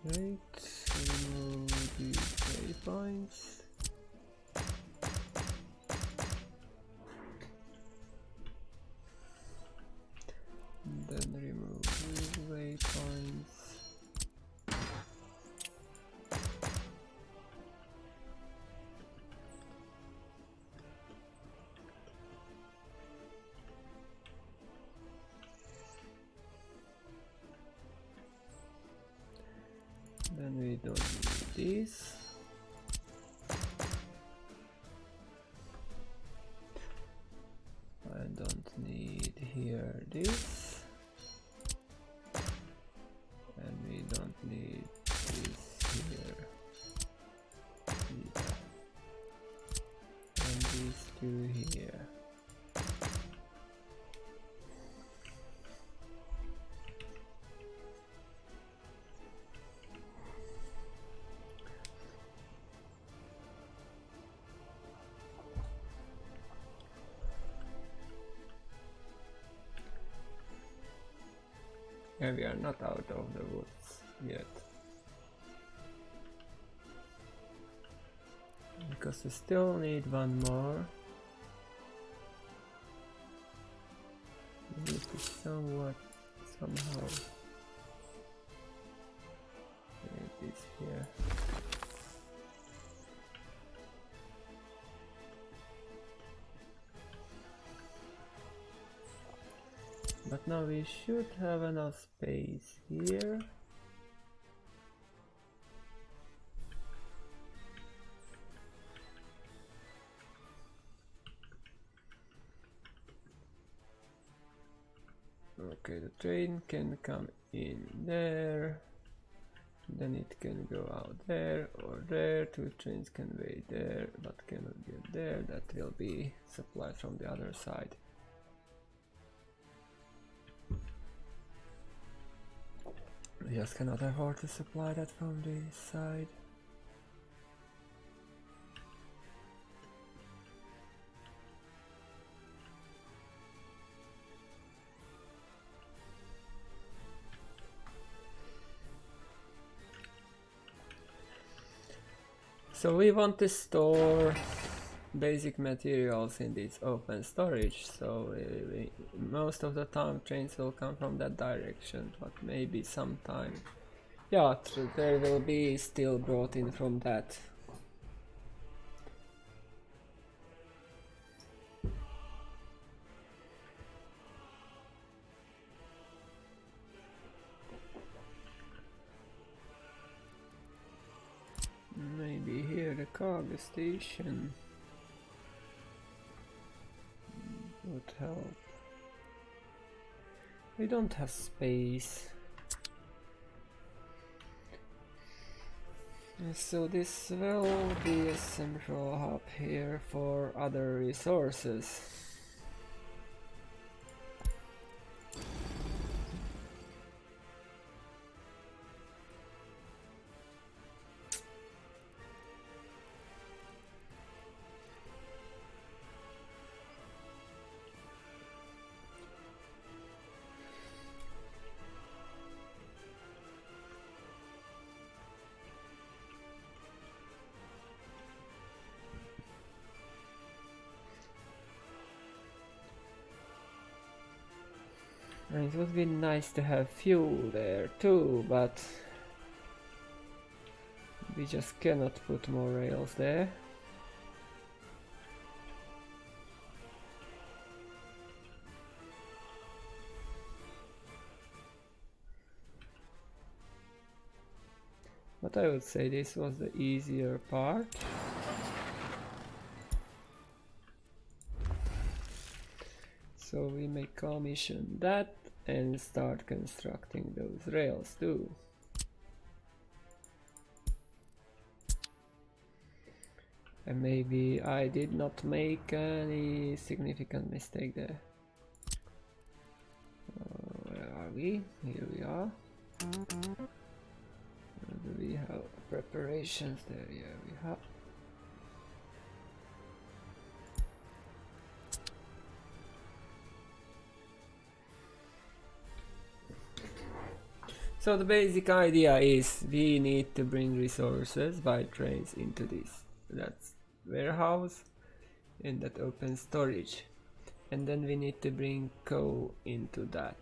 Right, remove these waypoints. And then remove these waypoints. Then we don't need this. I don't need here this. And we don't need this here either. And these two here. Yeah, we are not out of the woods yet, because we still need one more. We need to somehow create this here. But now we should have enough space here. Okay, the train can come in there, then it can go out there or there. Two trains can wait there but cannot get there. That will be supplied from the other side. We just cannot afford to supply that from this side. So we want to store basic materials in this open storage, so most of the time trains will come from that direction, but maybe sometime, yeah, there will be still brought in from that. Maybe here the cargo station would help. We don't have space. So this will be a central hub here for other resources. And it would be nice to have fuel there too, but we just cannot put more rails there. But I would say this was the easier part. So we may commission that and start constructing those rails too. And maybe I did not make any significant mistake there. Where are we? Here we are. Do we have preparations there? Yeah, we have. So the basic idea is we need to bring resources by trains into this that's warehouse and that open storage, and then we need to bring coal into that.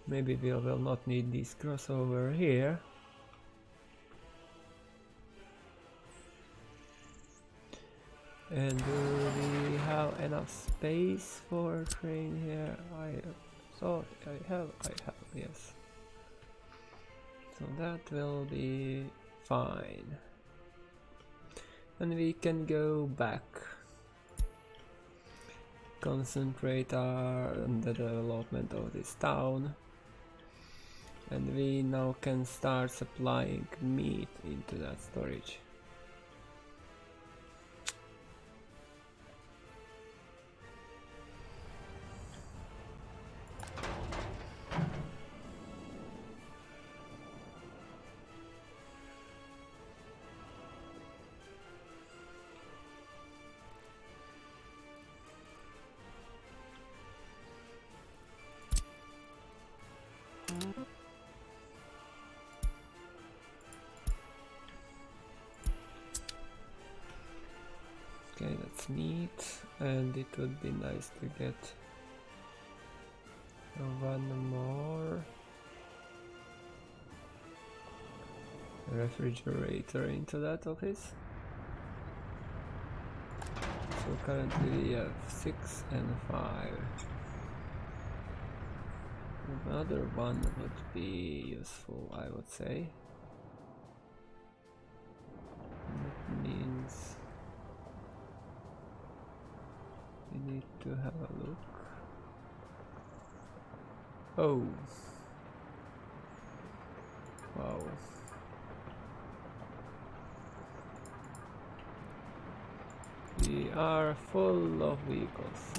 Maybe we will not need this crossover here. And do we have enough space for a train here? I thought I have, yes. So that will be fine. And we can go back. Concentrate on the development of this town. And we now can start supplying meat into that storage. Okay, that's neat, and it would be nice to get one more refrigerator into that office. So currently we have 6 and 5. Another one would be useful, I would say. to have a look. Oh. Wow. We are full of vehicles.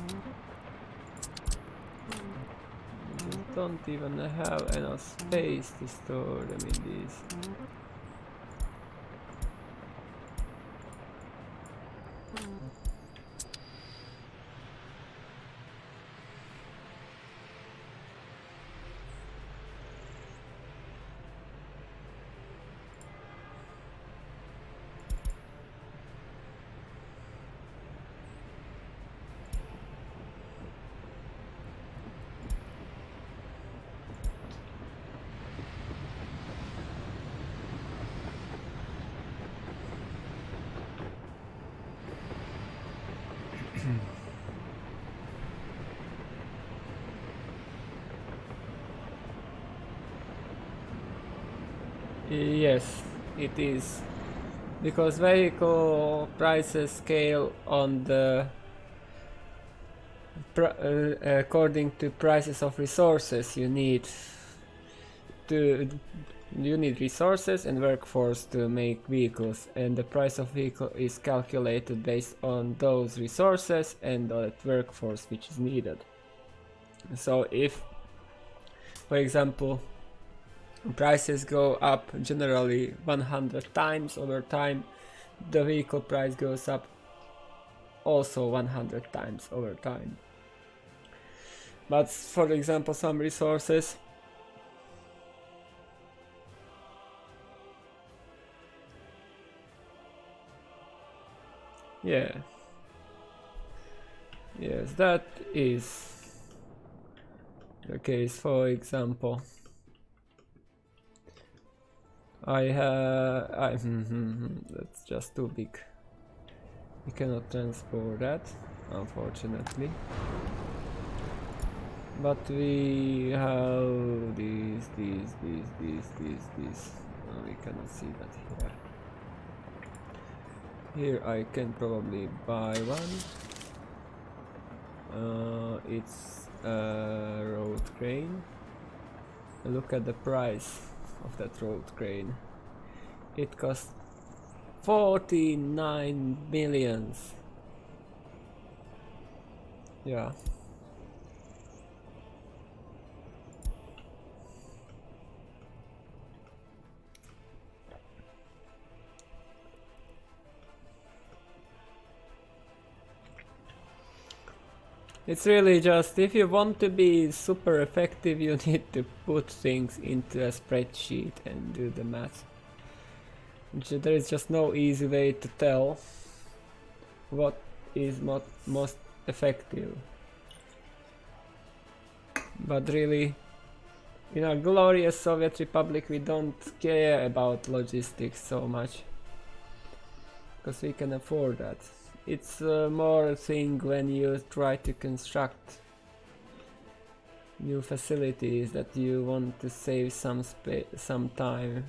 We don't even have enough space to store them in these. Yes, it is. Because vehicle prices scale on the according to prices of resources you need resources and workforce to make vehicles, and the price of vehicle is calculated based on those resources and that workforce which is needed. So if, for example, prices go up generally 100 times over time, the vehicle price goes up also 100 times over time. But for example, some resources yes, that is the case. For example, that's just too big. We cannot transport that, unfortunately. But we have these. Oh, we cannot see that here. Here I can probably buy one. It's a road crane. Look at the price of that road crane. It costs 49 millions. Yeah. It's really just, if you want to be super effective, you need to put things into a spreadsheet and do the math. There is just no easy way to tell what is most effective. But really, in our glorious Soviet Republic, we don't care about logistics so much, because we can afford that. It's more a thing when you try to construct new facilities that you want to save some time,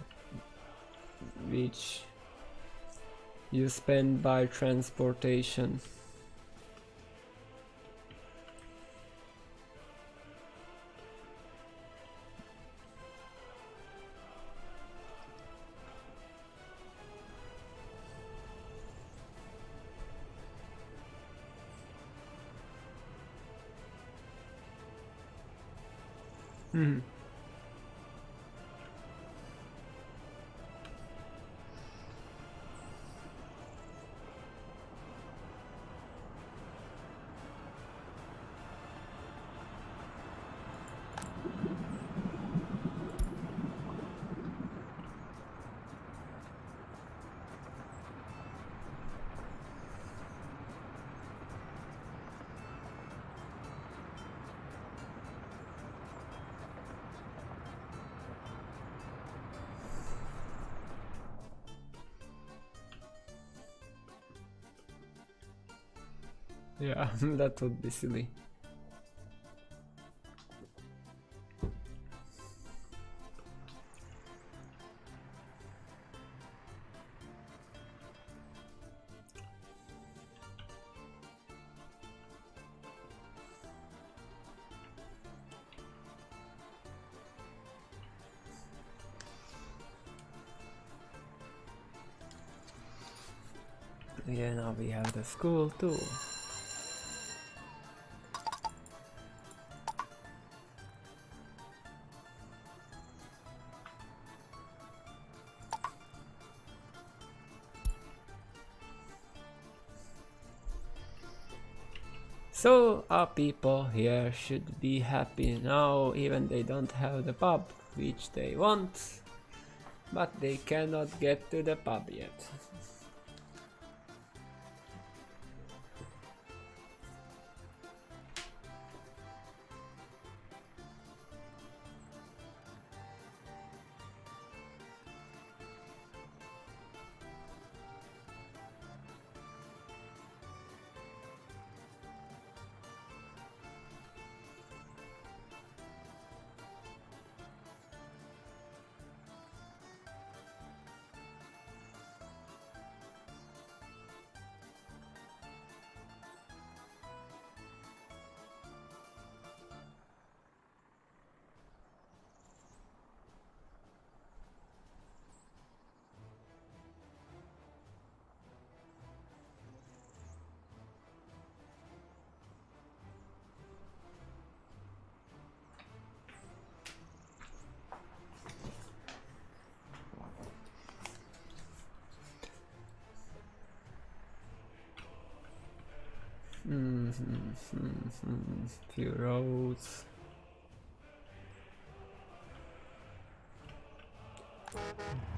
which you spend by transportation. Yeah, that would be silly. Yeah, now we have the school too. So our people here should be happy now, even they don't have the pub which they want, but they cannot get to the pub yet. Few roads.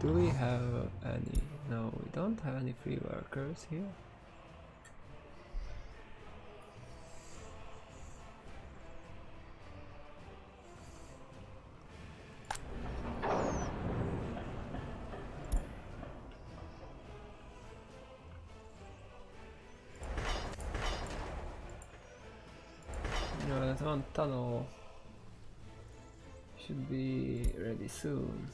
Do we have any? No, we don't have any free workers here. No, that one tunnel should be ready soon.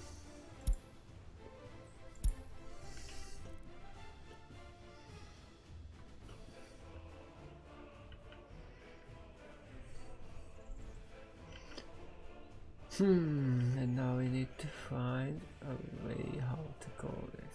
And now we need to find a way how to call this.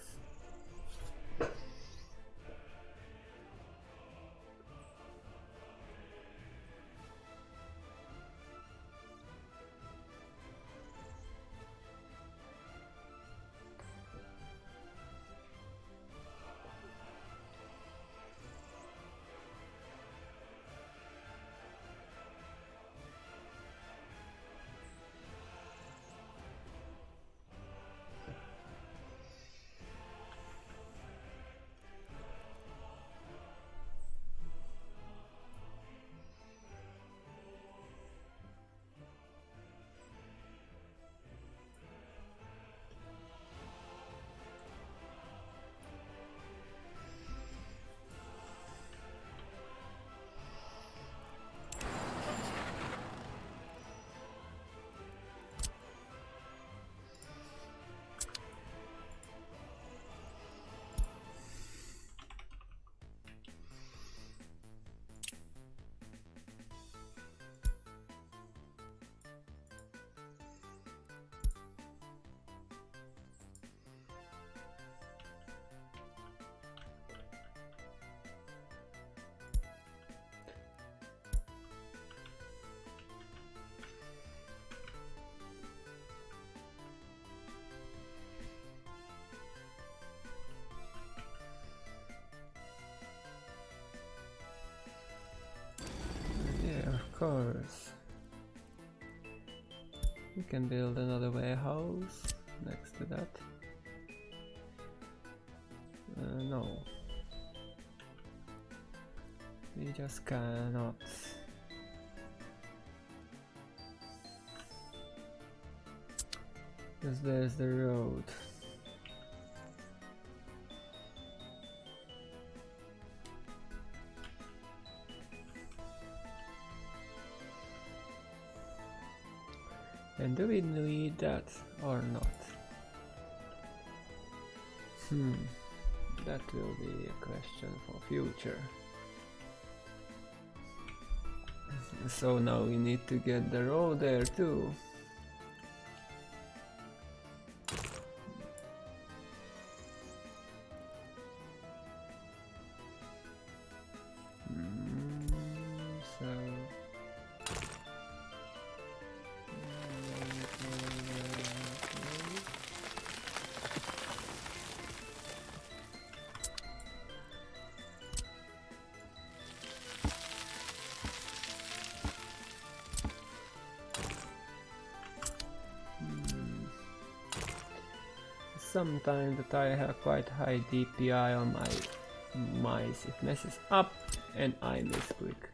Of course. We can build another warehouse next to that. No. We just cannot. Because there's the road. And do we need that or not? That will be a question for future. So now we need to get the road there too. Sometimes that I have quite high DPI on my mice, it messes up and I misclick.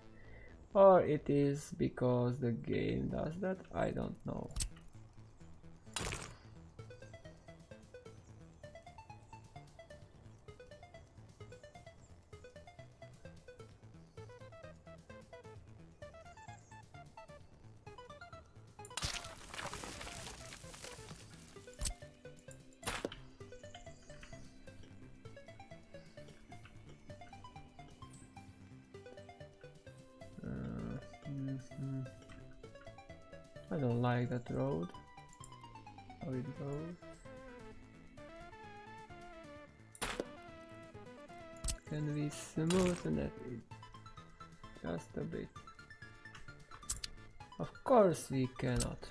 Or it is because the game does that, I don't know. I don't like that road. How it goes. Can we smoothen it just a bit? Of course we cannot.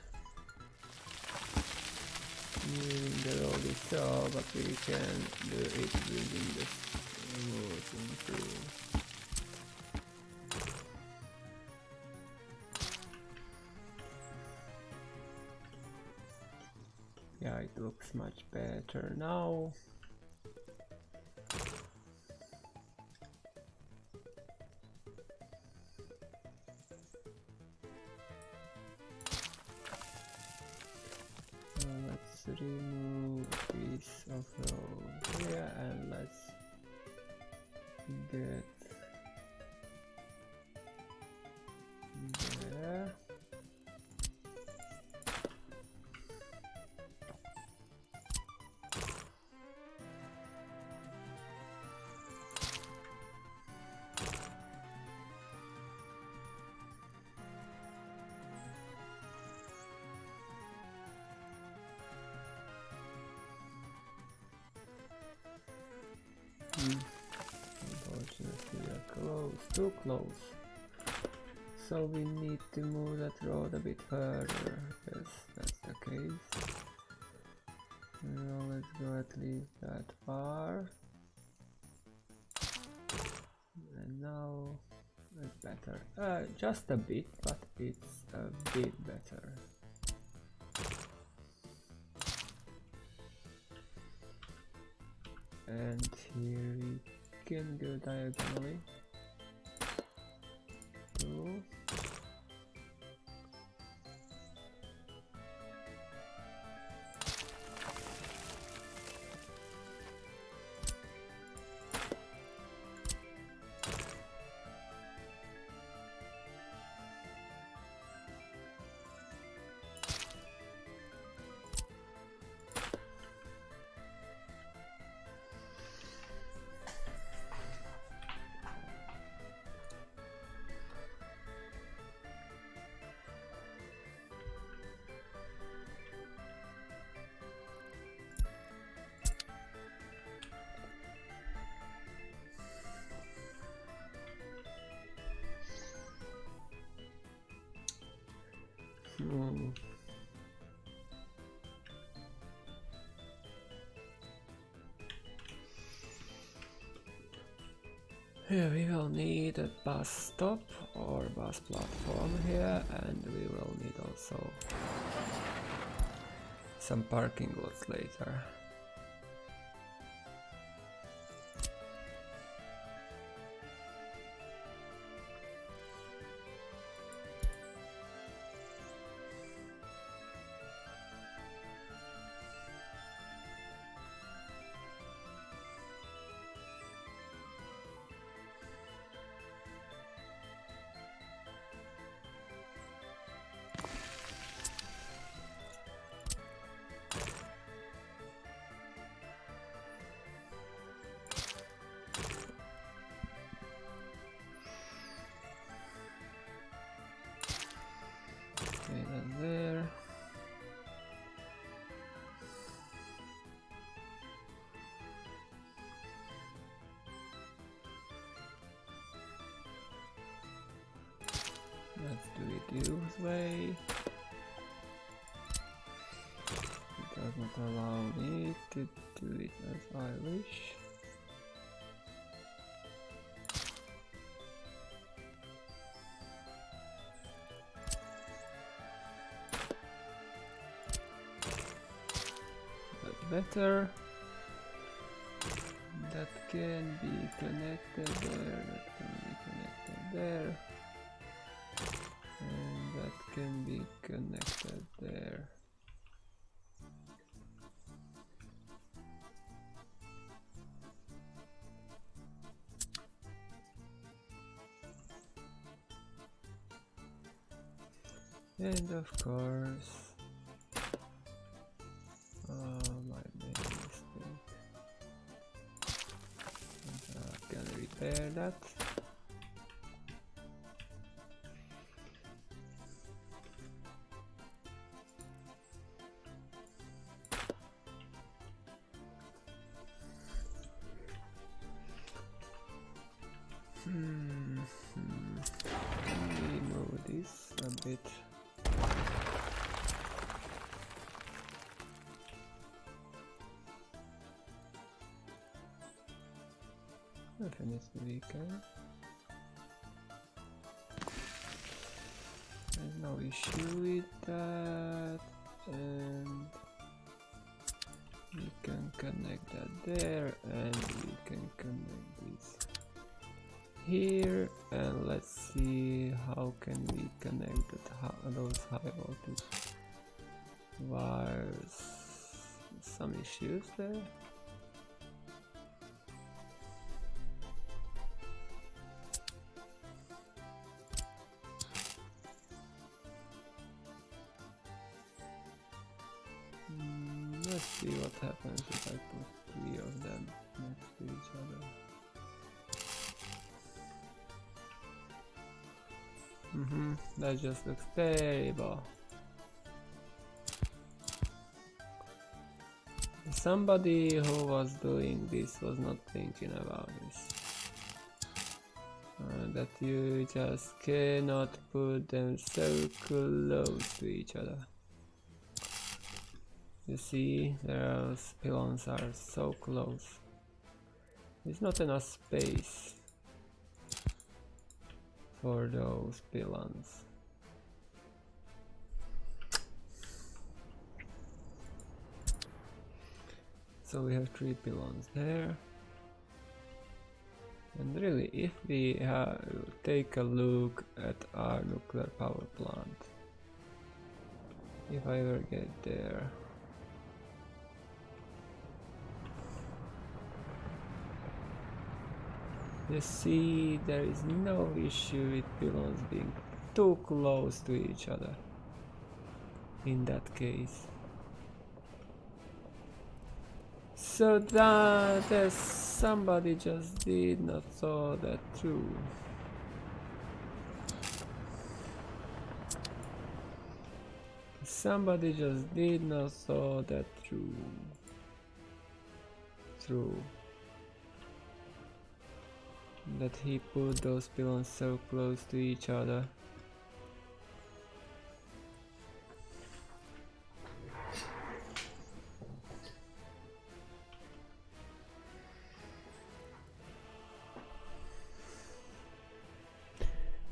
The road itself, but we can do it within the smoothing tool. Yeah, it looks much better now. Let's remove a piece of road here and let's get there. Unfortunately, we are close, too close. So we need to move that road a bit further. Yes, that's the case. Now let's go at least that far. And now it's better. Just a bit, but it's a bit better. And here we can go diagonally. Two. Here we will need a bus stop or bus platform here, and we will need also some parking lots later. Okay, that's there. Let's do it this way. It does not allow me to do it as I wish. better. That can be connected there, that can be connected there. And that can be connected there. And of course, my main mistake. I can repair that. Can we move this a bit? Definitely we can. There's no issue with that, and we can connect that there, and we can connect this here, and let's see how can we connect those high voltage wires. Some issues there. Let's see what happens if I put 3 of them next to each other. That just looks terrible. Somebody who was doing this was not thinking about this. That you just cannot put them so close to each other. You see, those pylons are so close. There's not enough space for those pylons. So we have 3 pylons there. And really, if we take a look at our nuclear power plant, if I ever get there, you see, there is no issue with pylons being too close to each other in that case. So that there's somebody just did not saw that through. Somebody just did not saw that through. That he put those pylons so close to each other.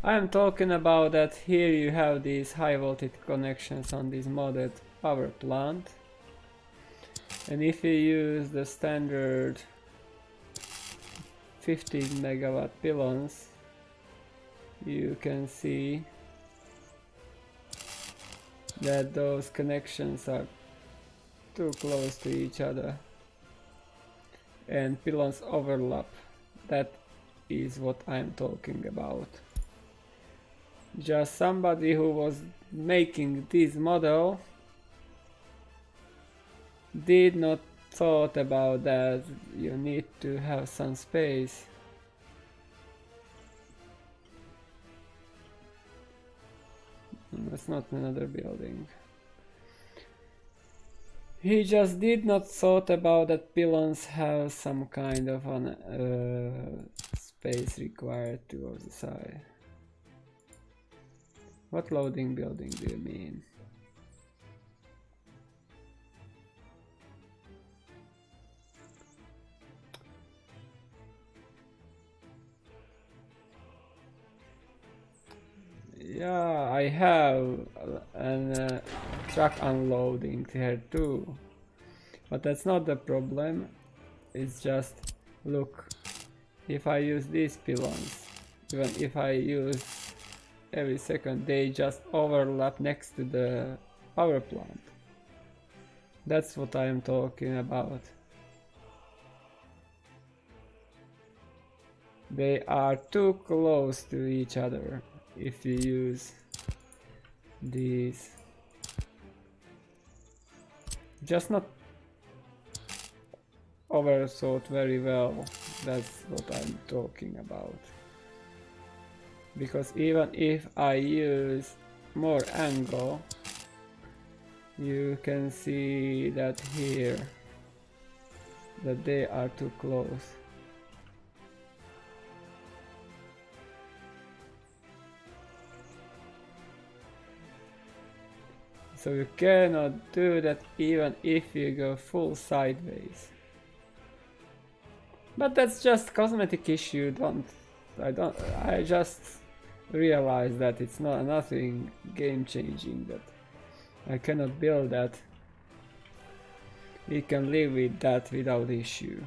I am talking about that here you have these high voltage connections on this modded power plant, and if you use the standard 15 megawatt pylons, you can see that those connections are too close to each other and pylons overlap. That is what I'm talking about. Just somebody who was making this model did not thought about that. You need to have some space. That's not another building. He just did not thought about that pylons have some kind of an space required towards the side. What loading building do you mean? Yeah, I have a truck unloading here too. But that's not the problem. It's just, look, if I use these pylons, even if I use every second, they just overlap next to the power plant. That's what I am talking about. They are too close to each other if you use these. Just not overthought very well. That's what I'm talking about. Because even if I use more angle, you can see that here that they are too close. So you cannot do that even if you go full sideways. But that's just cosmetic issue. I just realized that it's not nothing game changing, that I cannot build that. We can live with that without issue.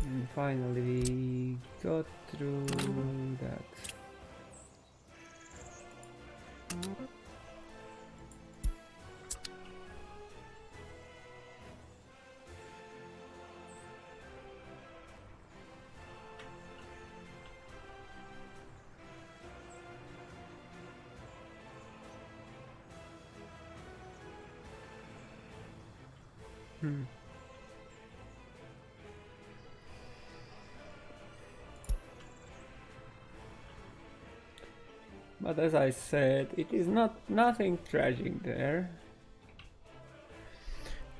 And finally we got through that. But as I said, it is nothing tragic there.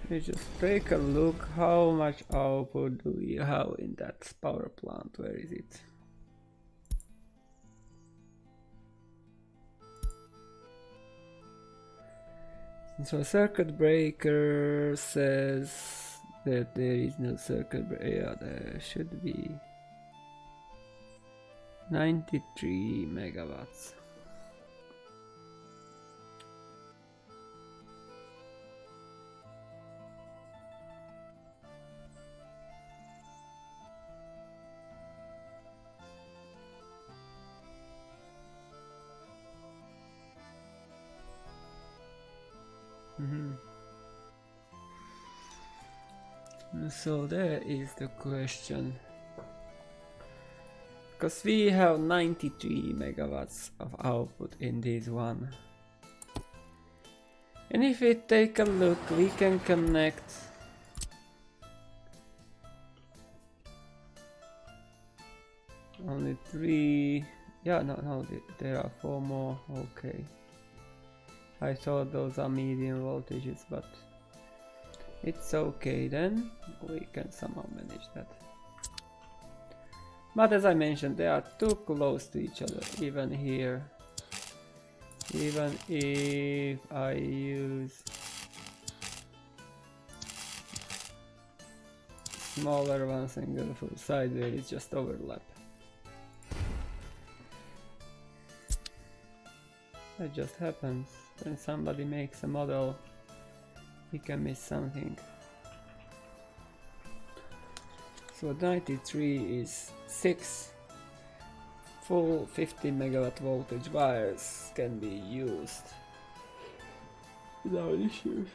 You just take a look how much output do we have in that power plant. Where is it? So circuit breaker says that there is no circuit breaker. Yeah, there should be 93 megawatts. So there is the question, because we have 93 megawatts of output in this one, and if we take a look, we can connect only 3. Yeah, no, there are 4 more. Okay, I thought those are medium voltages, but it's okay then, we can somehow manage that. But as I mentioned, they are too close to each other, even here. Even if I use smaller ones and go full sideways, it just overlap. That just happens when somebody makes a model. We can miss something. So 93 is 6 full 50 megawatt voltage wires can be used without issues.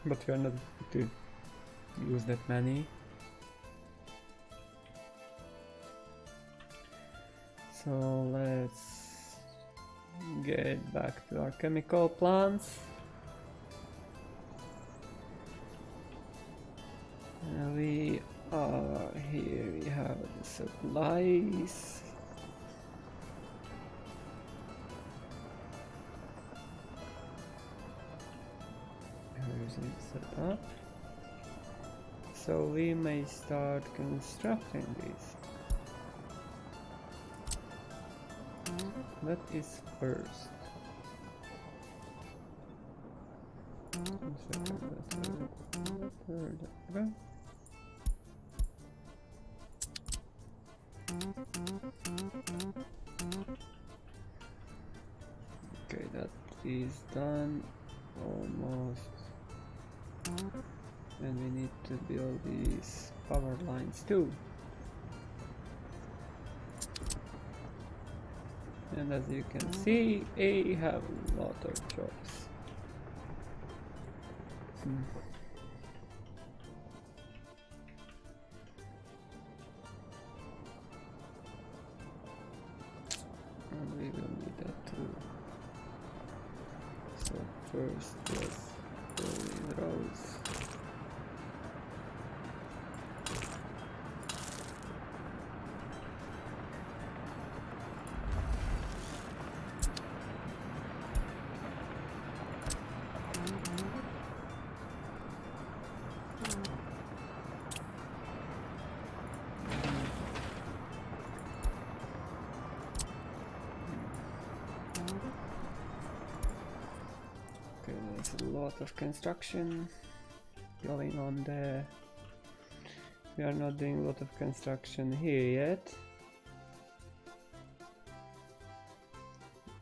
But we are not going to use that many. So let's get back to our chemical plants. We are here, we have the supplies. is set up. So we may start constructing this. That is first. Second, third. Okay. Okay, that is done almost. And we need to build these power lines too. And as you can see, I have a lot of jobs. And we will need that too. So first, let's go in rows. There's a lot of construction going on there. We are not doing a lot of construction here yet.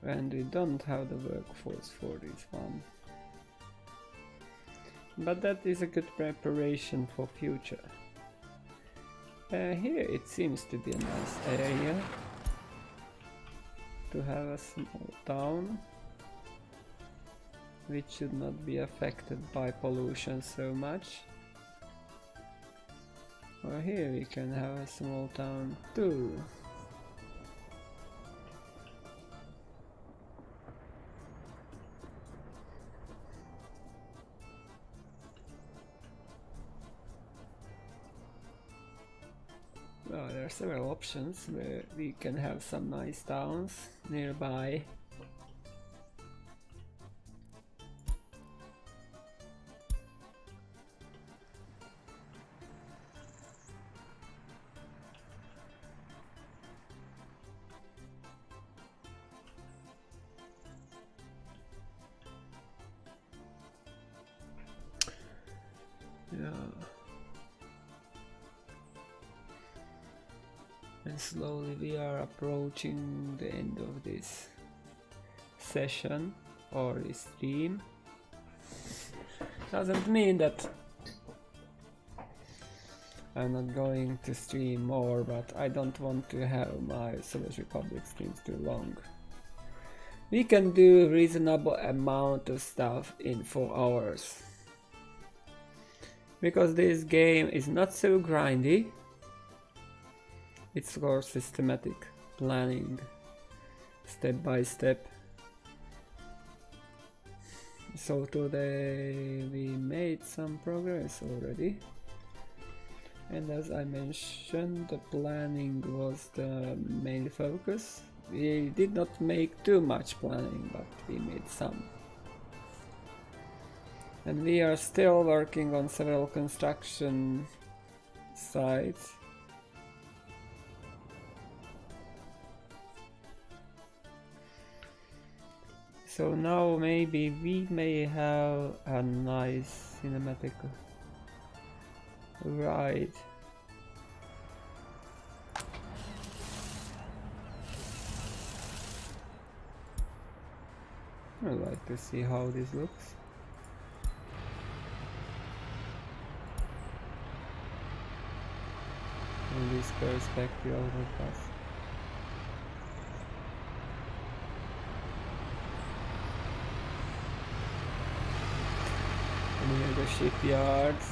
And we don't have the workforce for this one. But that is a good preparation for future. Here it seems to be a nice area to have a small town, which should not be affected by pollution so much. Or here we can have a small town too. Well, there are several options where we can have some nice towns nearby. Yeah. And slowly we are approaching the end of this session or this stream. Doesn't mean that I'm not going to stream more, but I don't want to have my Soviet Republic streams too long. We can do reasonable amount of stuff in 4 hours. Because this game is not so grindy. It's more systematic planning, step by step. So today we made some progress already. And as I mentioned, the planning was the main focus. We did not make too much planning, but we made some. And we are still working on several construction sites. So now maybe we may have a nice cinematic ride. I'd like to see how this looks. In this perspective of the bus. Near the shipyards.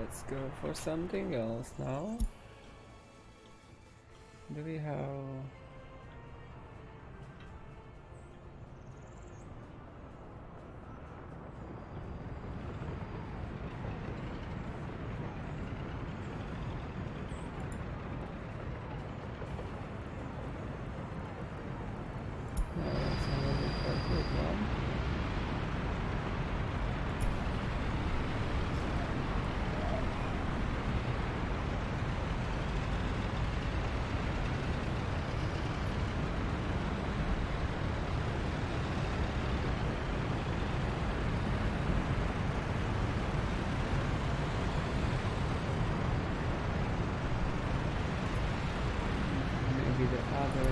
let's go for something else now. Do we have... No, that's not really quite good one. Maybe the other...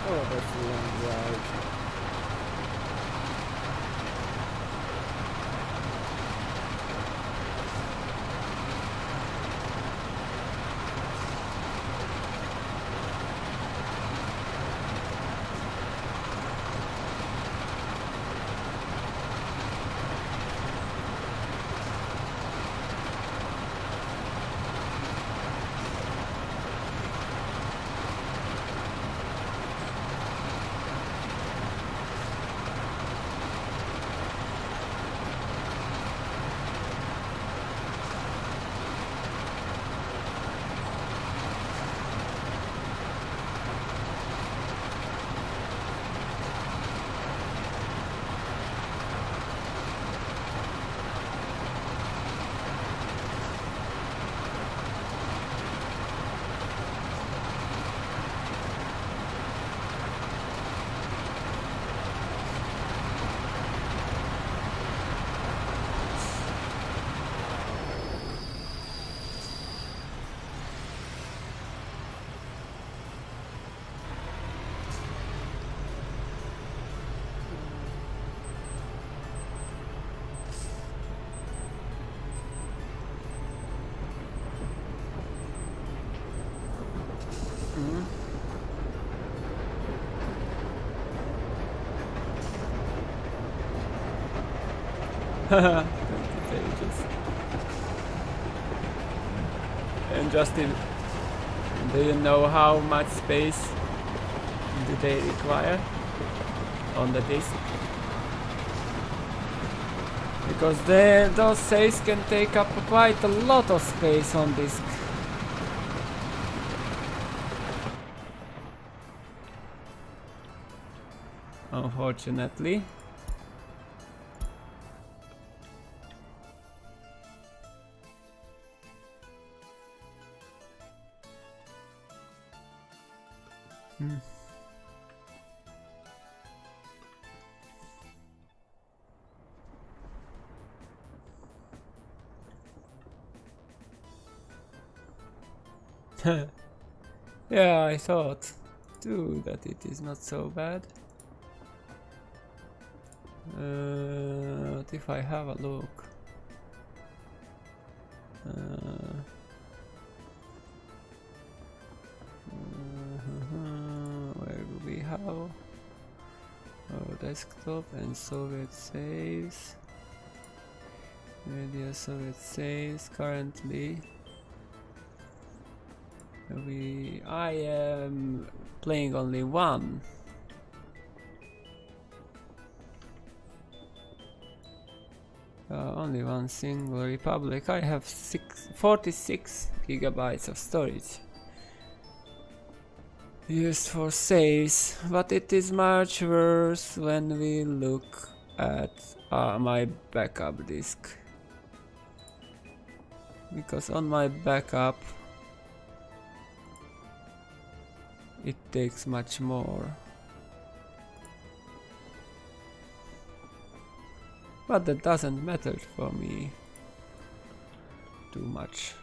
Oh, that's a long drive. pages. And Justin, do you know how much space do they require on the disk? Because those saves can take up quite a lot of space on disk. Unfortunately. Yeah, I thought too that it is not so bad. What if I have a look? Where do we have our desktop and Soviet saves? Media Soviet saves currently. I am playing only one. Only one single republic. I have 46 gigabytes of storage used for saves, but it is much worse when we look at my backup disk, because on my backup it takes much more. But that doesn't matter for me too much.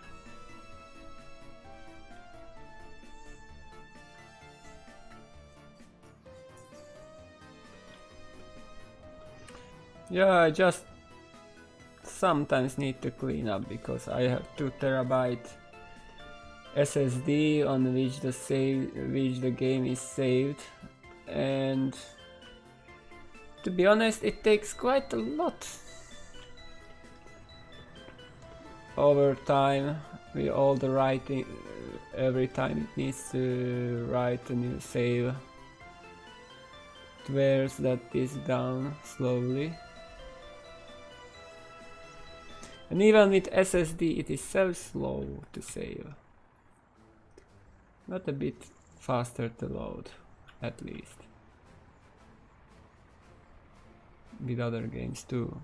Yeah, I just sometimes need to clean up because I have 2 terabyte SSD on which the game is saved, and to be honest, it takes quite a lot over time with all the writing. Every time it needs to write a new save, it wears that disk down slowly. And even with SSD it is so slow to save. Not a bit faster to load, at least. With other games too.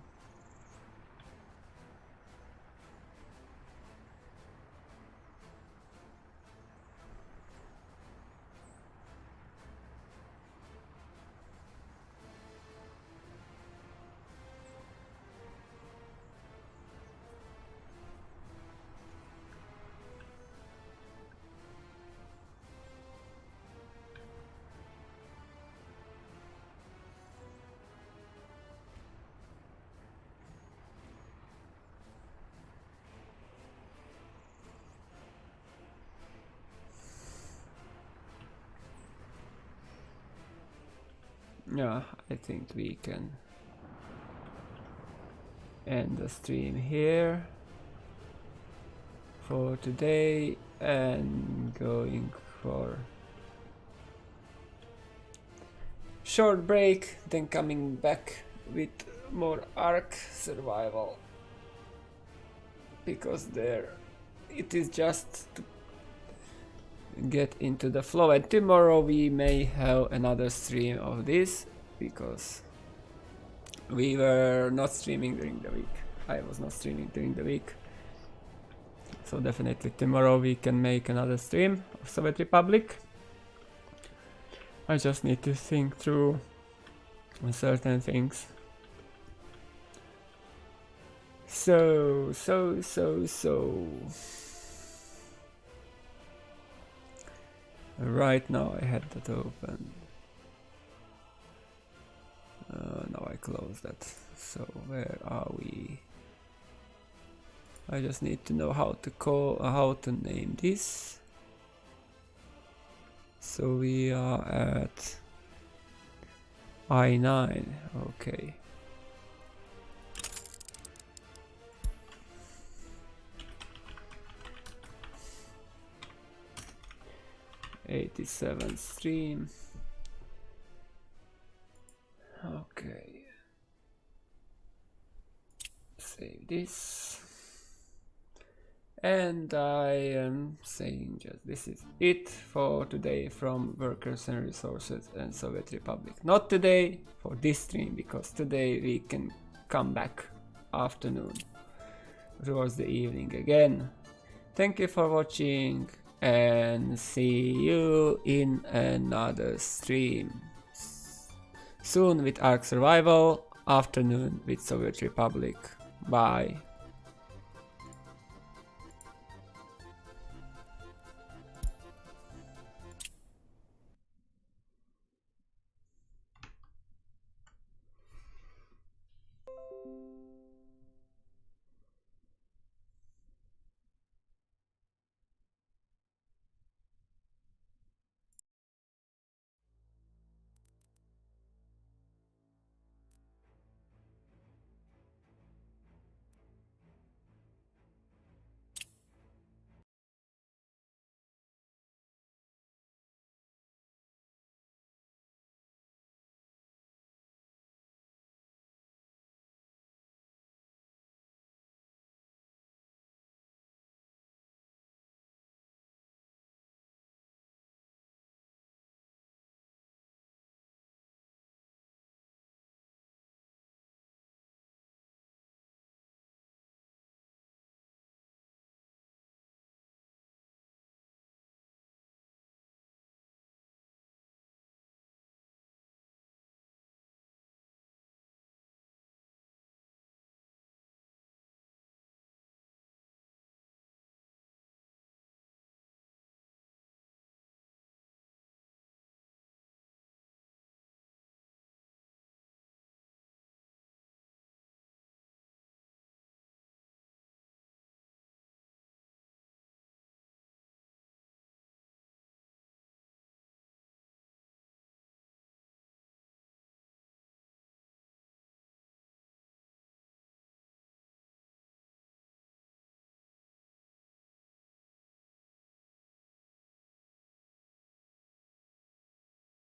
Yeah, I think we can end the stream here for today and going for short break, then coming back with more Ark survival, because there it is just to get into the flow. And tomorrow we may have another stream of this, because we were not streaming during the week. I was not streaming during the week, so definitely tomorrow we can make another stream of Soviet Republic. I just need to think through certain things. So right now I had that open. Now I close that. So where are we? I just need to know how to name this. So we are at I9. Okay. 87 stream. Okay. Save this. And I am saying just this is it for today from Workers and Resources and Soviet Republic. Not today for this stream, because today we can come back afternoon towards the evening again. Thank you for watching and see you in another stream soon with Ark Survival, afternoon with Soviet Republic. Bye.